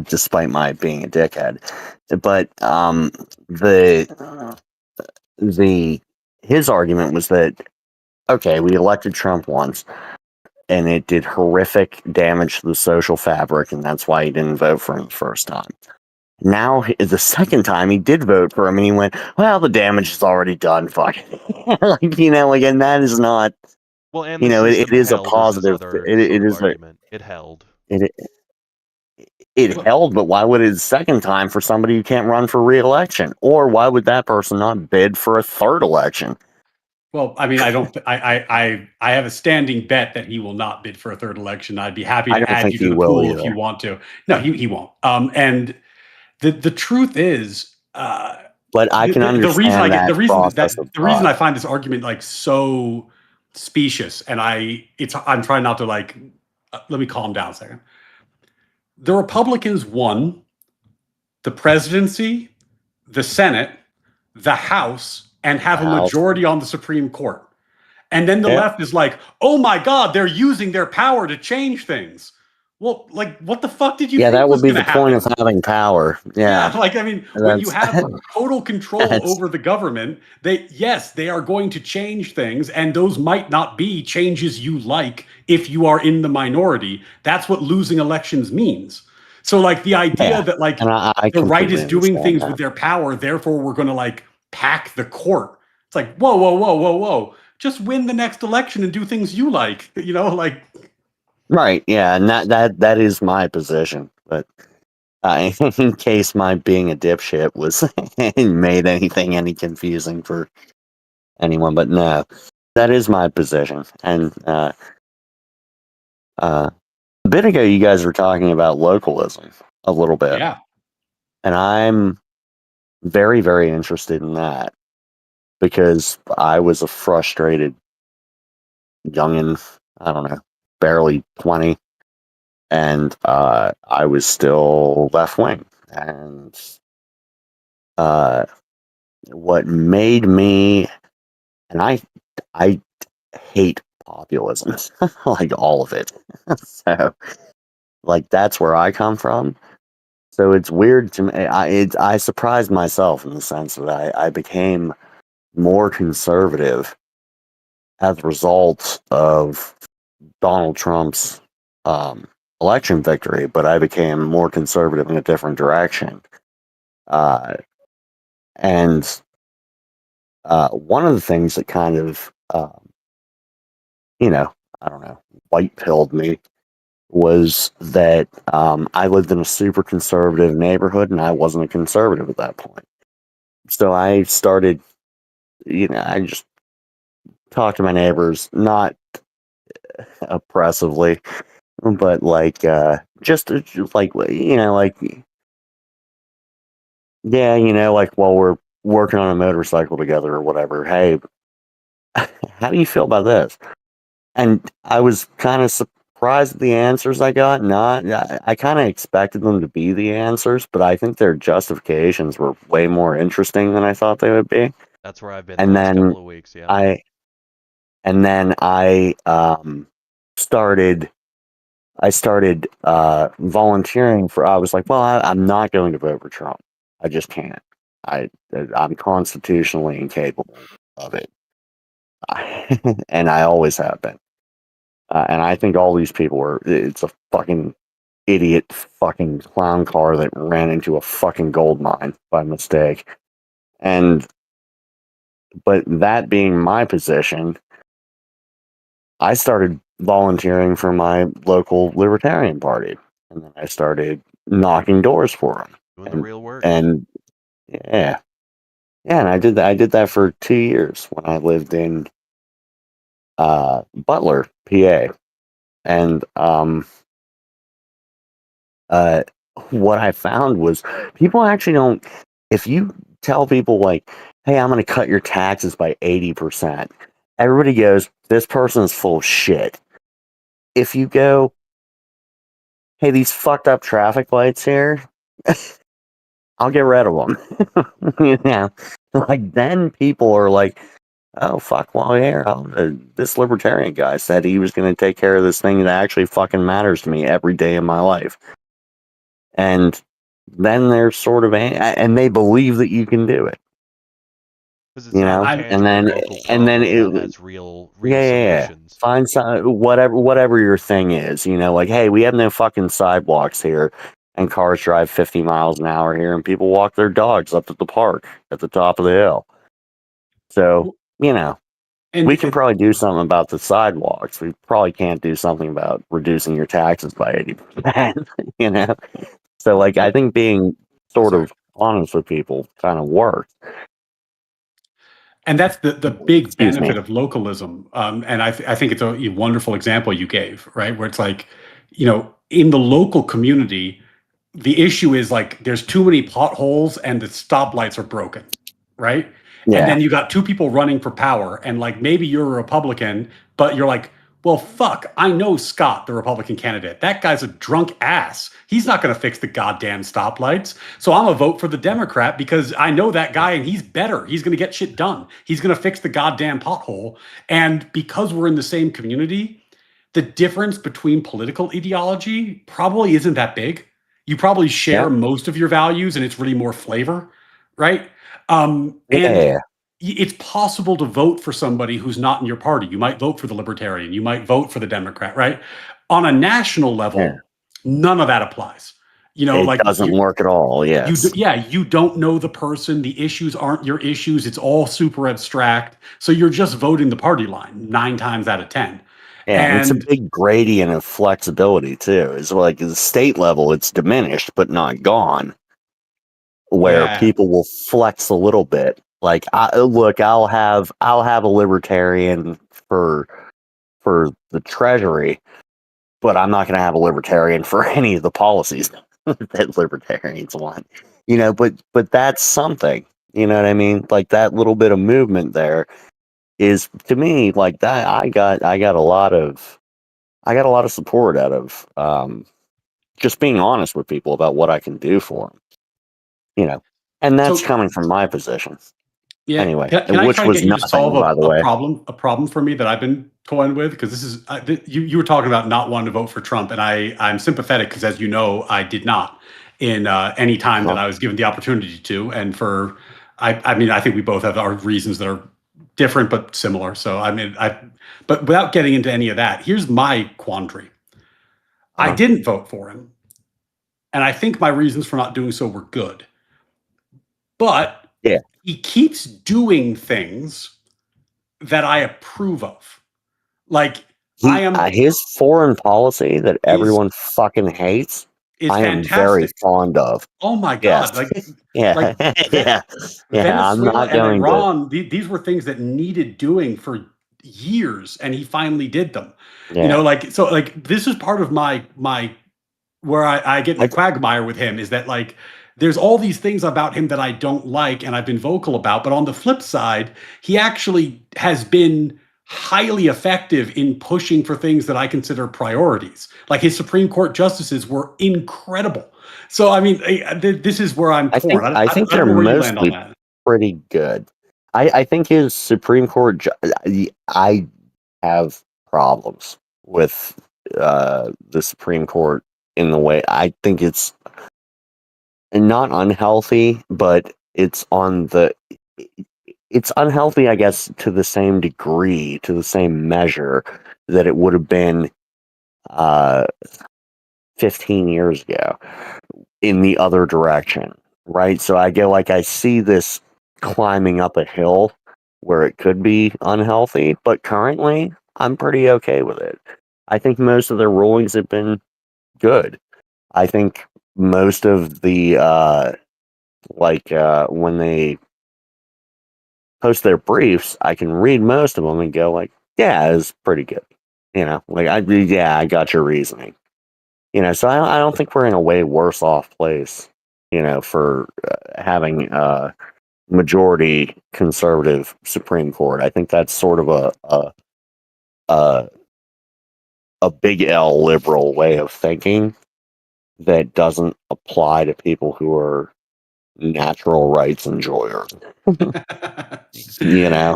despite my being a dickhead. But the his argument was that, okay, we elected Trump once, and it did horrific damage to the social fabric, and that's why he didn't vote for him the first time. Now, the second time he did vote for him, and he went, well, the damage is already done. Fuck. And that is not, Well, and the it system is a held is his positive. other It sort of is argument. It held. it, it held, but why would it the second time for somebody who can't run for re-election? Or why would that person not bid for a third election? Well, I mean, I don't. I have a standing bet that he will not bid for a third election. I'd be happy I to don't add think you to he the will pool if either. you want to. No, he won't. And the truth is, But I can the reason I understand get that the reason process that of the reason thought. I find this argument like so specious, and I'm trying not to like. Let me calm down a second. The Republicans won the presidency, the Senate, the House, and have The a House. majority on the Supreme Court. And then the Yeah. left is like, oh my God, they're using their power to change things. Well, like, what the fuck did you Yeah, think that was would be going to the point happen? of having power. Yeah, Yeah. like, I mean, when you That's have total control that's over the government, they are going to change things, and those might not be changes you like if you are in the minority. That's what losing elections means. So, like, the idea yeah. that, like, And I the right completely is doing understand things that. with their power, therefore we're going to, like, pack the court. It's like, whoa, whoa, whoa, whoa, whoa. Just win the next election and do things you like, like. Right, yeah, and that is my position. But in case my being a dipshit was made anything any confusing for anyone, but no, that is my position. And a bit ago, you guys were talking about localism a little bit, Yeah. and I'm very, very interested in that because I was a frustrated youngin', I don't know, barely 20, and I was still left wing. And what made me, and I hate populism, like all of it. So, like that's where I come from. So it's weird to me. I surprised myself in the sense that I became more conservative as a result of Donald Trump's election victory, but I became more conservative in a different direction. And one of the things that kind of, I don't know, white pilled me was that I lived in a super conservative neighborhood and I wasn't a conservative at that point. So I started, I just talked to my neighbors, not oppressively, but like, just like, yeah, like while we're working on a motorcycle together or whatever, hey, how do you feel about this? And I was kind of surprised at the answers I got. I kind of expected them to be the answers, but I think their justifications were way more interesting than I thought they would be. That's where I've been the And last then couple of weeks. Yeah. Started. I started volunteering for. I was like, well, I'm not going to vote for Trump. I just can't. I'm constitutionally incapable of it, and I always have been. And I think all these people it's a fucking idiot fucking clown car that ran into a fucking gold mine by mistake. But that being my position, I started volunteering for my local Libertarian Party. And then I started knocking doors for them. Doing the real work. And yeah, and I did that. I did that for 2 years when I lived in Butler, PA, and what I found was people actually don't. If you tell people like, "Hey, I'm going to cut your taxes by 80%," everybody goes, "This person is full of shit." If you go, "Hey, these fucked up traffic lights here, I'll get rid of them," you know, like then people are like, "Oh fuck, well yeah, this libertarian guy said he was going to take care of this thing that actually fucking matters to me every day of my life," and then they're sort of and they believe that you can do it, Because it's you not a know, I'm tangible local and then problem that has real yeah, solutions. find some whatever your thing is, you know, like hey, we have no fucking sidewalks here, and cars drive 50 miles an hour here, and people walk their dogs up to the park at the top of the hill. So you know, and we can probably do something about the sidewalks. We probably can't do something about reducing your taxes by 80%. You know, so like I think being sort sorry. of honest with people kind of works. And that's the big Excuse me. benefit of localism. And I think it's a wonderful example you gave, right? Where it's like, in the local community, the issue is like there's too many potholes and the stoplights are broken, right? And Yeah, then you got two people running for power, and like maybe you're a Republican, but you're like, well, fuck, I know Scott, the Republican candidate. That guy's a drunk ass. He's not going to fix the goddamn stoplights. So I'm going to vote for the Democrat because I know that guy and he's better. He's going to get shit done. He's going to fix the goddamn pothole. And because we're in the same community, the difference between political ideology probably isn't that big. You probably yeah, share most of your values and it's really more flavor, right? And yeah, it's possible to vote for somebody who's not in your party. You might vote for the Libertarian, you might vote for the Democrat, right? On a national yeah. level, none of that applies. It Like doesn't work at all. Yes. you don't know the person, the issues aren't your issues, it's all super abstract. So you're just voting the party line 9 times out of 10. Yeah, and it's a And big gradient of flexibility too. It's like at the state level, it's diminished but not gone. Where yeah, people will flex a little bit. Like, look, I'll have a libertarian for the treasury, but I'm not going to have a libertarian for any of the policies that libertarians want. You know, but that's something. You know what I mean? Like that little bit of movement there is to me like that. I got a lot of support out of just being honest with people about what I can do for them. You know, and that's so coming from my position yeah, anyway, can I which try to was get you to solve nothing, by the a way. problem for me that I've been toying with? Because this is you were talking about not wanting to vote for Trump, and I'm sympathetic because, as you know, I did not in any time that Huh? I was given the opportunity to, and I mean, I think we both have our reasons that are different but similar. So I mean, but without getting into any of that, here's my quandary. I Uh-huh. didn't vote for him, and I think my reasons for not doing so were good, but Yeah, he keeps doing things that I approve of. Like I am his foreign policy that is everyone fucking hates. is I am very fantastic. fond of. Oh my Yes. god, like Yeah. Yeah. Yeah. I'm Venezuela not and going to. Iran, these were things that needed doing for years and he finally did them. Yeah. Like this is part of my where I get in the I, quagmire with him is that like there's all these things about him that I don't like and I've been vocal about, but on the flip side, he actually has been highly effective in pushing for things that I consider priorities. Like his Supreme Court justices were incredible. So I mean, this is where I'm torn. I think I don't they're know where you land on mostly that. pretty good. I think his Supreme Court. I have problems with the Supreme Court in the way I think it's not unhealthy, but it's unhealthy, I guess, to the same degree, to the same measure that it would have been uh, 15 years ago in the other direction, right? So I see this climbing up a hill where it could be unhealthy, but currently I'm pretty okay with it. I think most of their rulings have been good. I think most of the when they post their briefs, I can read most of them and go like, yeah, it's pretty good. I got your reasoning. So I don't think we're in a way worse off place, for having majority conservative Supreme Court. I think that's sort of a big L liberal way of thinking that doesn't apply to people who are natural rights enjoyers.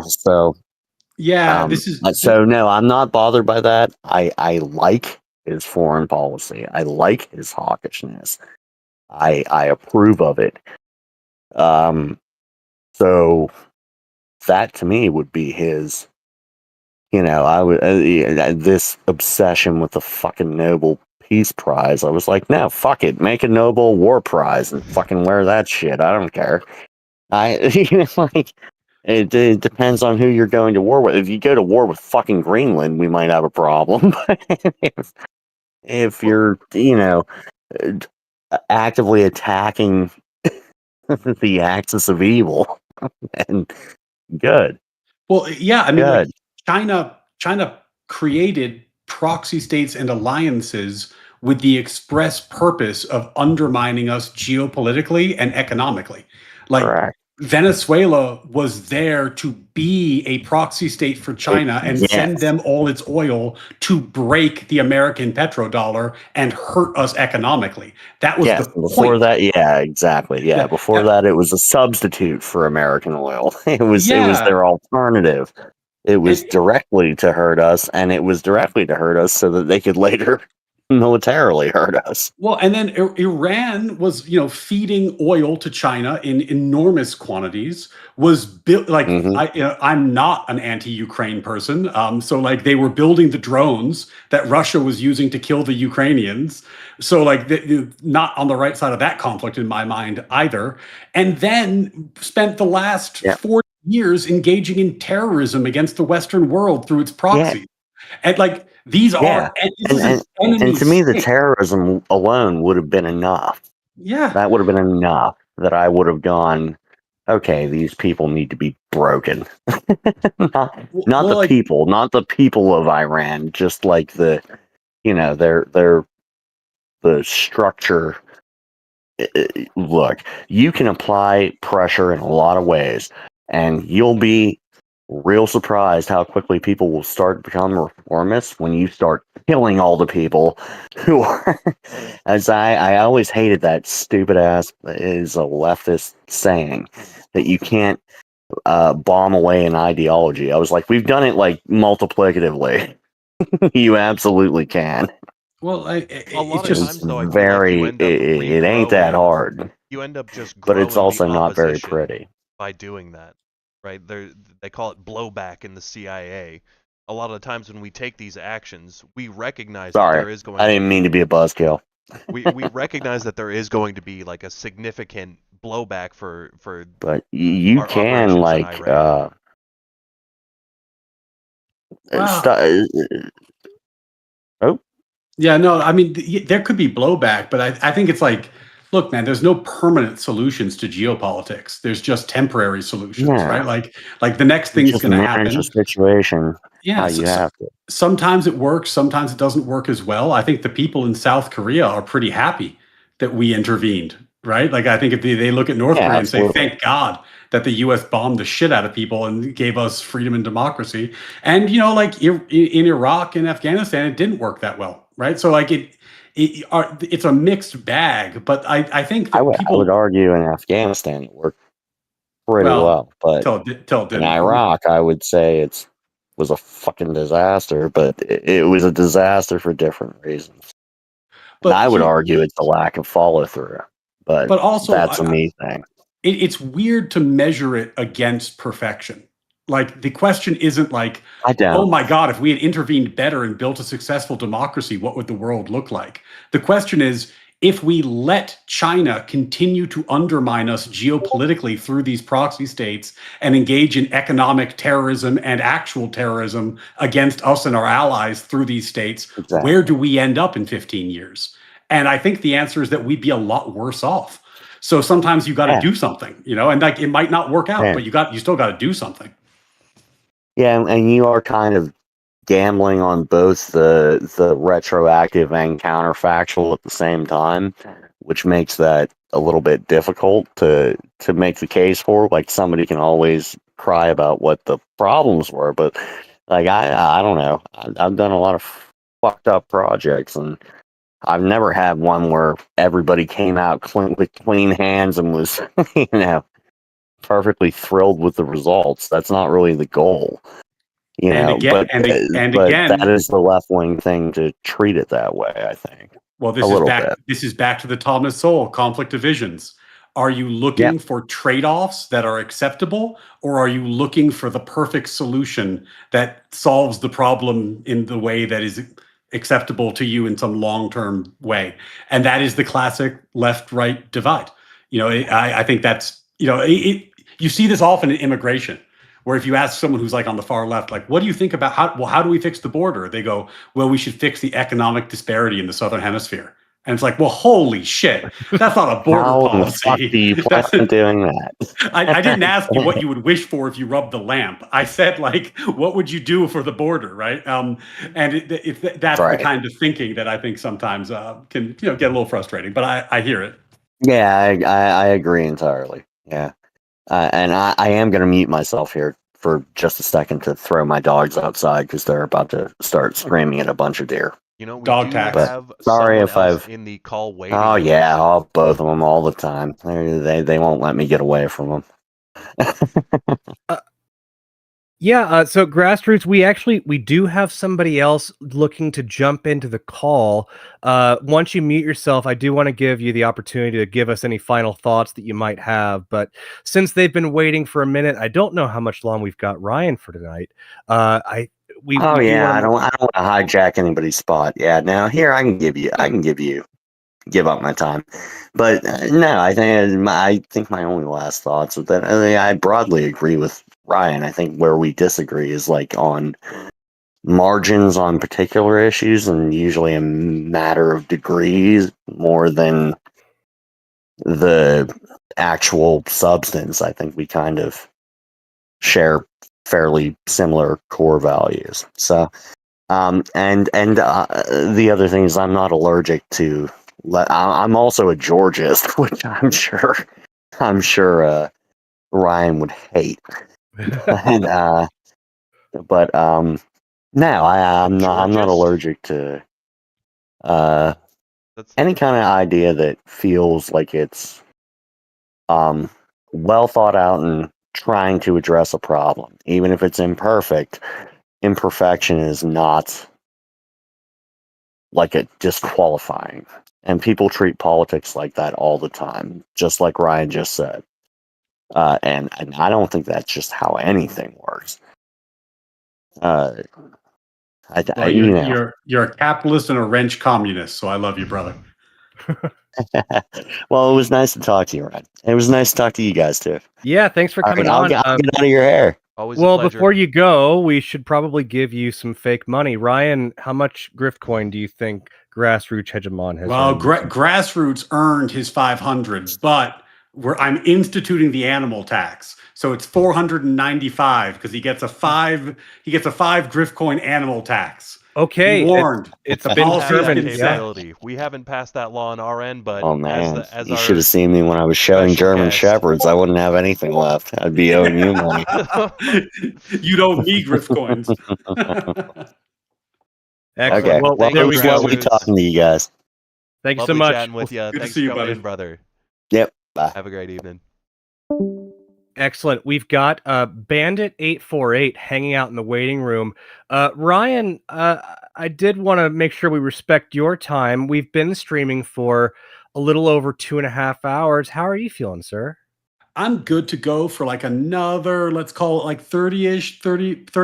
So Yeah, this is so no, I'm not bothered by that. I like his foreign policy. I like his hawkishness. I approve of it. So that to me would be his. I would this obsession with the fucking Nobel Peace Prize. I was like, no, fuck it, make a Nobel War Prize and fucking wear that shit. I don't care. It depends on who you're going to war with. If you go to war with fucking Greenland, we might have a problem. if you're, actively attacking the axis of evil, and good. Well, yeah, I mean, like Good. China created proxy states and alliances with the express purpose of undermining us geopolitically and economically. Like Correct. Venezuela was there to be a proxy state for China and send Yes. them all its oil to break the American petrodollar and hurt us economically. That was Yes. the Before point. that, yeah, exactly. Yeah. Yeah, Before that, it was a substitute for American oil. It was yeah. their alternative. It was And- directly to hurt us, and it was directly to hurt us so that they could later militarily hurt us. Well, and then Iran was, feeding oil to China in enormous quantities. Was built like Mhm. I'm not an anti-Ukraine person, so like they were building the drones that Russia was using to kill the Ukrainians. So like not on the right side of that conflict in my mind either. And then spent the last Yeah. 40 years engaging in terrorism against the Western world through its Yeah. proxy. And like these Yeah. are this is an And enemy to me, the state. terrorism alone would have been enough. Yeah. That would have been enough that I would have gone, okay, these people need to be broken. not Well, the like, people, not the people of Iran, just like the, the structure. Look, you can apply pressure in a lot of ways, and you'll be real surprised how quickly people will start to become reformists when you start killing all the people who are. As I always hated that stupid ass is a leftist saying that you can't bomb away an ideology. I was like, we've done it like multiplicatively. You absolutely can. well, A it's lot of just times, though, I feel like you end up it ain't that regrowing. hard, You end up just but it's growing also the not very opposition pretty. by doing that, right? They call it blowback in the CIA. A lot of the times when we take these actions, we recognize that Sorry, there is going I to didn't be mean to be a buzzkill. we recognize that there is going to be like a significant blowback for But you our can operations in like Iran. wow. oh Yeah, no, I mean, there could be blowback, but I think it's like, look, man, there's no permanent solutions to geopolitics. There's just temporary solutions, right? yeah, Like the next you thing's just going to manage the happen. situation how Yeah, you have to. sometimes it works, sometimes it doesn't work as well. I think the people in South Korea are pretty happy that we intervened, right? Like I think if they look at North Yeah, Korea and say, absolutely. "Thank God that the U.S. bombed the shit out of people and gave us freedom and democracy," and like in Iraq and Afghanistan, it didn't work that well, right? So like it's a mixed bag, but I think I that would people, argue in Afghanistan it worked pretty well, well, but tell it in didn't. Iraq I would say was a fucking disaster, but it was a disaster for different reasons. And But I would here, argue it's a lack of follow through, but but also, that's a me thing. it's weird to measure it against perfection. Like the question isn't like, I oh don't. my God, if we had intervened better and built a successful democracy, what would the world look like? The question is, if we let China continue to undermine us geopolitically through these proxy states and engage in economic terrorism and actual terrorism against us and our allies through these states, Exactly. where do we end up in 15 years? And I think the answer is that we'd be a lot worse off. So sometimes you got to do something, and like it might not work out, but you still got to do something. Yeah, and you are kind of gambling on both the retroactive and counterfactual at the same time, which makes that a little bit difficult to make the case for. Like, somebody can always cry about what the problems were, but like I don't know. I've done a lot of fucked up projects, and I've never had one where everybody came out with clean hands and was perfectly thrilled with the results. That's not really the goal. But that is the left wing thing to treat it that way, I think. Well, this is back to the Thomas Sowell conflict of visions. Are you looking for trade-offs that are acceptable, or are you looking for the perfect solution that solves the problem in the way that is acceptable to you in some long-term way? And that is the classic left-right divide. I think that's, you see this often in immigration, where if you ask someone who's like on the far left, like, what do you think about how do we fix the border? They go, well, we should fix the economic disparity in the Southern Hemisphere. And it's like, well, holy shit, that's not a border policy. The fuck do you plan on doing that? I didn't ask you what you would wish for if you rubbed the lamp. I said, like, what would you do for the border, right? And that's the kind of thinking that I think sometimes can get a little frustrating. But I hear it. Yeah, I agree entirely. Yeah. And I am going to mute myself here for just a second to throw my dogs outside because they're about to start screaming at a bunch of deer. We Dog do tax. have sorry someone if else I've in the call waiting. Oh yeah, both of them all the time. They won't let me get away from them. So Grassroots, we do have somebody else looking to jump into the call. Once you mute yourself, I do want to give you the opportunity to give us any final thoughts that you might have. But since they've been waiting for a minute, I don't know how much long we've got Ryan for tonight. I don't want to hijack anybody's spot. Yeah, now here I can give up my time. But no, I think my only last thoughts is that I broadly agree with Ryan. I think where we disagree is like on margins on particular issues, and usually a matter of degrees more than the actual substance. I think we kind of share fairly similar core values. So, and the other thing is I'm not allergic to. I'm also a Georgist, which I'm sure Ryan would hate. And, but no, I'm not allergic to any kind of idea that feels like it's well thought out and trying to address a problem, even if it's imperfect. Imperfection is not like a disqualifying, and people treat politics like that all the time, just like Ryan just said. And I don't think that's just how anything works. You're a capitalist and a wrench communist, so I love you, brother. Well, it was nice to talk to you, Ryan. It was nice to talk to you guys too. Yeah, thanks for coming on. I'll get out of your hair. Always a pleasure. Before you go, we should probably give you some fake money. Ryan, how much grift coin do you think Grassroots Hegemon has earned? Grassroots earned his 500, but I'm instituting the animal tax. So it's 495 because he gets a 5 grift coin animal tax. Okay, be warned. It's been determined. Capability. We haven't passed that law on our end, but oh man, as you should have seen me when I was showing German Shepherds. I wouldn't have anything left. I'd be owing you money. You'd owe me grift coins. Excellent. Okay. Well, it was lovely talking to you guys. Thank you so much. Chatting with you. Thanks for coming in, brother. Yep. Bye. Have a great evening. Excellent. We've got Bandit 848 hanging out in the waiting room. Ryan, I did want to make sure we respect your time. We've been streaming for a little over 2.5 hours. How are you feeling, sir? I'm good to go for like another, let's call it like 30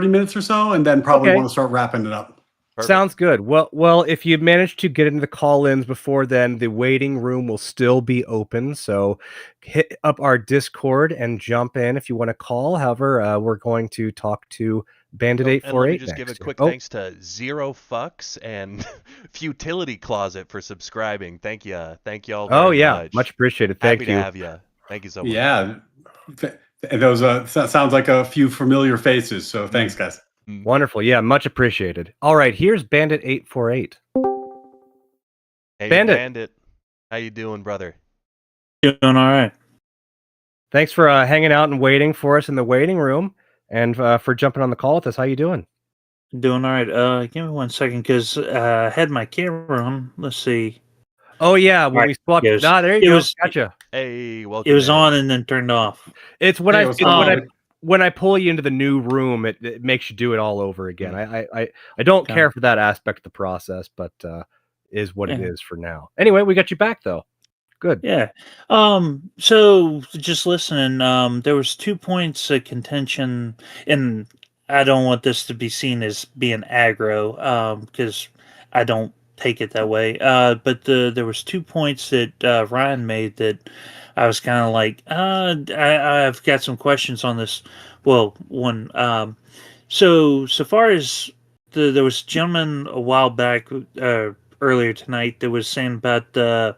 minutes or so, and then probably want to start wrapping it up. Perfect. Sounds good. Well, if you manage to get into the call-ins before then, the waiting room will still be open. So hit up our Discord and jump in if you want to call. However, we're going to talk to Bandit Oh, eight and four let me eight just give a next. quick Oh, thanks to Zero Fucks and Futility Closet for subscribing. Thank you all oh very yeah, much much. appreciated. Happy Thank to you. have you. Thank you so much. Yeah. Those sounds like a few familiar faces. So thanks, guys. Mm. Wonderful. Yeah, much appreciated. All right, here's Bandit 848. Hey, Bandit. Bandit, how you doing, brother? Doing all right. Thanks for hanging out and waiting for us in the waiting room, and for jumping on the call with us. How you doing? Doing all right. Give me 1 second, because I had my camera on. Let's see. Oh yeah, when Right, we swapped. yes. There you It go. was- Gotcha. Hey, It welcome. was in. on and then turned off. It's when Hey, I what's it's up, when I buddy? when I pull you into the new room, it makes you do it all over again. Mm. I don't Okay. care for that aspect of the process, but is what it Yeah. is for now. Anyway, we got you back though. Good. Yeah. So just listening, there was 2 points of contention, and I don't want this to be seen as being aggro, because I don't take it that way. But there was 2 points that Ryan made that I was kind of like, I've got some questions on this. Well, one, so far as there was a gentleman a while back, earlier tonight, that was saying about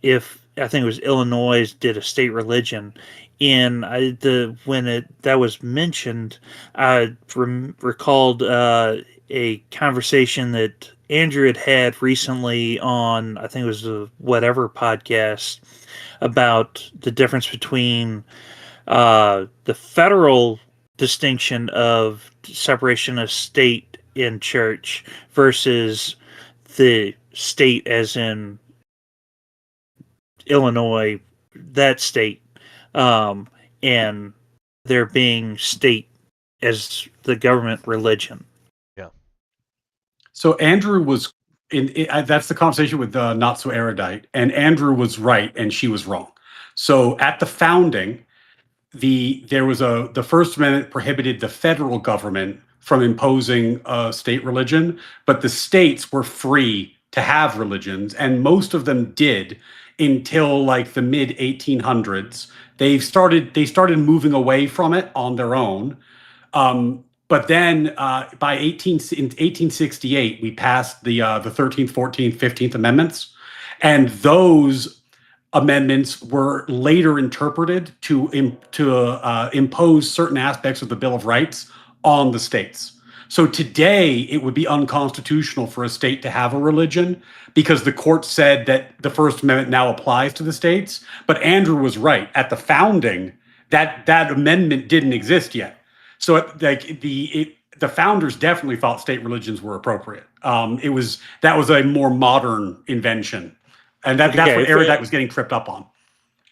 if I think it was Illinois did a state religion, and that was mentioned, I recalled a conversation that Andrew had recently on, I think it was the Whatever podcast, about the difference between the federal distinction of separation of state and church versus the state as in Illinois, that state, and there being state as the government religion. So Andrew was that's the conversation with Not So Erudite, and Andrew was right and she was wrong. So at the founding, the First Amendment prohibited the federal government from imposing a state religion, but the states were free to have religions, and most of them did until like the mid 1800s. They started moving away from it on their own. But then by 1868, we passed the 13th, 14th, 15th Amendments, and those amendments were later interpreted to impose certain aspects of the Bill of Rights on the states. So today, it would be unconstitutional for a state to have a religion because the court said that the First Amendment now applies to the states. But Andrew was right. At the founding, that amendment didn't exist yet. So the founders definitely thought state religions were appropriate. That was a more modern invention, and that's Okay, what Erudite was getting tripped up on.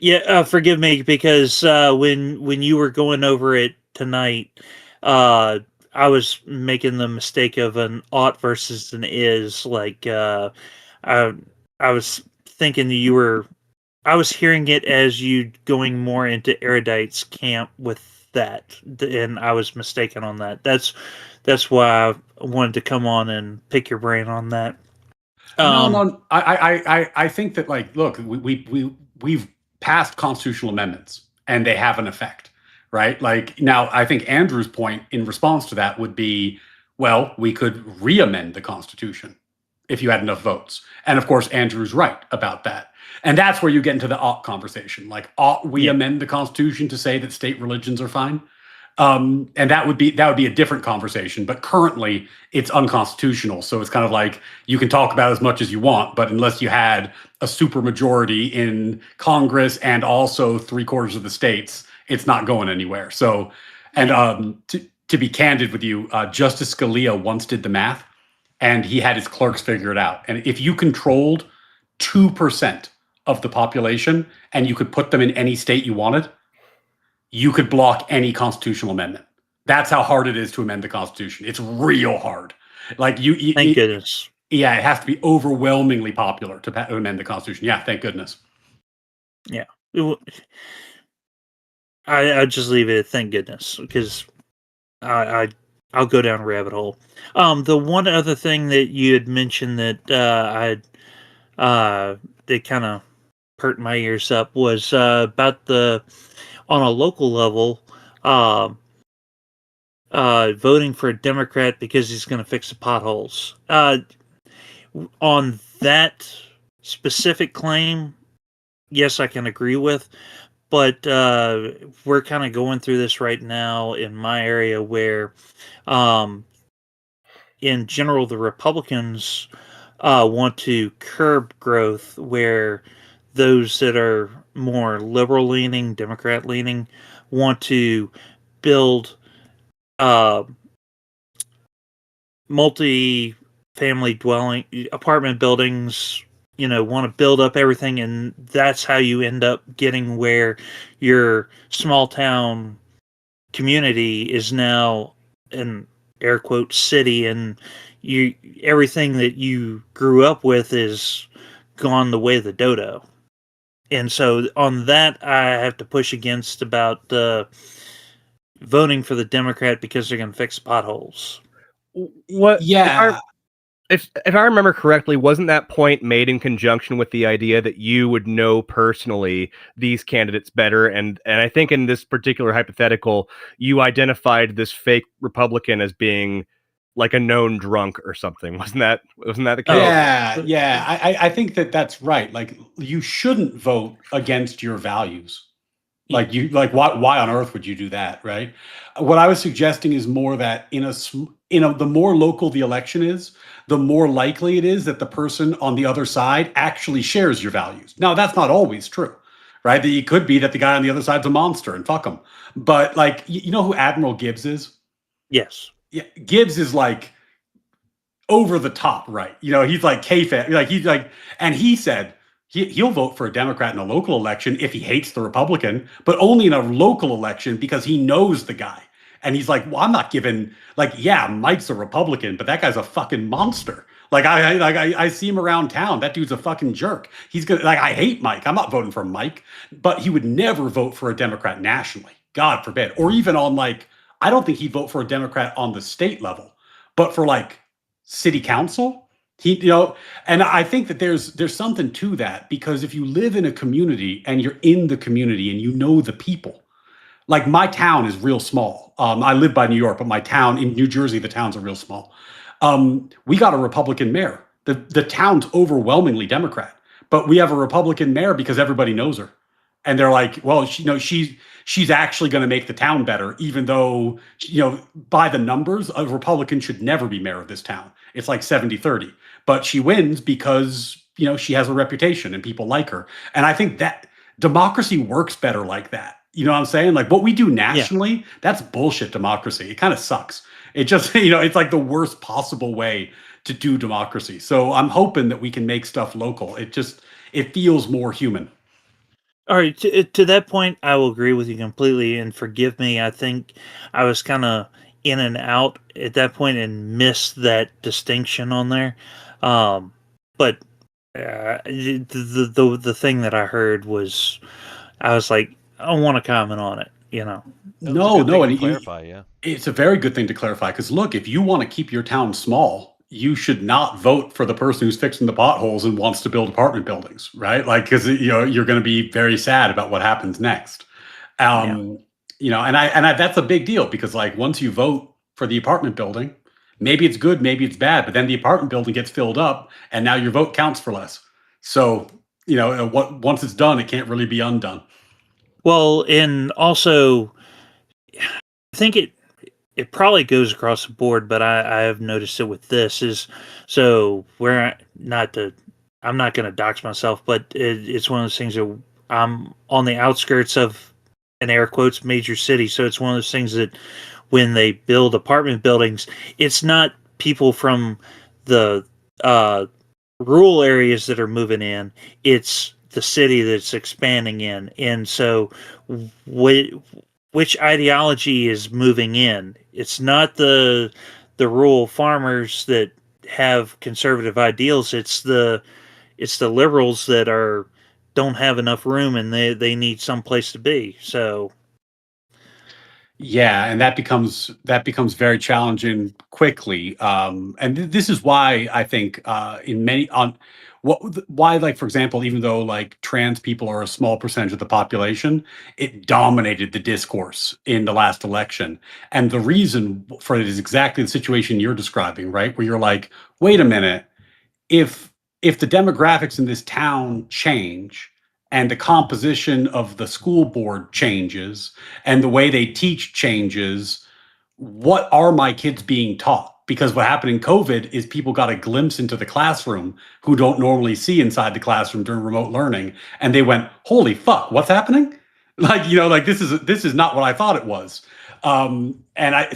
Yeah, forgive me, because when you were going over it tonight, I was making the mistake of an ought versus an is. Like I was thinking that you were. I was hearing it as you going more into Erudite's camp with that, and I was mistaken on that. That's why I wanted to come on and pick your brain on that. No. I think that, like, look, we've passed constitutional amendments and they have an effect, right? Like, now I think Andrew's point in response to that would be, well, we could re-amend the Constitution if you had enough votes. And of course, Andrew's right about that. And that's where you get into the ought conversation. Like, ought we amend the Constitution to say that state religions are fine? And that would be a different conversation. But currently, it's unconstitutional. So it's kind of like you can talk about as much as you want, but unless you had a supermajority in Congress and also 3/4 of the states, it's not going anywhere. So, and to be candid with you, Justice Scalia once did the math, and he had his clerks figure it out. And if you controlled 2% of the population and you could put them in any state you wanted, you could block any constitutional amendment. That's how hard it is to amend the Constitution. It's real hard. Like Thank goodness. Yeah, it has to be overwhelmingly popular to amend the Constitution. Yeah, thank goodness. Yeah. I just leave it at thank goodness, because I'll go down a rabbit hole. The one other thing that you had mentioned that that kind of perked my ears up was about on a local level, voting for a Democrat because he's going to fix the potholes. On that specific claim, yes, I can agree with. But we're kind of going through this right now in my area where, in general, the Republicans want to curb growth, where those that are more liberal leaning, Democrat leaning, want to build uh, multi family dwelling apartment buildings, want to build up everything, and that's how you end up getting where your small town community is now an air quote city, and you everything that you grew up with is gone the way of the dodo. And so on that, I have to push against about voting for the Democrat because they're going to fix potholes. What? Yeah. If I remember correctly, wasn't that point made in conjunction with the idea that you would know personally these candidates better? And I think in this particular hypothetical, you identified this fake Republican as being like a known drunk or something. Wasn't that the case? Yeah. I think that's right. Like, you shouldn't vote against your values. Like, why on earth would you do that, right? What I was suggesting is more that the more local the election is, the more likely it is that the person on the other side actually shares your values. Now, that's not always true, right? It could be that the guy on the other side's a monster and fuck him. But, like, you know who Admiral Gibbs is? Yes. Yeah, Gibbs is like over the top, right? He's like K-Fed, and he said he'll vote for a Democrat in a local election if he hates the Republican, but only in a local election because he knows the guy. And he's like, well, I'm not giving, like, yeah, Mike's a Republican, but that guy's a fucking monster. Like, I see him around town. That dude's a fucking jerk. He's gonna, like, I hate Mike. I'm not voting for Mike, but he would never vote for a Democrat nationally. God forbid. Or even on, like, I don't think he'd vote for a Democrat on the state level, but for, like, city council, and I think that there's something to that, because if you live in a community and you're in the community and you know the people, like, my town is real small. I live by New York, but my town in New Jersey, the towns are real small. We got a Republican mayor. The town's overwhelmingly Democrat, but we have a Republican mayor because everybody knows her, and they're like, well, she's actually going to make the town better, even though, by the numbers, a Republican should never be mayor of this town. It's like 70-30, but she wins because, she has a reputation and people like her. And I think that democracy works better like that. You know what I'm saying? Like, what we do nationally, That's bullshit democracy. It kind of sucks. It just, it's like the worst possible way to do democracy. So I'm hoping that we can make stuff local. It feels more human. All right, to that point, I will agree with you completely, and forgive me. I think I was kind of in and out at that point and missed that distinction on there. But the thing that I heard was, I was like, I don't want to comment on it. No, and clarify, yeah. It's a very good thing to clarify, because look, if you want to keep your town small, you should not vote for the person who's fixing the potholes and wants to build apartment buildings, right? Like, because you're going to be very sad about what happens next. And that's a big deal, because, like, once you vote for the apartment building, maybe it's good, maybe it's bad, but then the apartment building gets filled up, and now your vote counts for less. So once it's done, it can't really be undone. Well, and also, I think it probably goes across the board, but I have noticed it with this is, so I'm not going to dox myself, but it's one of those things that I'm on the outskirts of an air quotes major city. So it's one of those things that when they build apartment buildings, it's not people from the rural areas that are moving in. It's the city that's expanding in. And so which ideology is moving in? It's not the rural farmers that have conservative ideals. It's the liberals that don't have enough room, and they need some place to be. So yeah, and that becomes very challenging quickly. And this is why I think why, like, for example, even though like trans people are a small percentage of the population, it dominated the discourse in the last election. And the reason for it is exactly the situation you're describing, right? Where you're like, wait a minute, if the demographics in this town change and the composition of the school board changes and the way they teach changes, what are my kids being taught? Because what happened in COVID is people got a glimpse into the classroom who don't normally see inside the classroom during remote learning, and they went, "Holy fuck, what's happening?" Like, like this is not what I thought it was. And I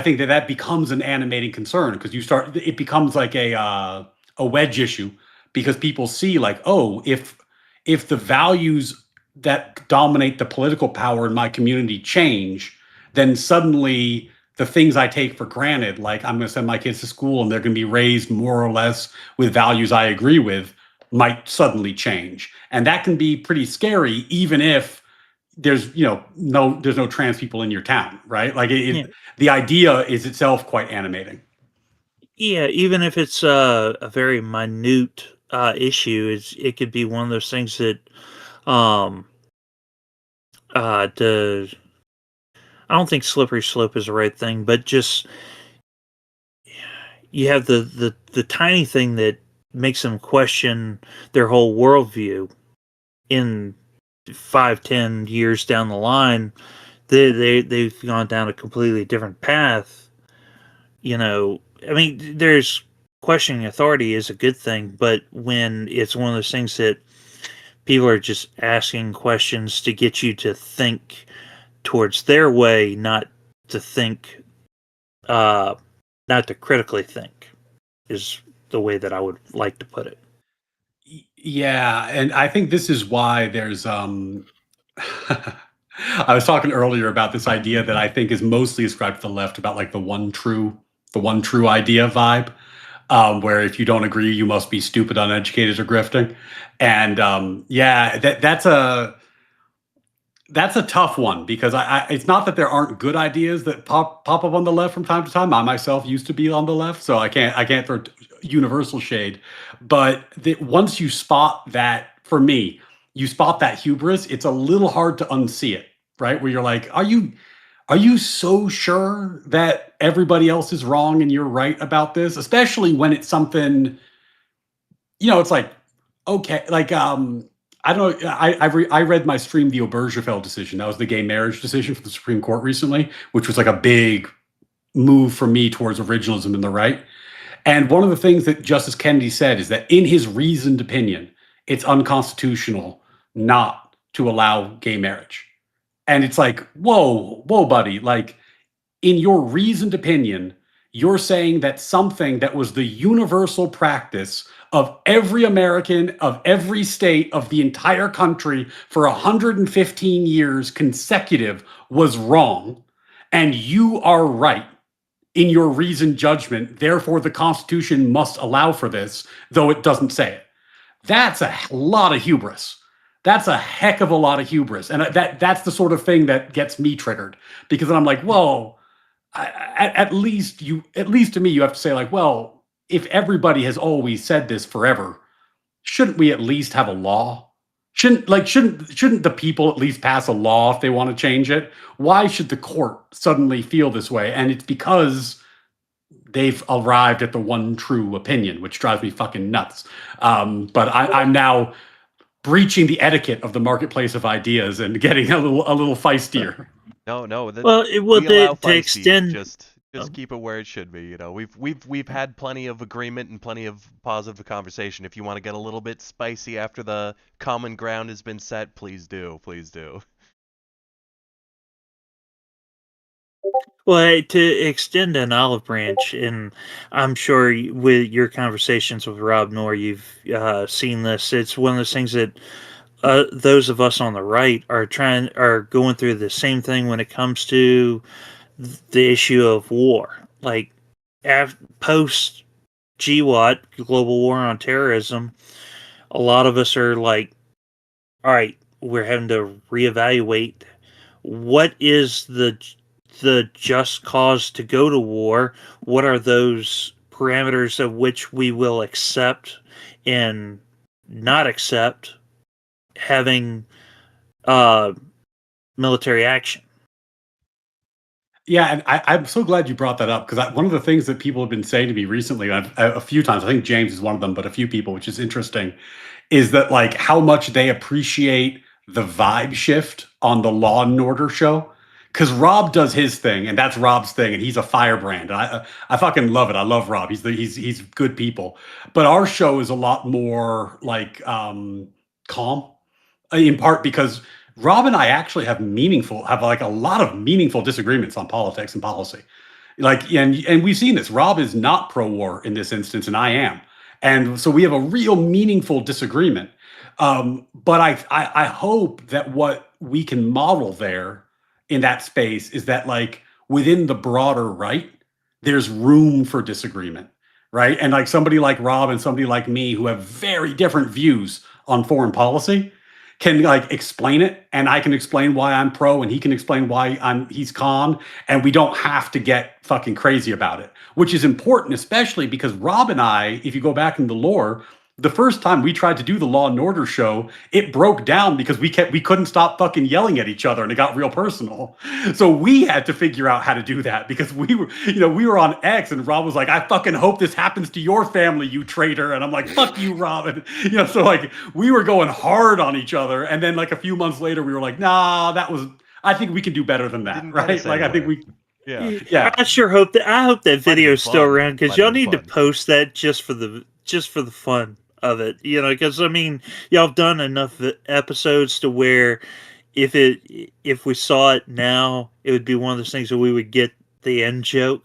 think that becomes an animating concern because it becomes like a wedge issue because people see like, oh, if the values that dominate the political power in my community change, then suddenly the things I take for granted, like I'm going to send my kids to school and they're going to be raised more or less with values I agree with, might suddenly change. And that can be pretty scary, even if there's no trans people in your town, right? Like the idea is itself quite animating. Yeah, even if it's a very minute issue, it could be one of those things that um the I don't think slippery slope is the right thing, but just you have the tiny thing that makes them question their whole worldview in 5-10 years down the line. They've gone down a completely different path. I mean, there's questioning authority is a good thing, but when it's one of those things that people are just asking questions to get you to think towards their way, not to think, not to critically think, is the way that I would like to put it. Yeah, and I think this is why there's I was talking earlier about this idea that I think is mostly ascribed to the left about like the one true idea vibe, where if you don't agree, you must be stupid, uneducated, or grifting. And that's a tough one because it's not that there aren't good ideas that pop up on the left from time to time. I myself used to be on the left, so I can't throw universal shade. But once you spot that, for me, you spot that hubris, it's a little hard to unsee it, right? Where you're like, are you so sure that everybody else is wrong and you're right about this? Especially when it's something, it's like, okay, like I don't know. I read my stream the Obergefell decision. That was the gay marriage decision for the Supreme Court recently, which was like a big move for me towards originalism in the right. And one of the things that Justice Kennedy said is that in his reasoned opinion, it's unconstitutional not to allow gay marriage. And it's like, whoa, buddy. Like, in your reasoned opinion, you're saying that something that was the universal practice of every American, of every state, of the entire country for 115 years consecutive was wrong, and you are right in your reasoned judgment. Therefore, the Constitution must allow for this, though it doesn't say it. That's a lot of hubris. That's a heck of a lot of hubris. And that's the sort of thing that gets me triggered because then I'm like, whoa, at least to me, you have to say like, well, if everybody has always said this forever, shouldn't we at least have a law? Shouldn't the people at least pass a law if they want to change it? Why should the court suddenly feel this way? And it's because they've arrived at the one true opinion, which drives me fucking nuts. But I'm now breaching the etiquette of the marketplace of ideas and getting a little feistier. No. Well, We allow to feisty. extend. Just keep it where it should be. We've had plenty of agreement and plenty of positive conversation. If you want to get a little bit spicy after the common ground has been set, please do. Please do. Well, to extend an olive branch, and I'm sure with your conversations with Rob Noor, you've seen this. It's one of those things that those of us on the right are going through the same thing when it comes to the issue of war. Like post GWAT, Global War on Terrorism, a lot of us are like, all right, we're having to reevaluate what is the just cause to go to war. What are those parameters of which we will accept and not accept having military action. Yeah, and I'm so glad you brought that up because one of the things that people have been saying to me recently, a few times, I think James is one of them, but a few people, which is interesting, is that like how much they appreciate the vibe shift on the Law and Order show. Because Rob does his thing, and that's Rob's thing, and he's a firebrand. And I fucking love it. I love Rob. He's good people. But our show is a lot more like calm, in part because Rob and I actually have like a lot of meaningful disagreements on politics and policy. Like, and we've seen this. Rob is not pro-war in this instance, and I am, and so we have a real meaningful disagreement. But I hope that what we can model there in that space is that like within the broader right, there's room for disagreement, right? And like somebody like Rob and somebody like me who have very different views on foreign policy can like explain it, and I can explain why I'm pro and he can explain why he's con, and we don't have to get fucking crazy about it, which is important, especially because Rob and I, if you go back in the lore, the first time we tried to do the Law and Order show, it broke down because we couldn't stop fucking yelling at each other and it got real personal. So we had to figure out how to do that because we were on X and Rob was like, I fucking hope this happens to your family, you traitor. And I'm like, fuck you, Rob. And, so like we were going hard on each other. And then like a few months later, we were like, nah, I think we can do better than that. Right? Like, I think we, yeah. I hope that video is still around because y'all need to post that just for the fun of it, because I mean, y'all have done enough episodes to where if we saw it now, it would be one of those things where we would get the end joke.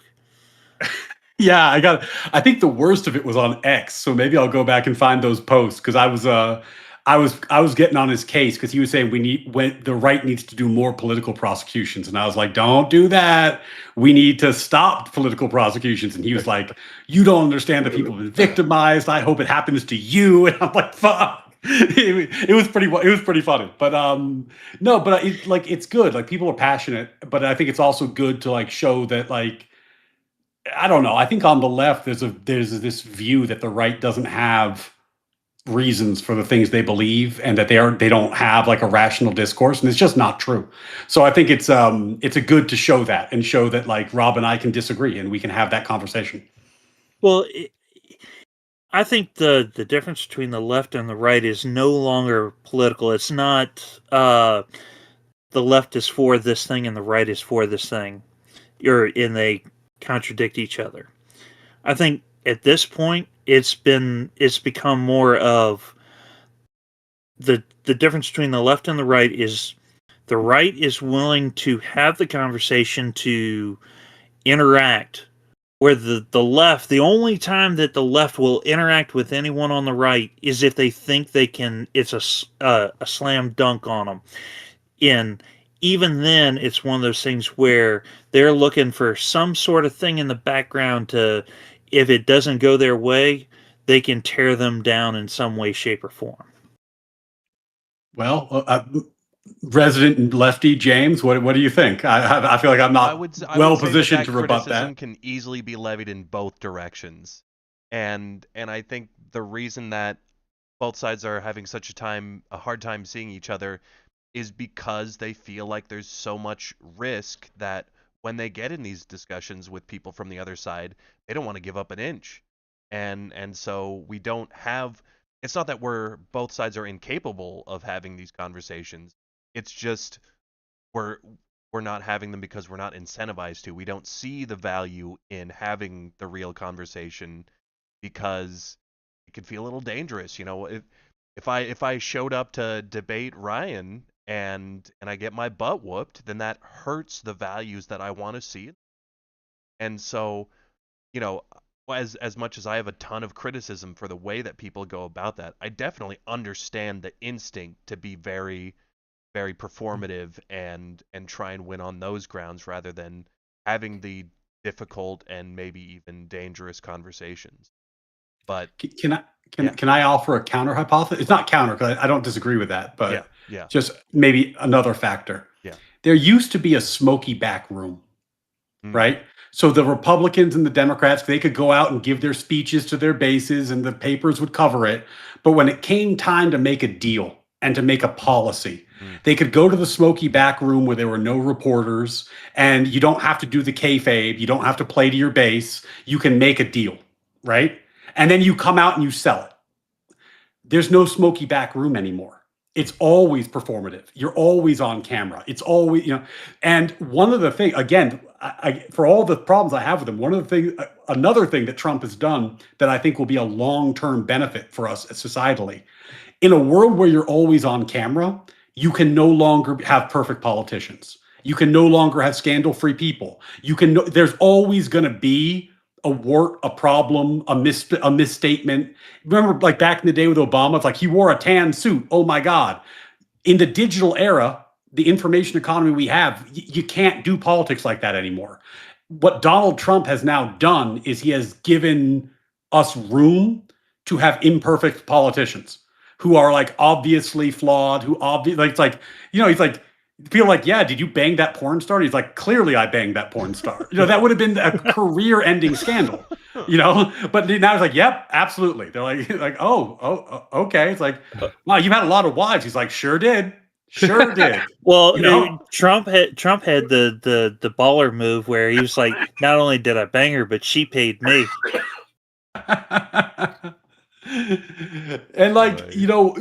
Yeah, I think the worst of it was on X, so maybe I'll go back and find those posts because I was getting on his case because he was saying when the right needs to do more political prosecutions, and I was like, don't do that. We need to stop political prosecutions, and he was like, you don't understand that people have been victimized. I hope it happens to you, and I'm like, fuck. It was pretty funny, but no, but it's good. Like people are passionate, but I think it's also good to like show that like. I don't know. I think on the left, there's this view that the right doesn't have reasons for the things they believe, and that they don't have like a rational discourse, and it's just not true. So I think it's a good to show that and show that like Rob and I can disagree and we can have that conversation. Well, I think the difference between the left and the right is no longer political. It's not the left is for this thing and the right is for this thing, and they contradict each other. I think at this point it's become more of the difference between the left and the right is the right is willing to have the conversation, to interact, where the left, the only time that the left will interact with anyone on the right is if they think it's a slam dunk on them. And even then, it's one of those things where they're looking for some sort of thing in the background to, if it doesn't go their way, they can tear them down in some way, shape, or form. Well, resident lefty James, what do you think? I feel like I'm not well positioned to rebut that. Criticism can easily be levied in both directions, and I think the reason that both sides are having such a hard time seeing each other is because they feel like there's so much risk that when they get in these discussions with people from the other side, they don't want to give up an inch. And so we don't have, it's not that both sides are incapable of having these conversations. It's just we're not having them because we're not incentivized to. We don't see the value in having the real conversation because it can feel a little dangerous. If I showed up to debate Ryan and I get my butt whooped, then that hurts the values that I want to see. And so, as much as I have a ton of criticism for the way that people go about that, I definitely understand the instinct to be very, very performative and try and win on those grounds rather than having the difficult and maybe even dangerous conversations. But can I offer a counter hypothesis? It's not counter because I don't disagree with that, but just maybe another factor. Yeah. There used to be a smoky back room right? So the Republicans and the Democrats, they could go out and give their speeches to their bases and the papers would cover it. But when it came time to make a deal and to make a policy, they could go to the smoky back room where there were no reporters, and you don't have to do the kayfabe. You don't have to play to your base. You can make a deal, right? And then you come out and you sell it. There's no smoky back room anymore. It's always performative. You're always on camera. It's always, and one of the things, again, for all the problems I have with him, another thing that Trump has done that I think will be a long-term benefit for us societally, in a world where you're always on camera, you can no longer have perfect politicians. You can no longer have scandal-free people. There's always going to be a wart, a problem, a misstatement. Remember, like back in the day with Obama, it's like he wore a tan suit. Oh my God. In the digital era, the information economy we have, you can't do politics like that anymore. What Donald Trump has now done is he has given us room to have imperfect politicians who are like obviously flawed, it's like, he's like, people are like, yeah, did you bang that porn star? He's like, clearly I banged that porn star. That would have been a career-ending scandal, But now it's like, yep, absolutely. They're like, oh, okay. It's like, wow, you've had a lot of wives. He's like, sure did. Well, Trump had the baller move where he was like, not only did I bang her, but she paid me. And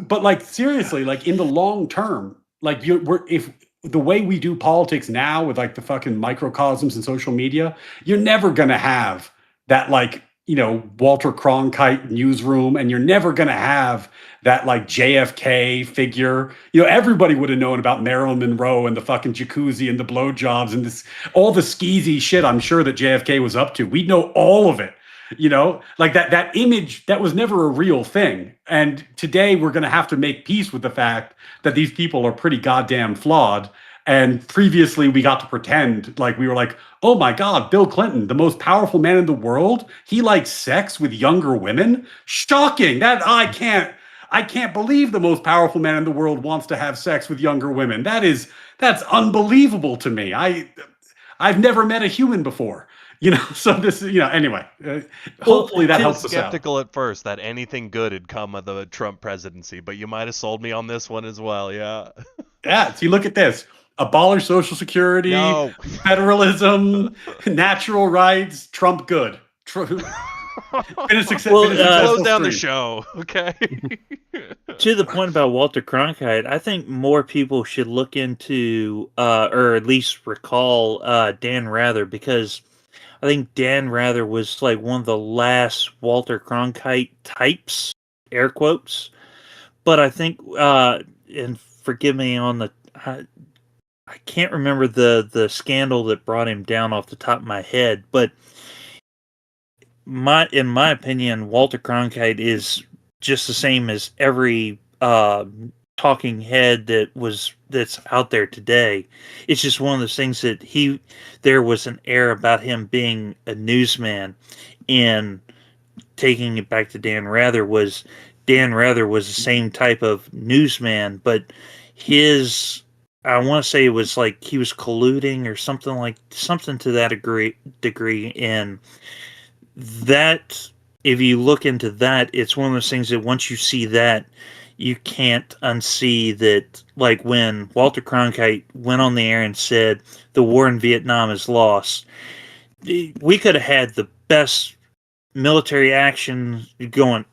but like seriously, like in the long term, like if the way we do politics now with like the fucking microcosms and social media, you're never gonna have that Walter Cronkite newsroom, and you're never gonna have that like JFK figure. Everybody would have known about Marilyn Monroe and the fucking jacuzzi and the blowjobs and all the skeezy shit I'm sure that JFK was up to. We'd know all of it. Like that image, that was never a real thing. And today we're going to have to make peace with the fact that these people are pretty goddamn flawed. And previously we got to pretend like we were like, oh my God, Bill Clinton, the most powerful man in the world, he likes sex with younger women. Shocking. I can't believe the most powerful man in the world wants to have sex with younger women. That's unbelievable to me. I've never met a human before. So this, anyway, hopefully that helps us out. Skeptical at first that anything good had come of the Trump presidency, but you might have sold me on this one as well. Yeah. Yeah. See, look at this. Abolish Social Security, federalism, natural rights, Trump good. Close down the show. Okay. To the point about Walter Cronkite, I think more people should look into, or at least recall Dan Rather, because I think Dan Rather was like one of the last Walter Cronkite types, air quotes. But I think, and forgive me on the, I can't remember the scandal that brought him down off the top of my head, but in my opinion, Walter Cronkite is just the same as every talking head that's out there today. It's just one of those things that there was an air about him being a newsman, and taking it back to Dan Rather was the same type of newsman, but I want to say it was like he was colluding or something to that degree, and that, if you look into that, it's one of those things that once you see that, you can't unsee that. Like when Walter Cronkite went on the air and said the war in Vietnam is lost, we could have had the best military action going.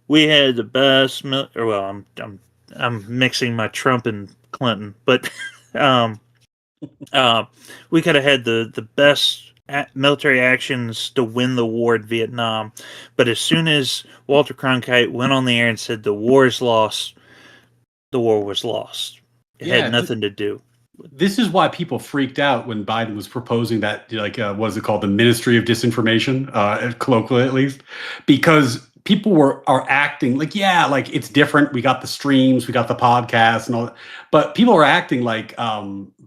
We had the best, I'm mixing my Trump and Clinton, but we could have had the best military actions to win the war in Vietnam. But as soon as Walter Cronkite went on the air and said the war is lost, the war was lost. It had nothing to do. This is why people freaked out when Biden was proposing that, what is it called? The Ministry of Disinformation, colloquially at least, because people are acting like, it's different. We got the streams, we got the podcasts and all that. But people are acting like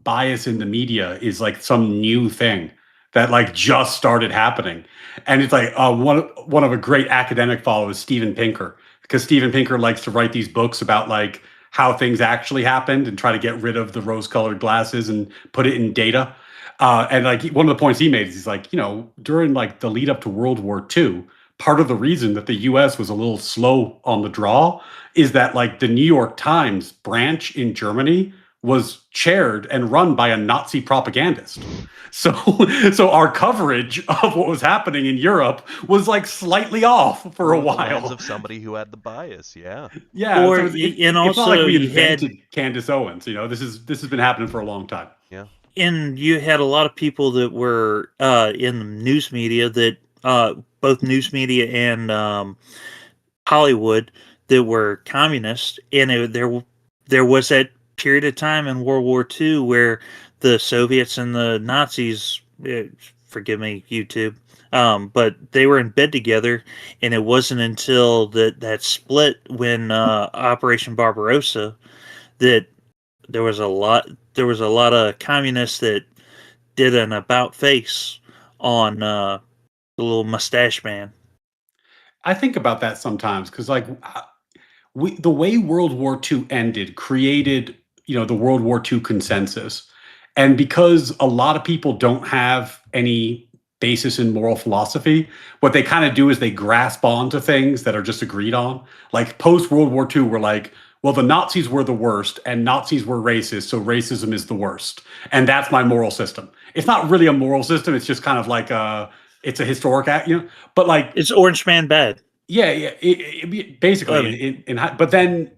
bias in the media is like some new thing that just started happening. And it's like one of a great academic follow is Steven Pinker, because Steven Pinker likes to write these books about how things actually happened and try to get rid of the rose-colored glasses and put it in data. And like one of the points he made is he's like, during like the lead up to World War II, part of the reason that the US was a little slow on the draw is that like the New York Times branch in Germany was chaired and run by a Nazi propagandist. So so our coverage of what was happening in Europe was like slightly off for Through a the lens while. of somebody who had the bias. Yeah. Yeah, Or so and it's not also like we you had invented Candace Owens. This has been happening for a long time. Yeah. and you had a lot of people that were in the news media that both news media and Hollywood that were communist, and there was that period of time in World War II where the Soviets and the Nazis, forgive me, YouTube, but they were in bed together, and it wasn't until that split when Operation Barbarossa that there was a lot of communists that did an about face on the little mustache man. I think about that sometimes because, like, the way World War II ended created, the World War II consensus, and because a lot of people don't have any basis in moral philosophy, what they kind of do is they grasp onto things that are just agreed on. Like post World War II, we're like, well, the Nazis were the worst, and Nazis were racist, so racism is the worst, and that's my moral system. It's not really a moral system; it's just kind of like it's a historic act, But like, It's Orange Man bad. yeah, yeah. Basically, I mean, but then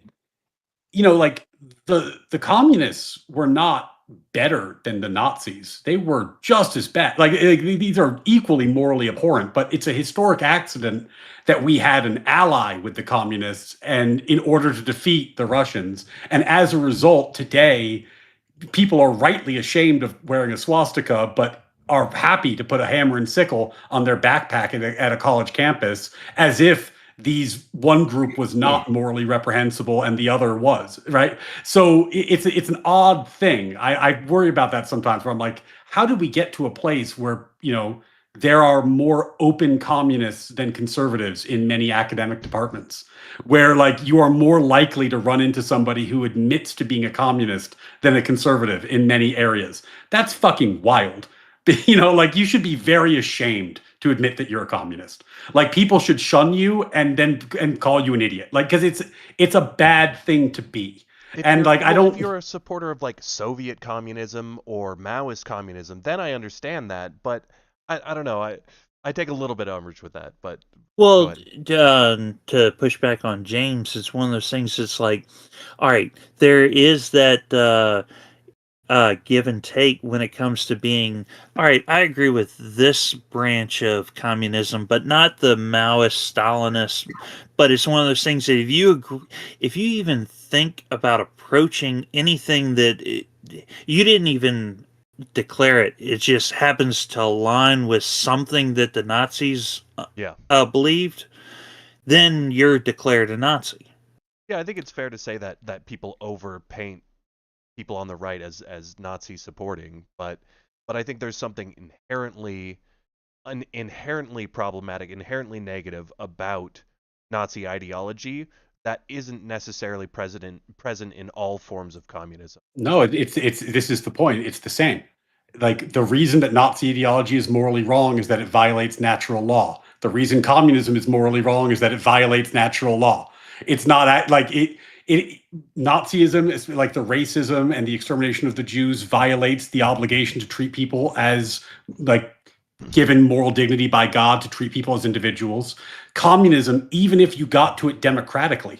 like the communists were not better than the Nazis. They were just as bad. Like these are equally morally abhorrent. But it's a historic accident that we had an ally with the communists, and in order to defeat the Russians, and as a result, today people are rightly ashamed of wearing a swastika, but are happy to put a hammer and sickle on their backpack at a college campus, as if these one group was not morally reprehensible and the other was, right? So it's an odd thing. I worry about that sometimes, where I'm like, how did we get to a place where there are more open communists than conservatives in many academic departments, where like you are more likely to run into somebody who admits to being a communist than a conservative in many areas? That's fucking wild. Like you should be very ashamed to admit that you're a communist. Like people should shun you and call you an idiot. Like because it's a bad thing to be. If you're a supporter of like Soviet communism or Maoist communism, then I understand that. But I don't know. I take a little bit of umbrage with that. But well, to push back on James, it's one of those things that's like, all right, there is that give and take when it comes to being, all right, I agree with this branch of communism, but not the Maoist, Stalinist. But it's one of those things that if you even think about approaching anything that you didn't even declare it just happens to align with something that the Nazis believed, then you're declared a Nazi. Yeah, I think it's fair to say that people overpaint people on the right as Nazi supporting, but I think there's something inherently problematic, inherently negative about Nazi ideology that isn't necessarily present in all forms of communism. No, this is the point. It's the same. Like the reason that Nazi ideology is morally wrong is that it violates natural law. The reason communism is morally wrong is that it violates natural law. It's not like it Nazism is like the racism and the extermination of the Jews violates the obligation to treat people as like given moral dignity by God, to treat people as individuals. Communism, even if you got to it democratically,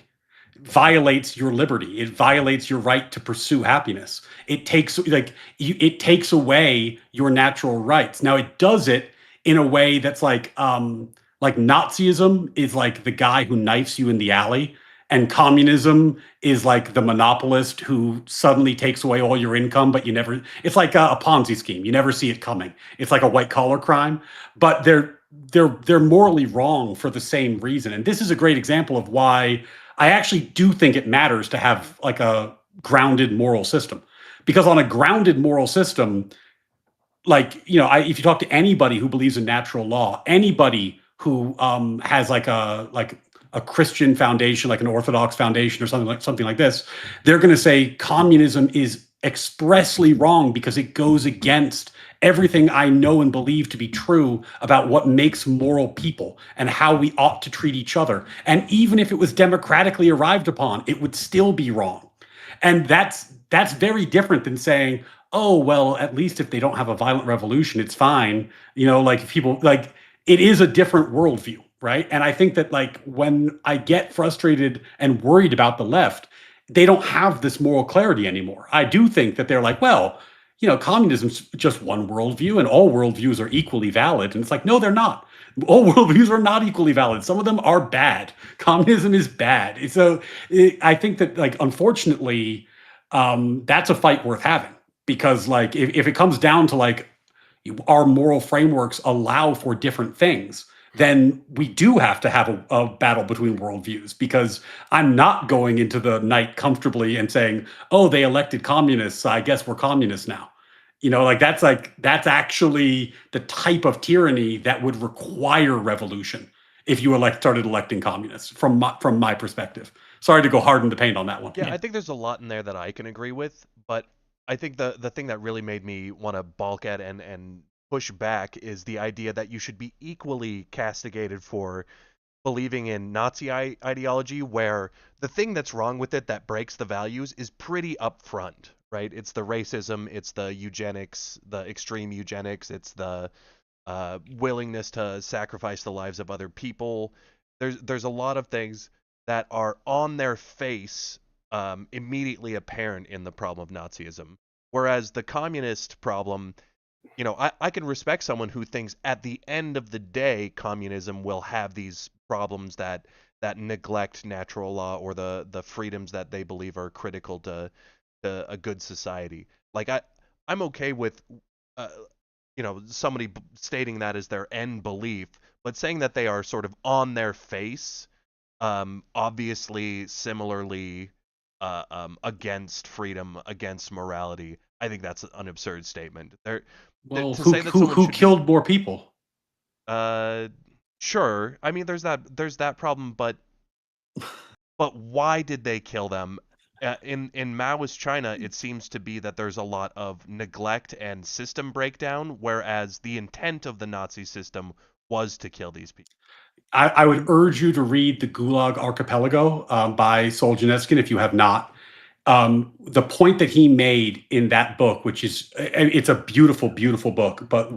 violates your liberty. It violates your right to pursue happiness. It takes away your natural rights. Now it does it in a way that's like Nazism is like the guy who knifes you in the alley, and communism is like the monopolist who suddenly takes away all your income, but it's like a Ponzi scheme. You never see it coming. It's like a white collar crime, but they're morally wrong for the same reason. And this is a great example of why I actually do think it matters to have like a grounded moral system, because on a grounded moral system, like, if you talk to anybody who believes in natural law, anybody who has like a Christian foundation, like an Orthodox foundation or something like this, they're going to say communism is expressly wrong because it goes against everything I know and believe to be true about what makes moral people and how we ought to treat each other. And even if it was democratically arrived upon, it would still be wrong. And that's very different than saying, oh, well, at least if they don't have a violent revolution, it's fine. You know, like people like it is a different worldview, right? And I think that like when I get frustrated and worried about the left, they don't have this moral clarity anymore. I do think that they're like, well, you know, communism's just one worldview and all worldviews are equally valid. And it's like, no, they're not. All worldviews are not equally valid. Some of them are bad. Communism is bad. So I think that, like, unfortunately, that's a fight worth having because, like, if it comes down to like our moral frameworks allow for different things, then we do have to have a battle between worldviews because I'm not going into the night comfortably and saying, oh, they elected communists, so I guess we're communists now. You know, like that's actually the type of tyranny that would require revolution if you started electing communists from my perspective. Sorry to go hard in the paint on that one. Yeah, I think there's a lot in there that I can agree with, but I think the thing that really made me want to balk at and push back is the idea that you should be equally castigated for believing in Nazi ideology, where the thing that's wrong with it that breaks the values is pretty upfront, right? It's the racism, it's the eugenics, the extreme eugenics, it's the willingness to sacrifice the lives of other people. There's a lot of things that are on their face immediately apparent in the problem of Nazism. Whereas the communist problem, you know, I can respect someone who thinks at the end of the day communism will have these problems that neglect natural law or the freedoms that they believe are critical to a good society. Like I'm okay with you know, somebody stating that as their end belief, but saying that they are sort of on their face, obviously similarly against freedom, against morality. I think that's an absurd statement. Well, To say that someone who should killed more people? Sure. I mean, there's that problem, but why did they kill them? In Maoist China, it seems to be that there's a lot of neglect and system breakdown, whereas the intent of the Nazi system was to kill these people. I would urge you to read The Gulag Archipelago by Solzhenitsyn if you have not. The point that he made in that book, which is it's a beautiful, beautiful book, but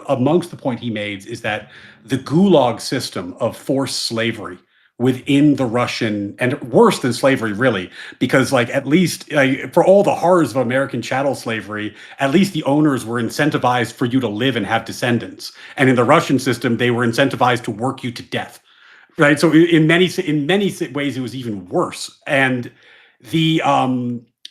amongst the point he made is that the Gulag system of forced slavery within the Russian, and worse than slavery really, because like at least for all the horrors of American chattel slavery, at least the owners were incentivized for you to live and have descendants, and in the Russian system they were incentivized to work you to death, right? So in many ways it was even worse. And the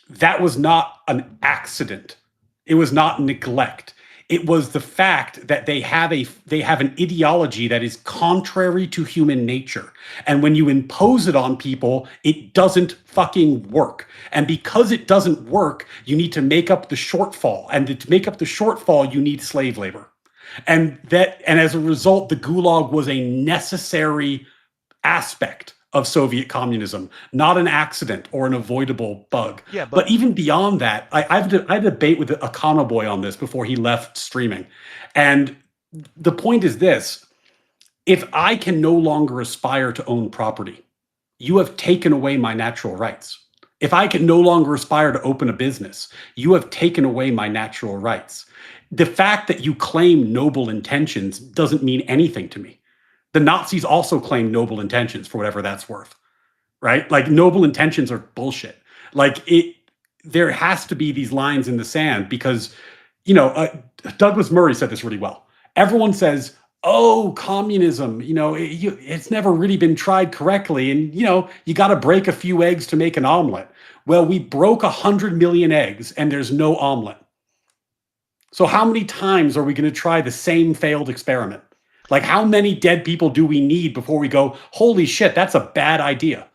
that was not an accident. It was not neglect. It was the fact that they have an ideology that is contrary to human nature. And when you impose it on people, it doesn't fucking work. And because it doesn't work, you need to make up the shortfall. And to make up the shortfall, you need slave labor. And as a result, the Gulag was a necessary aspect of Soviet communism, not an accident or an avoidable bug. Yeah, but even beyond that, I had a debate with Akana Boy on this before he left streaming. And the point is this: if I can no longer aspire to own property, you have taken away my natural rights. If I can no longer aspire to open a business, you have taken away my natural rights. The fact that you claim noble intentions doesn't mean anything to me. The Nazis also claimed noble intentions for whatever that's worth, right? Like noble intentions are bullshit. Like there has to be these lines in the sand because, you know, Douglas Murray said this really well. Everyone says, oh, communism, you know, it's never really been tried correctly. And, you know, you got to break a few eggs to make an omelet. Well, we broke 100 million eggs and there's no omelet. So how many times are we going to try the same failed experiment? Like, how many dead people do we need before we go, holy shit, that's a bad idea?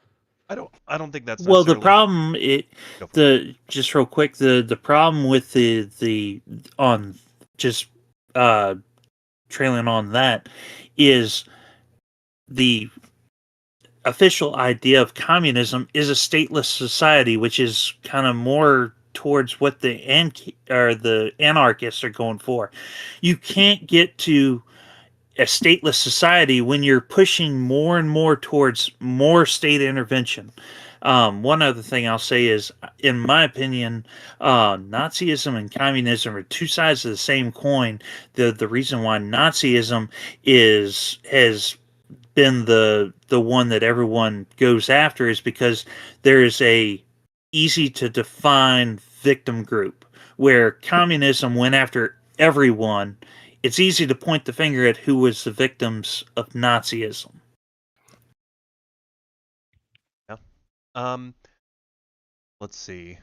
I don't think that's well. The necessarily... problem, just real quick, the problem with the on just trailing on that is the official idea of communism is a stateless society, which is kind of more towards what the anarchists are going for. You can't get to a stateless society when you're pushing more and more towards more state intervention. One other thing I'll say is, in my opinion, Nazism and communism are two sides of the same coin. The reason why Nazism has been the one that everyone goes after is because there is a easy to define victim group, where communism went after everyone. It's easy to point the finger at who was the victims of Nazism. Yeah. Let's see.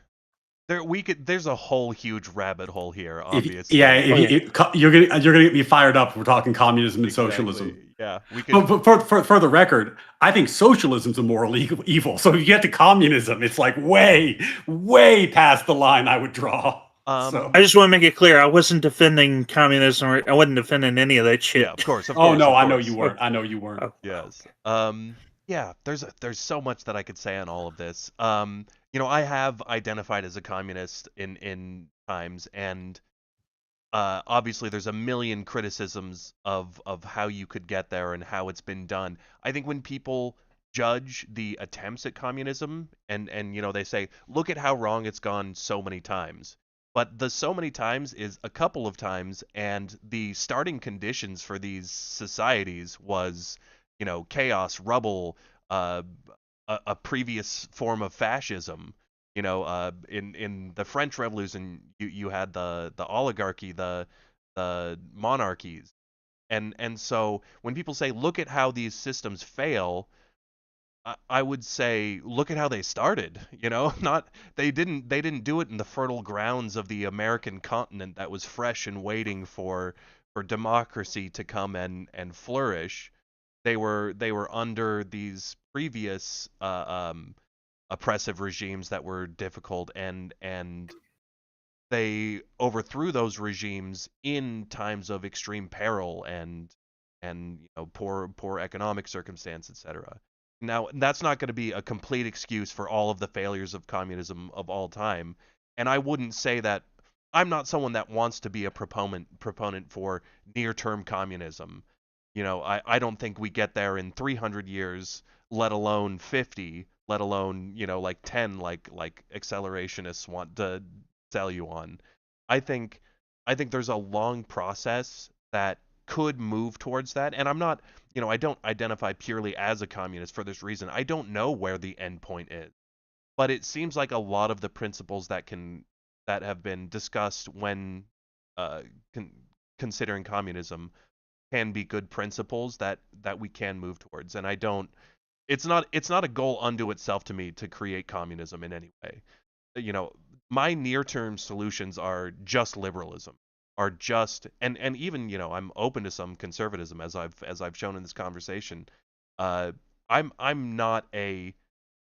There's a whole huge rabbit hole here, obviously. You're gonna get me fired up if we're talking communism and socialism. Yeah, we could. But for the record, I think socialism's a moral evil. So if you get to communism, it's like way past the line I would draw. So. I just want to make it clear, I wasn't defending communism, or I wasn't defending any of that shit. Yeah, of course. Oh no, I know you weren't. I know you weren't. Oh. Yes. Yeah. There's so much that I could say on all of this. I have identified as a communist in times, and obviously there's a million criticisms of how you could get there and how it's been done. I think when people judge the attempts at communism and they say, look at how wrong it's gone so many times. But the so many times is a couple of times, and the starting conditions for these societies was, chaos, rubble, a previous form of fascism. In the French Revolution, you had the oligarchy, the monarchies, and so when people say, look at how these systems fail, I would say, look at how they started. Not they didn't do it in the fertile grounds of the American continent that was fresh and waiting for democracy to come and flourish. They were under these previous oppressive regimes that were difficult, and they overthrew those regimes in times of extreme peril and poor economic circumstance, etc. Now, that's not going to be a complete excuse for all of the failures of communism of all time, and I wouldn't say that. I'm not someone that wants to be a proponent for near-term communism. I don't think we get there in 300 years, let alone 50, let alone, like 10, like accelerationists want to sell you on. I think there's a long process that could move towards that, and I'm not, I don't identify purely as a communist for this reason. I don't know where the end point is, but it seems like a lot of the principles that have been discussed when considering communism can be good principles that we can move towards. And it's not a goal unto itself to me to create communism in any way. My near-term solutions are just liberalism, and even, I'm open to some conservatism, as I've shown in this conversation. I'm not a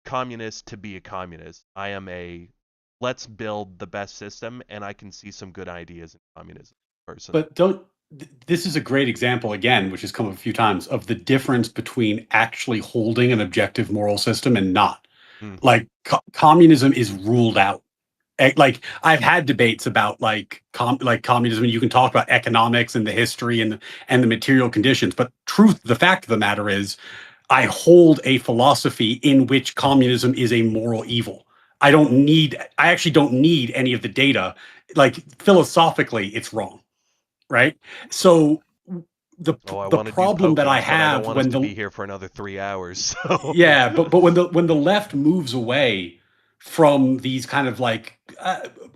communist to be a communist. I am a let's build the best system, and I can see some good ideas in communism personally. But this is a great example, again, which has come up a few times, of the difference between actually holding an objective moral system and not. Like communism is ruled out. Like I've had debates about communism, and you can talk about economics and the history and the material conditions, but the fact of the matter is, I hold a philosophy in which communism is a moral evil. I actually don't need any of the data. Philosophically, it's wrong, right? So the problem that I have when to be here for another 3 hours. So. Yeah, but when the left moves away from these kind of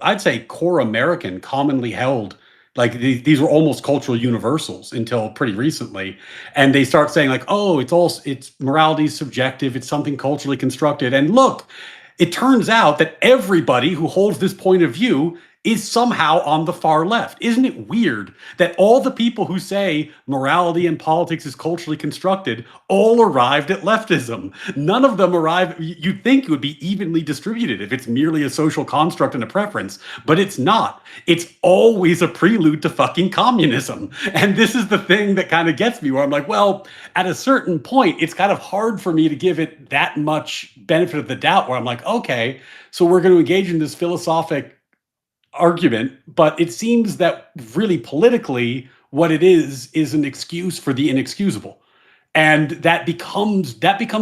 I'd say core American, commonly held, these were almost cultural universals until pretty recently, and they start saying it's morality is subjective, it's something culturally constructed, and look, it turns out that everybody who holds this point of view is somehow on the far left. Isn't it weird that all the people who say morality and politics is culturally constructed all arrived at leftism? None of them arrive. You'd think it would be evenly distributed if it's merely a social construct and a preference, but it's not. It's always a prelude to fucking communism. And this is the thing that kind of gets me, where I'm like, well, at a certain point, it's kind of hard for me to give it that much benefit of the doubt, where I'm like, okay, so we're going to engage in this philosophic argument, but it seems that really politically, what it is an excuse for the inexcusable. And that becomes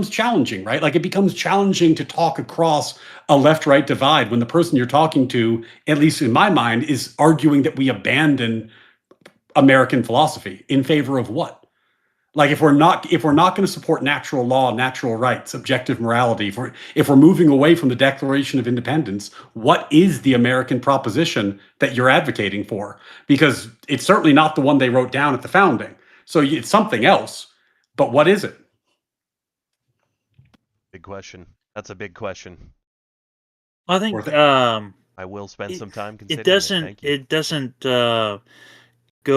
challenging, right? Like it becomes challenging to talk across a left-right divide when the person you're talking to, at least in my mind, is arguing that we abandon American philosophy in favor of what? Like if we're not going to support natural law, natural rights, objective morality, if we're moving away from the Declaration of Independence, what is the American proposition that you're advocating for? Because it's certainly not the one they wrote down at the founding. So it's something else. But what is it? Big question. That's a big question. I Worth think it? I will spend some time it considering it. doesn't Thank you. it doesn't go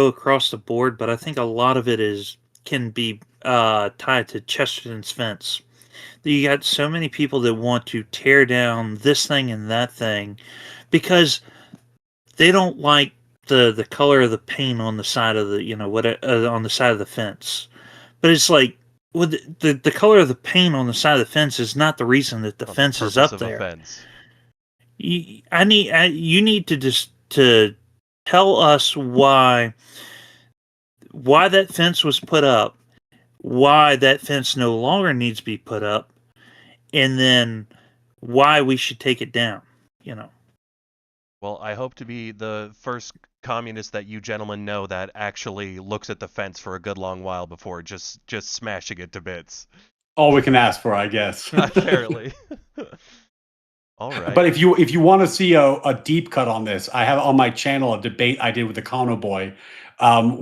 across the board, but I think a lot of it can be tied to Chesterton's fence. You got so many people that want to tear down this thing and that thing because they don't like the color of the paint on the side of the on the side of the fence. But it's like, well, the color of the paint on the side of the fence is not the reason that the Not fence is purpose up of a there. fence. You need to just to tell us why that fence was put up, why that fence no longer needs to be put up, and then why we should take it down. You know. Well, I hope to be the first communist that you gentlemen know that actually looks at the fence for a good long while before just smashing it to bits. All we can ask for, I guess. Apparently. All right. But if you want to see a deep cut on this, I have on my channel a debate I did with the Kano Boy,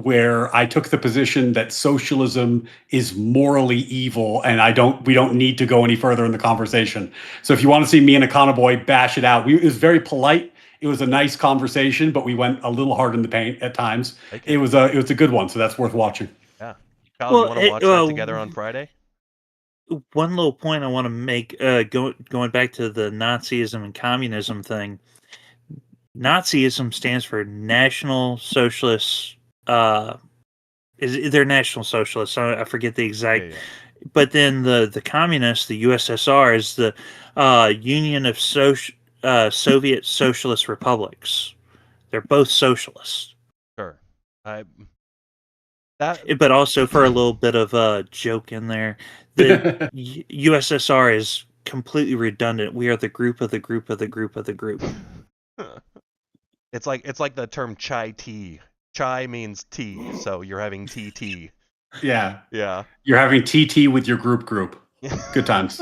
where I took the position that socialism is morally evil, and we don't need to go any further in the conversation. So if you want to see me and a Kano Boy bash it out, it was very polite. It was a nice conversation, but we went a little hard in the paint at times. Okay. It was a good one, so that's worth watching. Yeah. Kyle, Well, you want to watch that together on Friday? One little point I want to make, going back to the Nazism and communism thing. Nazism stands for National Socialist. Is they're National Socialists? I forget the exact. Yeah. But then the communists, the USSR, is the Union of Soviet Socialist Republics. They're both socialists. Sure. But also for a little bit of a joke in there, the USSR is completely redundant. We are the group of the group of the group of the group. It's like the term chai tea. Chai means tea, so you're having TT. Yeah. Yeah. You're having TT with your group. Good times.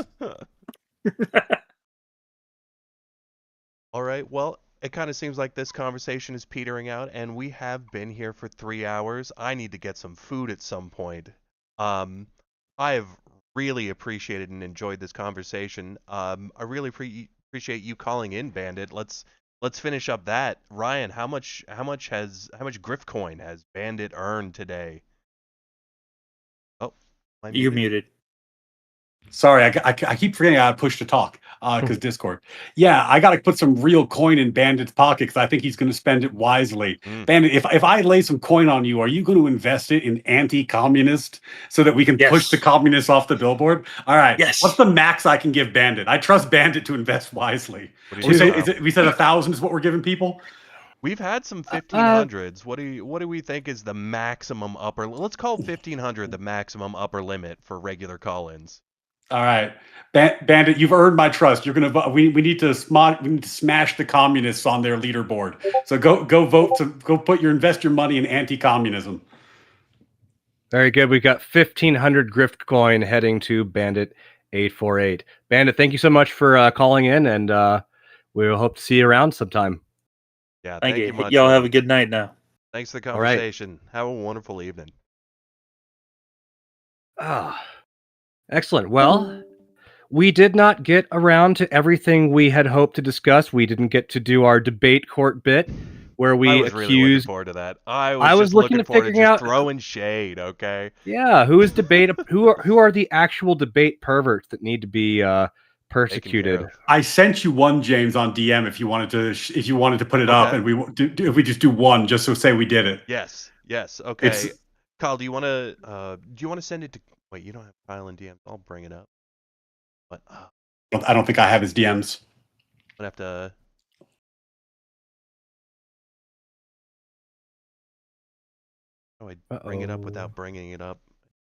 All right. Well, it kind of seems like this conversation is petering out, and we have been here for 3 hours. I need to get some food at some point. I have really appreciated and enjoyed this conversation. I really appreciate you calling in, Bandit. Let's finish up that. Ryan, how much Griff coin has Bandit earned today? Oh, You're muted. Sorry, I keep forgetting how to push to talk because Discord. Yeah, I got to put some real coin in Bandit's pocket because I think he's going to spend it wisely. Bandit, if I lay some coin on you, are you going to invest it in anti-communist so that we can push the communists off the billboard? All right. Yes. What's the max I can give Bandit? I trust Bandit to invest wisely. We said 1,000 is what we're giving people. We've had some 1500s. What do we think is the maximum upper? Let's call 1500 the maximum upper limit for regular call-ins. All right, Bandit, you've earned my trust. You're gonna. We need to smash the communists on their leaderboard. So go vote go invest your money in anti-communism. Very good. We've got 1,500 grift coin heading to Bandit 848. Bandit, thank you so much for calling in, and we will hope to see you around sometime. Yeah, thank you. Much, y'all have a good night now. Thanks for the conversation. Right. Have a wonderful evening. Excellent. Well, we did not get around to everything we had hoped to discuss. We didn't get to do our debate court bit where we I was really looking forward to that. I was just looking forward to just throwing shade, okay? Yeah, who are the actual debate perverts that need to be persecuted? I sent you one, James, on DM if you wanted to put it up, and if we just do one just so say we did it. Yes. Okay. Kyle, do you want to send it to? Wait, you don't have Kyle in DMs. I'll bring it up. But I don't think I have his DMs. I'm gonna have to Oh, I bring it up without bringing it up.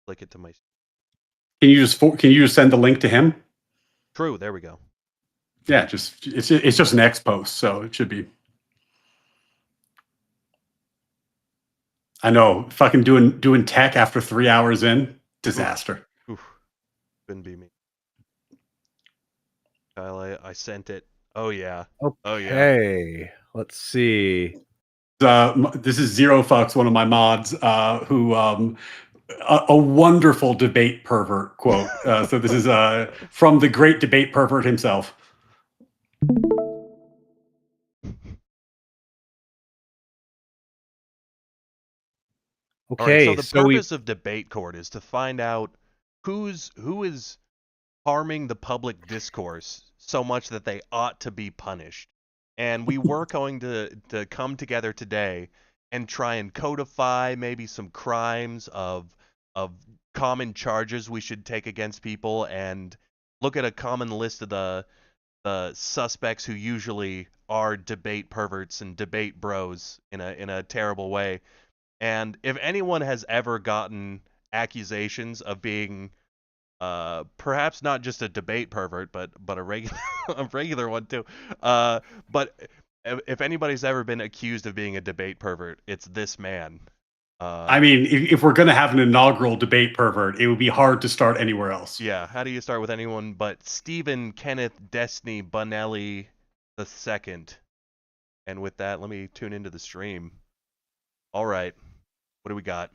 Click it to my. Can you just send the link to him? True. There we go. Yeah, it's just an X post, so it should be. I know, fucking doing tech after 3 hours in, disaster. Oof. Couldn't be me. Kyle, I sent it. Oh yeah. Okay. Oh yeah. Let's see. This is Zero Fucks, one of my mods, who a wonderful debate pervert quote. So this is from the great debate pervert himself. Okay, All right, so the purpose of debate court is to find out who is harming the public discourse so much that they ought to be punished. And we were going to come together today and try and codify maybe some crimes of common charges we should take against people, and look at a common list of the suspects who usually are debate perverts and debate bros in a terrible way. And if anyone has ever gotten accusations of being perhaps not just a debate pervert, but a regular a regular one too. But if anybody's ever been accused of being a debate pervert, it's this man. I mean, if we're going to have an inaugural debate pervert, it would be hard to start anywhere else. Yeah, how do you start with anyone but Stephen Kenneth Destiny Bunnelly II? And with that, let me tune into the stream. All right, what do we got?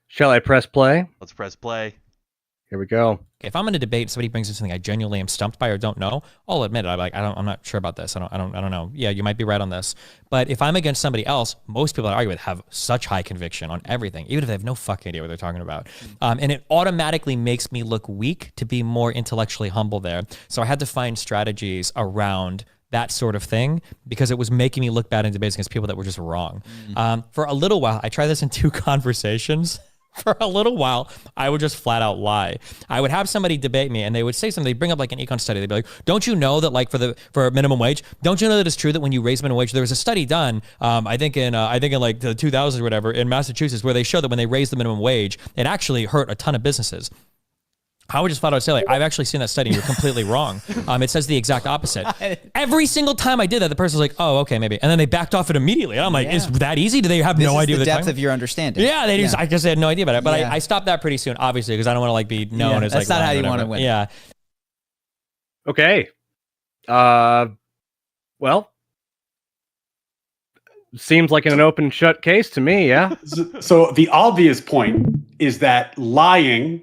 Shall I press play? Let's press play. Here we go. If I'm in a debate, somebody brings in something I genuinely am stumped by or don't know, I'll admit it. I'm not sure about this. I don't know. Yeah, you might be right on this. But if I'm against somebody else, most people I argue with have such high conviction on everything, even if they have no fucking idea what they're talking about. And it automatically makes me look weak to be more intellectually humble there. So I had to find strategies around that sort of thing, because it was making me look bad in debates against people that were just wrong. For a little while, I tried this in 2 conversations. For a little while, I would just flat out lie. I would have somebody debate me and they would say something. They'd bring up like an econ study. They'd be like, don't you know that like for minimum wage, don't you know that it's true that when you raise minimum wage, there was a study done, I think in like the 2000s or whatever in Massachusetts, where they showed that when they raised the minimum wage, it actually hurt a ton of businesses. I would just flat out say, like, I've actually seen that study and you're completely wrong. It says the exact opposite. Every single time I did that, the person was like, oh, okay, maybe. And then they backed off it immediately. And I'm like, is that easy? Do they have no idea? The depth of your understanding. Yeah, they just, I guess they had no idea about it. But I stopped that pretty soon, obviously, because I don't want to like be known as like. That's not how you want to win. Yeah. Okay. Well, seems like an open and shut case to me, yeah? So the obvious point is that lying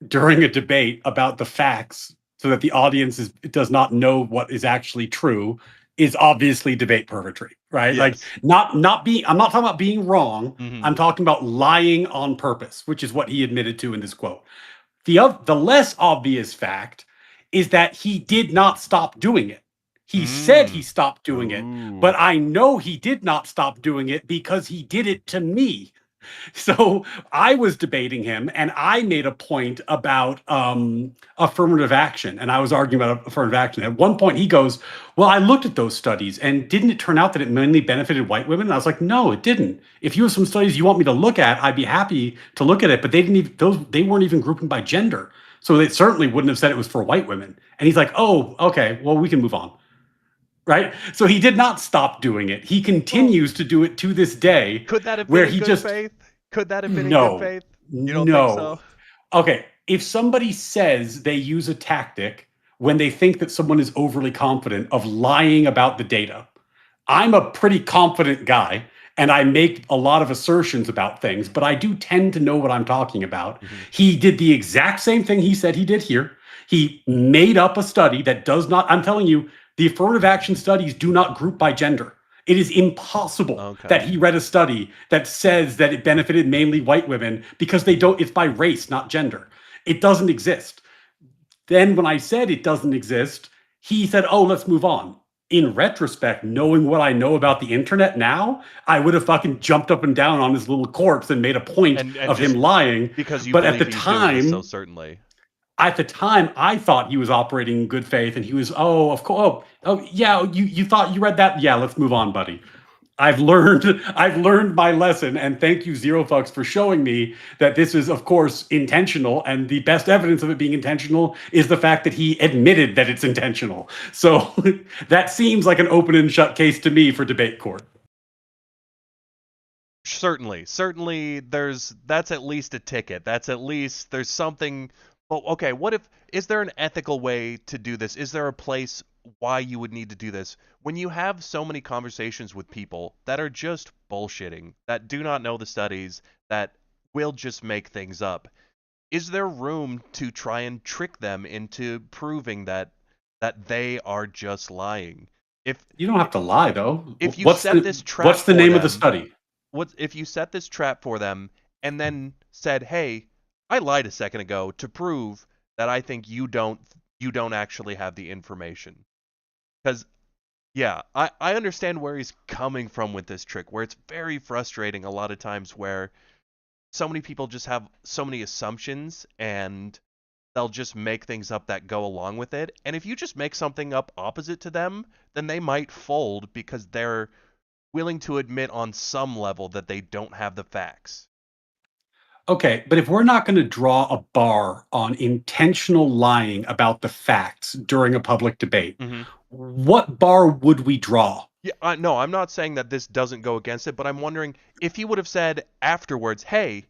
during a debate about the facts so that the audience does not know what is actually true is obviously debate pervertry, right? Yes. Like I'm not talking about being wrong. Mm-hmm. I'm talking about lying on purpose, which is what he admitted to in this quote. The less obvious fact is that he did not stop doing it. He said he stopped doing it, but I know he did not stop doing it because he did it to me. So I was debating him and I made a point about affirmative action, and I was arguing about affirmative action. At one point he goes, well, I looked at those studies and didn't it turn out that it mainly benefited white women? And I was like, no, it didn't. If you have some studies you want me to look at, I'd be happy to look at it, but they weren't even grouping by gender. So they certainly wouldn't have said it was for white women. And he's like, oh, okay, well, we can move on. Right? So he did not stop doing it. He continues to do it to this day. Could that have been in good faith? Could that have been in good faith? You don't think so? Okay. If somebody says they use a tactic when they think that someone is overly confident of lying about the data, I'm a pretty confident guy and I make a lot of assertions about things, but I do tend to know what I'm talking about. Mm-hmm. He did the exact same thing he said he did here. He made up a study that does not, I'm telling you, the affirmative action studies do not group by gender. It is impossible that he read a study that says that it benefited mainly white women because they don't, it's by race, not gender. It doesn't exist. Then when I said it doesn't exist, he said, oh, let's move on. In retrospect, knowing what I know about the internet now, I would have fucking jumped up and down on his little corpse and made a point of him lying. Because you but believe at the he's time, doing this so certainly. At the time, I thought he was operating in good faith, and he was, oh, of course, oh, yeah, you thought you read that? Yeah, let's move on, buddy. I've learned my lesson, and thank you, Zero Fucks, for showing me that this is, of course, intentional. And the best evidence of it being intentional is the fact that he admitted that it's intentional. So that seems like an open and shut case to me for debate court. Certainly, that's at least a ticket. That's at least there's something. Well, okay, is there an ethical way to do this? Is there a place why you would need to do this when you have so many conversations with people that are just bullshitting, that do not know the studies, that will just make things up? Is there room to try and trick them into proving that they are just lying? If You don't have to lie, though. if you set this trap What's the for name of the them, study? what if you set this trap for them and then said, "Hey, I lied a second ago to prove that I think you don't actually have the information." Because yeah, I understand where he's coming from with this trick, where it's very frustrating a lot of times where so many people just have so many assumptions and they'll just make things up that go along with it. And if you just make something up opposite to them, then they might fold because they're willing to admit on some level that they don't have the facts. Okay, but if we're not going to draw a bar on intentional lying about the facts during a public debate, Mm-hmm. what bar would we draw? Yeah, no, I'm not saying that this doesn't go against it, but I'm wondering if he would have said afterwards, "Hey,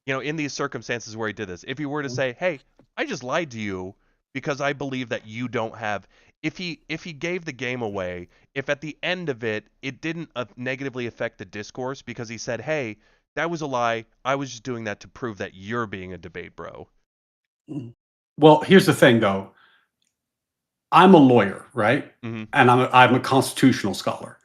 in these circumstances where he did this, if he were to say, "Hey, I just lied to you because I believe that you don't have," if he gave the game away, if at the end of it it didn't negatively affect the discourse because he said, "Hey, that was a lie. I was just doing that to prove that you're being a debate bro." Well, here's the thing, though. I'm a lawyer, right? Mm-hmm. And I'm a constitutional scholar.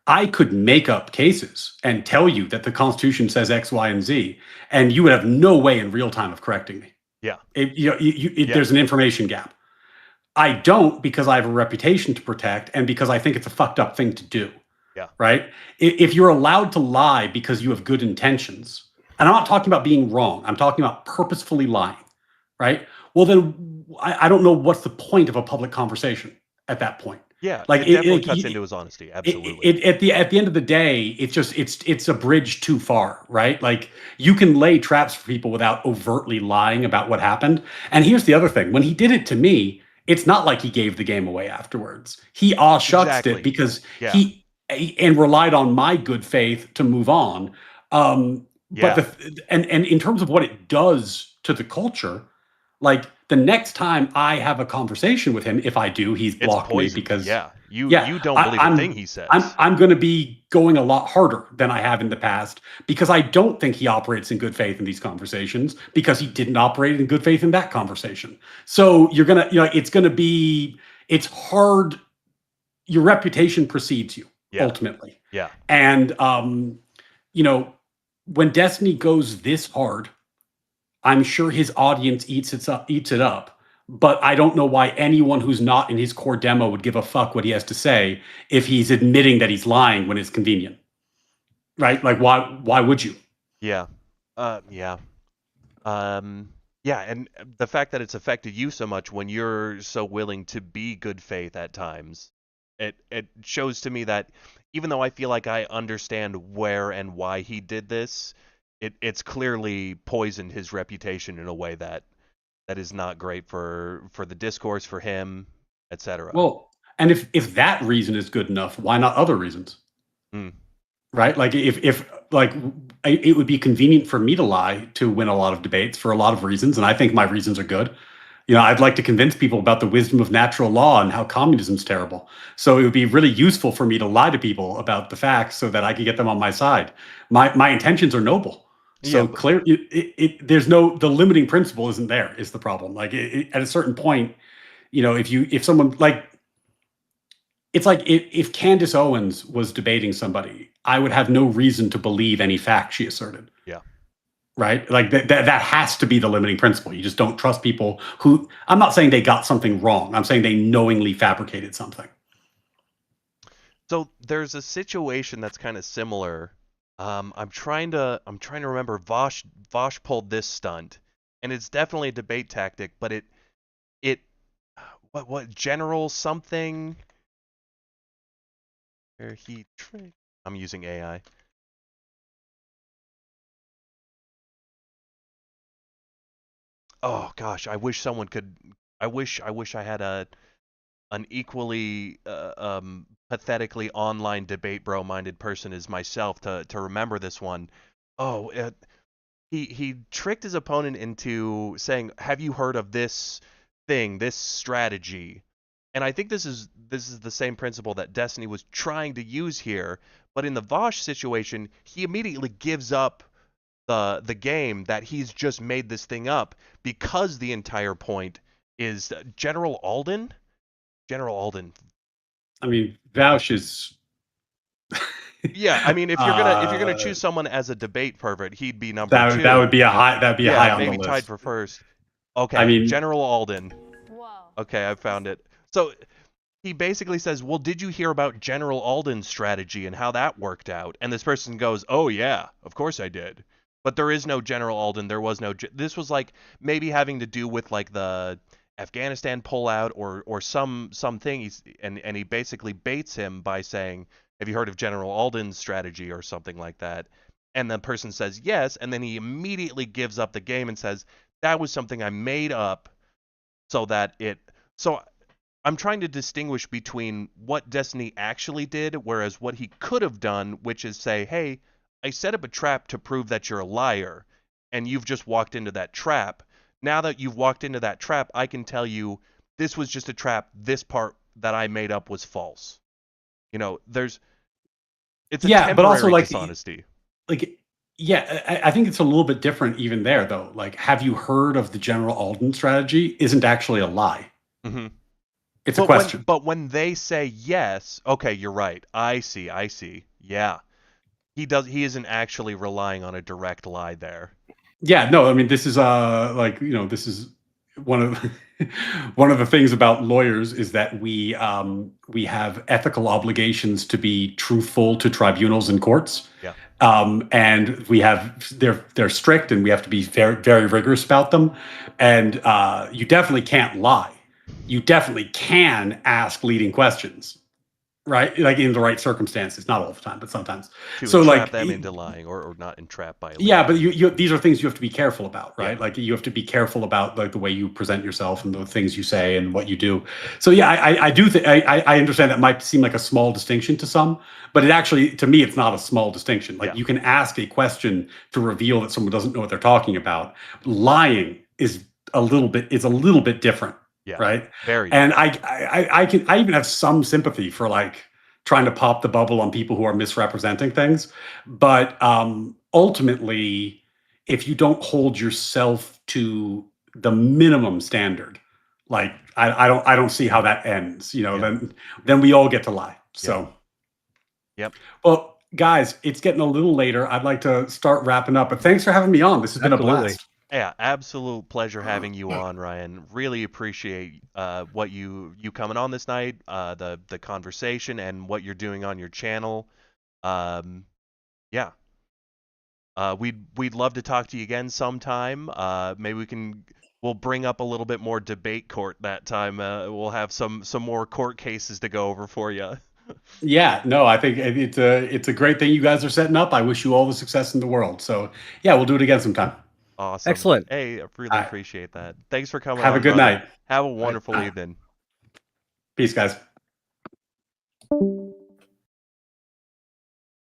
I could make up cases and tell you that the Constitution says X, Y, and Z, and you would have no way in real time of correcting me. Yeah. Yeah. There's an information gap. I don't, because I have a reputation to protect and because I think it's a fucked up thing to do. Yeah. Right? If you're allowed to lie because you have good intentions, and I'm not talking about being wrong, I'm talking about purposefully lying, right? Well, then I don't know what's the point of a public conversation at that point. Yeah, Like it definitely cuts into his honesty. Absolutely. at the end of the day, it's a bridge too far, right? Like you can lay traps for people without overtly lying about what happened. And here's the other thing: when he did it to me, it's not like he gave the game away afterwards. He aw shucksed Exactly. it because Yeah. he and relied on my good faith to move on. But Yeah. and in terms of what it does to the culture, like the next time I have a conversation with him, if I do, he's It's blocked me poison. because Yeah. You yeah, don't believe a thing he says. I'm going to be going a lot harder than I have in the past because I don't think he operates in good faith in these conversations because he didn't operate in good faith in that conversation. So you're gonna, it's hard. Your reputation precedes you ultimately. Yeah. And when Destiny goes this hard, I'm sure his audience eats it up. But I don't know why anyone who's not in his core demo would give a fuck what he has to say if he's admitting that he's lying when it's convenient. Right? Like why would you? Yeah. Yeah. Yeah, and the fact that it's affected you so much when you're so willing to be good faith at times, it shows to me that even though I feel like I understand where and why he did this, it's clearly poisoned his reputation in a way that is not great for the discourse, for him, etc. Well, and if that reason is good enough, why not other reasons? Hmm. Right? Like if like it would be convenient for me to lie to win a lot of debates for a lot of reasons, and I think my reasons are good. I'd like to convince people about the wisdom of natural law and how communism's terrible. So it would be really useful for me to lie to people about the facts so that I could get them on my side. My intentions are noble. So Yeah, clear, there's the limiting principle isn't there is the problem. Like at a certain point, if someone like, it's like if Candace Owens was debating somebody, I would have no reason to believe any fact she asserted. Yeah. Right? Like that has to be the limiting principle. You just don't trust people who, I'm not saying they got something wrong. I'm saying they knowingly fabricated something. So there's a situation that's kind of similar. I'm trying to remember. Vosh pulled this stunt, and it's definitely a debate tactic, but it what general something where he I'm using AI. Oh gosh, I wish someone could. I wish I had an equally pathetically online debate bro-minded person as myself to remember this one. Oh, he tricked his opponent into saying, "Have you heard of this thing, this strategy?" And I think this is the same principle that Destiny was trying to use here, but in the Vosh situation, he immediately gives up the game that he's just made this thing up because the entire point is General Alden. General Alden. I mean, Vouch is. Yeah, I mean, if you're gonna choose someone as a debate pervert, he'd be number that would two. be a high. That'd be Yeah, high on the maybe tied list. for first. I Okay, mean, General Alden. Whoa. Okay, I found it. So he basically says, "Well, did you hear about General Alden's strategy and how that worked out?" And this person goes, "Oh yeah, of course I did." But there is no General Alden. There was no. This was like maybe having to do with like the Afghanistan pullout or something. And he basically baits him by saying, "Have you heard of General Alden's strategy or something like that?" And the person says yes, and then he immediately gives up the game and says, "That was something I made up so that it." So I'm trying to distinguish between what Destiny actually did, whereas what he could have done, which is say, "Hey, I set up a trap to prove that you're a liar, and you've just walked into that trap. Now that you've walked into that trap, I can tell you this was just a trap. This part that I made up was false." You know, it's a yeah, but also temporary dishonesty. yeah, I think it's a little bit different even there though. Like, have you heard of the General Alden strategy? Isn't actually a lie. Mm-hmm. It's a question. But when they say yes, okay, you're right. I see. Yeah. He isn't actually relying on a direct lie there. Yeah, no, I mean this is this is one of one of the things about lawyers is that we have ethical obligations to be truthful to tribunals and courts. Yeah. And they're strict and we have to be very very rigorous about them. And you definitely can't lie. You definitely can ask leading questions, right? Like in the right circumstances, not all the time, but sometimes. To So entrap like them into lying or not entrap by a yeah, leading but question. these are things you have to be careful about, right? Yeah. Like you have to be careful about like the way you present yourself and the things you say and what you do. So yeah, I do think I understand that might seem like a small distinction to some, but it actually to me it's not a small distinction. Like Yeah. you can ask a question to reveal that someone doesn't know what they're talking about. Lying is a little bit different, Yeah. right? Very And different. I even have some sympathy for like trying to pop the bubble on people who are misrepresenting things. But ultimately, if you don't hold yourself to the minimum standard, like I don't see how that ends. You know, Yeah. then we all get to lie. So, Yep. well, guys, it's getting a little later. I'd like to start wrapping up, but thanks for having me on. This has been a Absolutely. blast. Yeah, absolute pleasure having you on, Ryan. Really appreciate what you coming on this night, the conversation, and what you're doing on your channel. Yeah, we'd love to talk to you again sometime. Maybe we'll bring up a little bit more debate court that time. We'll have some more court cases to go over for you. Yeah, no, I think it's a great thing you guys are setting up. I wish you all the success in the world. So, yeah, we'll do it again sometime. Awesome. Excellent. Hey, I really All right. appreciate that. Thanks for coming Have a on, good brother. night. Have a All right. wonderful evening. Peace, guys.